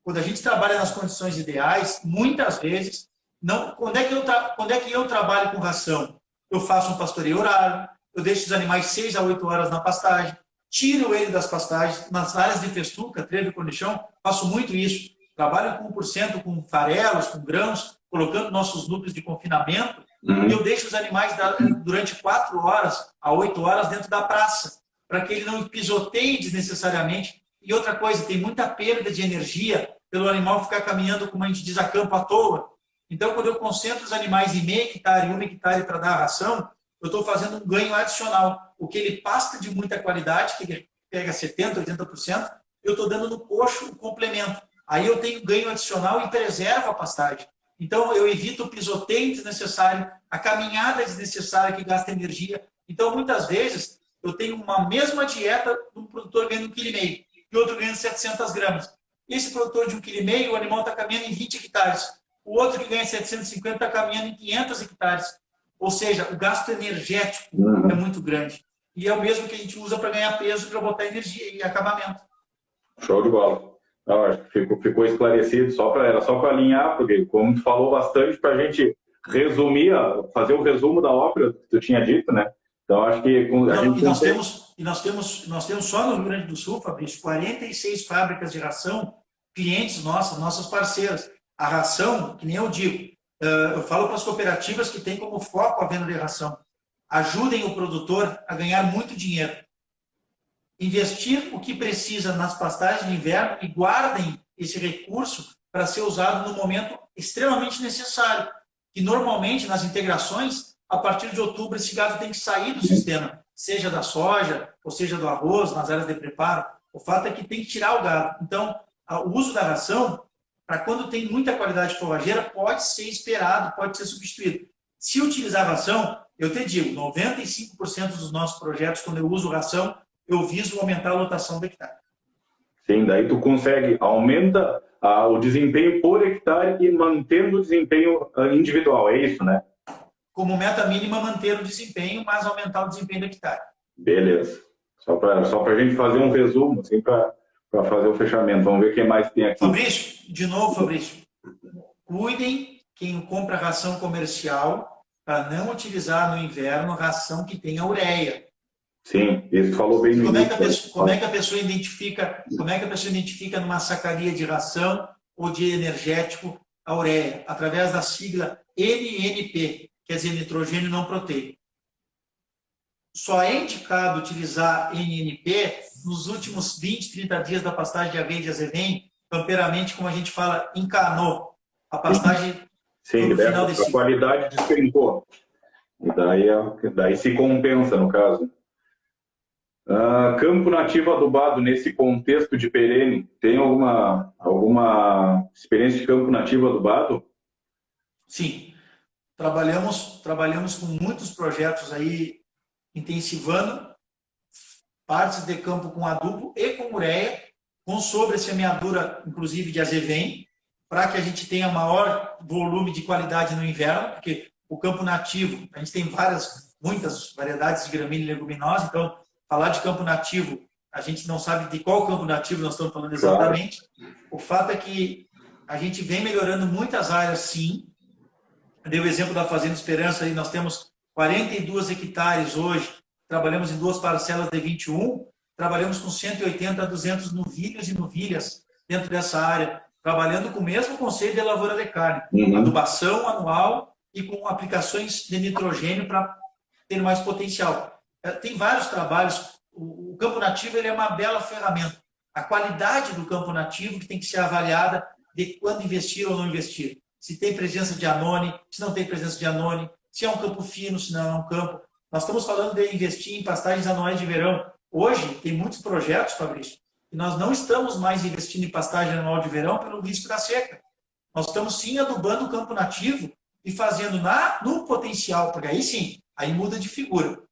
quando a gente trabalha nas condições ideais, muitas vezes, quando é que eu trabalho com ração? Eu faço um pastoreio horário, eu deixo os animais 6 a 8 horas na pastagem, tiro ele das pastagens, nas áreas de festuca, trevo e cornichão, faço muito isso. Trabalho com 1% com farelos, com grãos, colocando nossos núcleos de confinamento, e eu deixo os animais durante 4 horas a 8 horas dentro da praça, para que ele não pisoteie desnecessariamente. E outra coisa, tem muita perda de energia pelo animal ficar caminhando, como a gente diz, a campo à toa. Então, quando eu concentro os animais em meio hectare e 1 hectare para dar a ração, eu estou fazendo um ganho adicional. O que ele pasta de muita qualidade, que ele pega 70%, 80%, eu estou dando no coxo o complemento. Aí eu tenho ganho adicional e preservo a pastagem. Então, eu evito o pisoteio desnecessário, a caminhada desnecessária que gasta energia. Então, muitas vezes, eu tenho uma mesma dieta de um produtor ganhando 1,5 kg e outro ganhando 700 gramas. Esse produtor de 1,5 kg, o animal está caminhando em 20 hectares. O outro que ganha 750 está caminhando em 500 hectares. Ou seja, o gasto energético é muito grande. E é o mesmo que a gente usa para ganhar peso, para botar energia e acabamento. Show de bola. Não, acho que ficou esclarecido, era só para alinhar, porque como tu falou bastante, para a gente resumir, fazer o resumo da ópera que tu tinha dito, né? Então, acho que nós temos só no Rio Grande do Sul, Fabrício, 46 fábricas de ração, clientes nossas parceiras. A ração, que nem eu digo, eu falo para as cooperativas que têm como foco a venda de ração. Ajudem o produtor a ganhar muito dinheiro. Investir o que precisa nas pastagens de inverno e guardem esse recurso para ser usado no momento extremamente necessário. E normalmente, nas integrações, a partir de outubro, esse gado tem que sair do sistema, seja da soja, ou seja do arroz, nas áreas de preparo. O fato é que tem que tirar o gado. Então, o uso da ração, para quando tem muita qualidade forrageira, pode ser esperado, pode ser substituído. Se utilizar ração, eu te digo, 95% dos nossos projetos, quando eu uso ração, eu viso aumentar a lotação do hectare. Sim, daí tu consegue, aumenta o desempenho por hectare e mantendo o desempenho individual, é isso, né? Como meta mínima, manter o desempenho, mas aumentar o desempenho do hectare. Beleza. Só para a gente fazer um resumo, assim, para fazer o fechamento. Vamos ver o que mais tem aqui. Fabrício, cuidem quem compra ração comercial para não utilizar no inverno ração que tenha ureia. Sim, isso falou bem no início. Como é que a pessoa identifica numa sacaria de ração ou de energético a ureia? Através da sigla NNP, quer dizer, nitrogênio não proteico. Só é indicado utilizar NNP nos últimos 20, 30 dias da pastagem de aveia e de azevém, campeiramente, como a gente fala, encanou. A pastagem no final desse ciclo. A qualidade despencou. E daí se compensa, no caso. Campo nativo adubado nesse contexto de perene, tem alguma experiência de campo nativo adubado? Sim. Trabalhamos com muitos projetos aí, intensivando partes de campo com adubo e com ureia, com sobressemeadura, inclusive de azevém, para que a gente tenha maior volume de qualidade no inverno, porque o campo nativo, a gente tem muitas variedades de gramínea e leguminosa, então, falar de campo nativo, a gente não sabe de qual campo nativo nós estamos falando exatamente. Claro. O fato é que a gente vem melhorando muitas áreas, sim. Eu dei o exemplo da Fazenda Esperança, aí nós temos 42 hectares hoje, trabalhamos em 2 parcelas de 21, trabalhamos com 180 a 200 novilhos e novilhas dentro dessa área, trabalhando com o mesmo conceito de lavoura de carne, adubação anual e com aplicações de nitrogênio para ter mais potencial. Tem vários trabalhos. O campo nativo ele é uma bela ferramenta. A qualidade do campo nativo que tem que ser avaliada de quando investir ou não investir. Se tem presença de anone, se não tem presença de anone, se é um campo fino, se não é um campo. Nós estamos falando de investir em pastagens anuais de verão. Hoje, tem muitos projetos, Fabrício, e nós não estamos mais investindo em pastagem anual de verão pelo risco da seca. Nós estamos sim adubando o campo nativo e fazendo no potencial, porque aí sim, aí muda de figura.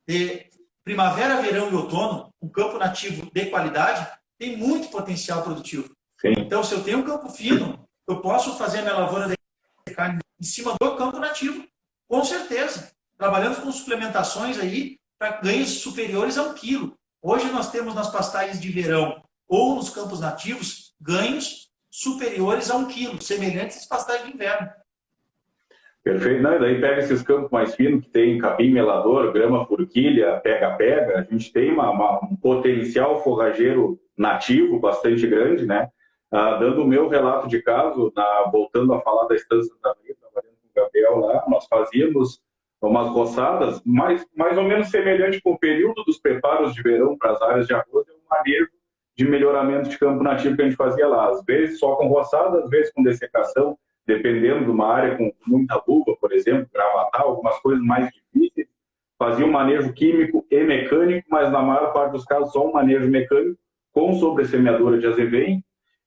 De primavera, verão e outono, um campo nativo de qualidade tem muito potencial produtivo. Sim. Então, se eu tenho um campo fino, eu posso fazer a minha lavoura de carne em cima do campo nativo, com certeza. Trabalhando com suplementações aí para ganhos superiores a 1 quilo. Hoje nós temos nas pastagens de verão ou nos campos nativos ganhos superiores a 1 quilo, semelhantes às pastagens de inverno. Perfeito. Não, e daí pega esses campos mais finos, que tem capim melador, grama forquilha, pega-pega, a gente tem um potencial forrageiro nativo bastante grande, né? Dando o meu relato de caso, voltando a falar da Estância da Maria, trabalhando com o Gabriel lá, nós fazíamos umas roçadas mais ou menos semelhante com o período dos preparos de verão para as áreas de arroz, é um manejo de melhoramento de campo nativo que a gente fazia lá. Às vezes só com roçada, às vezes com dessecação, dependendo de uma área com muita uva, por exemplo, gravatar, algumas coisas mais difíceis. Fazia um manejo químico e mecânico, mas na maior parte dos casos só um manejo mecânico com sobressemeadura de azevém.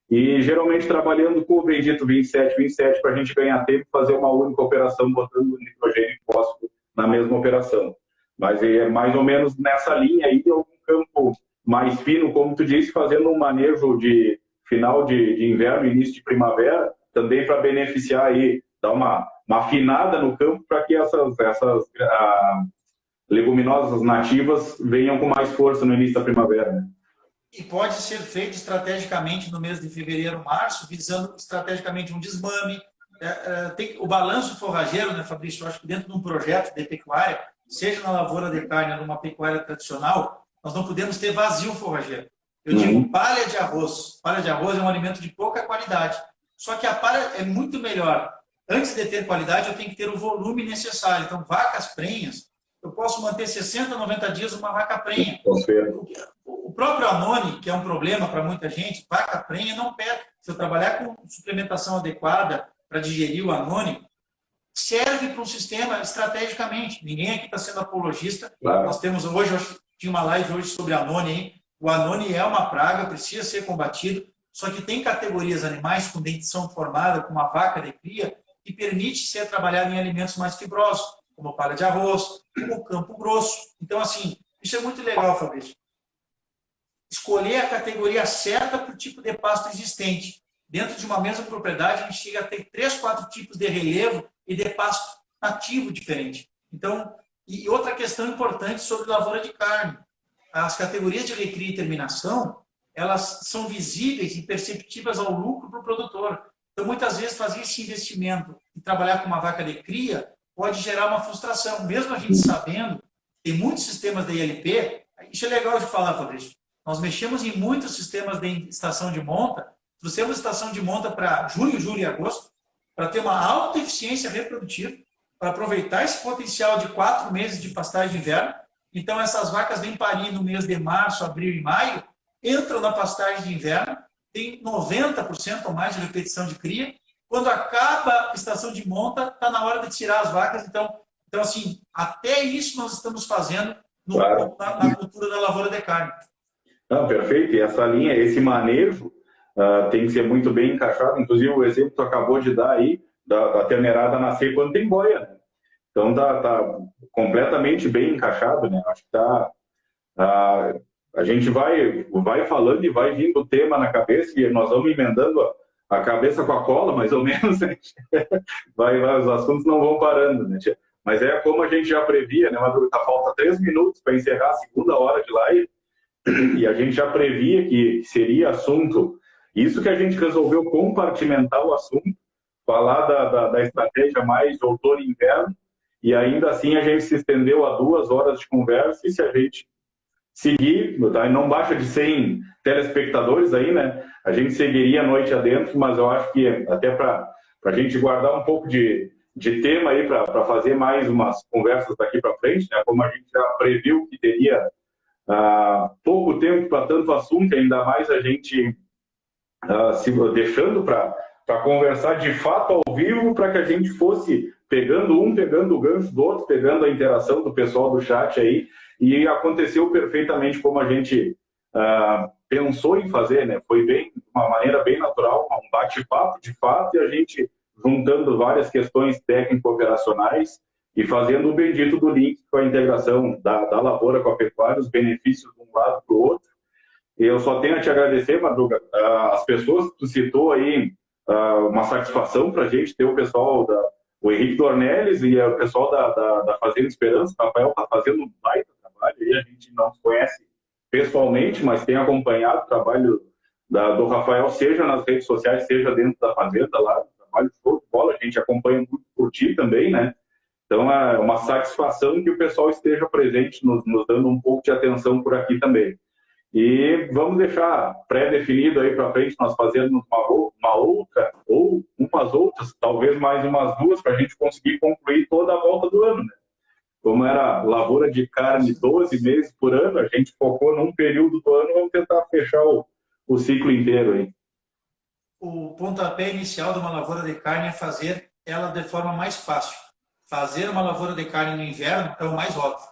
E geralmente trabalhando com o bendito 27 para a gente ganhar tempo e fazer uma única operação, botando nitrogênio e fósforo na mesma operação. Mas é mais ou menos nessa linha aí, algum campo mais fino, como tu disse, fazendo um manejo de final de inverno, início de primavera, também para beneficiar aí, dar uma afinada no campo para que essas leguminosas nativas venham com mais força no início da primavera, né? E pode ser feito estrategicamente no mês de fevereiro, março, visando estrategicamente um desmame. Tem o balanço forrageiro, né, Fabrício? Eu acho que dentro de um projeto de pecuária, seja na lavoura de carne ou numa pecuária tradicional, nós não podemos ter vazio forrageiro. Eu digo palha de arroz. Palha de arroz é um alimento de pouca qualidade. Só que a palha é muito melhor. Antes de ter qualidade, eu tenho que ter o volume necessário. Então, vacas prenhas, eu posso manter 60, 90 dias uma vaca prenha. O próprio anone, que é um problema para muita gente, vaca prenha não perde. Se eu trabalhar com suplementação adequada para digerir o anone, serve para um sistema estrategicamente. Ninguém aqui está sendo apologista. Claro. Nós temos hoje, tinha uma live hoje sobre anone, hein? O anone é uma praga, precisa ser combatido, só que tem categorias animais com dentição formada, com uma vaca de cria, que permite ser trabalhado em alimentos mais fibrosos, como palha de arroz, como campo grosso. Então, assim, isso é muito legal, Fabrício. Escolher a categoria certa para o tipo de pasto existente. Dentro de uma mesma propriedade, a gente chega a ter 3, 4 tipos de relevo e de pasto nativo diferente. Então, e outra questão importante sobre lavoura de carne. As categorias de recria e terminação, elas são visíveis e perceptíveis ao lucro para o produtor. Então, muitas vezes, fazer esse investimento e trabalhar com uma vaca de cria pode gerar uma frustração. Mesmo a gente sabendo, tem muitos sistemas da ILP, isso é legal de falar, Fabrício. Nós mexemos em muitos sistemas de estação de monta, trouxemos estação de monta para junho, julho e agosto, para ter uma alta eficiência reprodutiva, para aproveitar esse potencial de 4 meses de pastagem de inverno. Então, essas vacas vêm parir no mês de março, abril e maio, entram na pastagem de inverno, tem 90% ou mais de repetição de cria. Quando acaba a estação de monta, está na hora de tirar as vacas. Então, assim, até isso nós estamos fazendo na cultura da lavoura de carne. Não, perfeito. E essa linha, esse manejo tem que ser muito bem encaixado. Inclusive, o exemplo que tu acabou de dar aí, da terneirada nascer quando tem boia, né? Então, tá completamente bem encaixado, né? Acho que a gente vai falando e vai vindo o tema na cabeça e nós vamos emendando a cabeça com a cola, mais ou menos, né? Os assuntos não vão parando, né? Mas é como a gente já previa, né, Maduro? Falta 3 minutos para encerrar a segunda hora de live e a gente já previa que seria assunto. Isso que a gente resolveu compartimentar o assunto, falar da estratégia mais outono e inverno, e ainda assim a gente se estendeu a 2 horas de conversa, e se a gente seguir, tá? Não baixa de 100 telespectadores aí, né? A gente seguiria a noite adentro, mas eu acho que até para a gente guardar um pouco de tema aí para fazer mais umas conversas daqui para frente, né? Como a gente já previu que teria pouco tempo para tanto assunto, ainda mais a gente se deixando para conversar de fato ao vivo, para que a gente fosse pegando o gancho do outro, pegando a interação do pessoal do chat aí, e aconteceu perfeitamente como a gente pensou em fazer, né? Foi bem, de uma maneira bem natural, um bate-papo de fato, e a gente juntando várias questões técnico-operacionais e fazendo o bendito do link com a integração da lavoura com a pecuária, os benefícios de um lado para o outro. E eu só tenho a te agradecer, Madruga, as pessoas que tu citou aí, uma satisfação para a gente ter o pessoal o Henrique Dornelles e o pessoal da Fazenda Esperança. O Rafael está fazendo um baita trabalho aí, a gente não se conhece pessoalmente, mas tem acompanhado o trabalho do Rafael, seja nas redes sociais, seja dentro da Fazenda lá, trabalho show de bola, a gente acompanha muito por ti também, né? Então é uma satisfação que o pessoal esteja presente, nos dando um pouco de atenção por aqui também. E vamos deixar pré-definido aí para frente, nós fazermos uma outra, ou umas outras, talvez mais umas duas, para a gente conseguir concluir toda a volta do ano, né? Como era lavoura de carne 12 meses por ano, a gente focou num período do ano, vamos tentar fechar o ciclo inteiro aí. O pontapé inicial de uma lavoura de carne é fazer ela de forma mais fácil. Fazer uma lavoura de carne no inverno é o mais óbvio.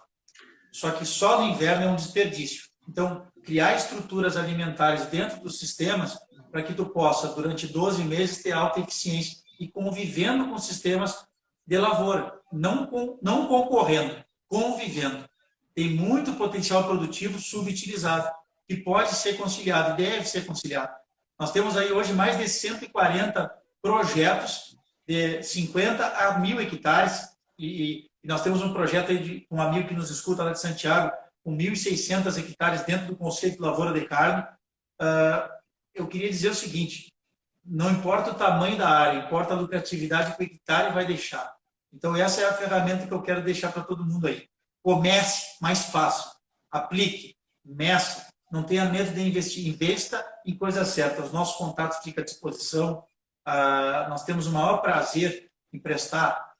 Só que só no inverno é um desperdício. Então, criar estruturas alimentares dentro dos sistemas para que tu possa, durante 12 meses, ter alta eficiência e convivendo com sistemas de lavoura, não concorrendo, convivendo. Tem muito potencial produtivo subutilizado, que pode ser conciliado e deve ser conciliado. Nós temos aí hoje mais de 140 projetos de 50 a 1.000 hectares e nós temos um projeto aí de um amigo que nos escuta lá de Santiago, com 1.600 hectares dentro do conceito de lavoura de carne. Eu queria dizer o seguinte, não importa o tamanho da área, importa a lucratividade que o hectare vai deixar. Então essa é a ferramenta que eu quero deixar para todo mundo aí. Comece mais fácil, aplique, meça, não tenha medo de investir, investa em coisas certas. Os nossos contatos ficam à disposição, nós temos o maior prazer em prestar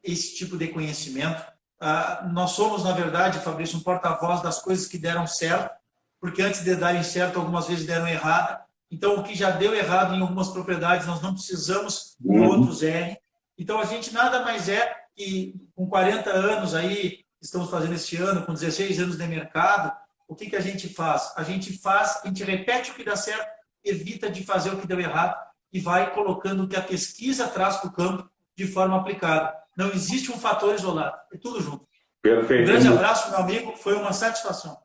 esse tipo de conhecimento. Nós somos, na verdade, Fabrício, um porta-voz das coisas que deram certo, porque antes de darem certo, algumas vezes deram errado. Então, o que já deu errado em algumas propriedades, nós não precisamos que outros errem. Então, a gente nada mais é que, com 40 anos aí, estamos fazendo este ano, com 16 anos de mercado, o que a gente faz? A gente repete o que dá certo, evita de fazer o que deu errado e vai colocando o que a pesquisa traz para o campo de forma aplicada. Não existe um fator isolado, é tudo junto. Perfeito. Um grande abraço, meu amigo, foi uma satisfação.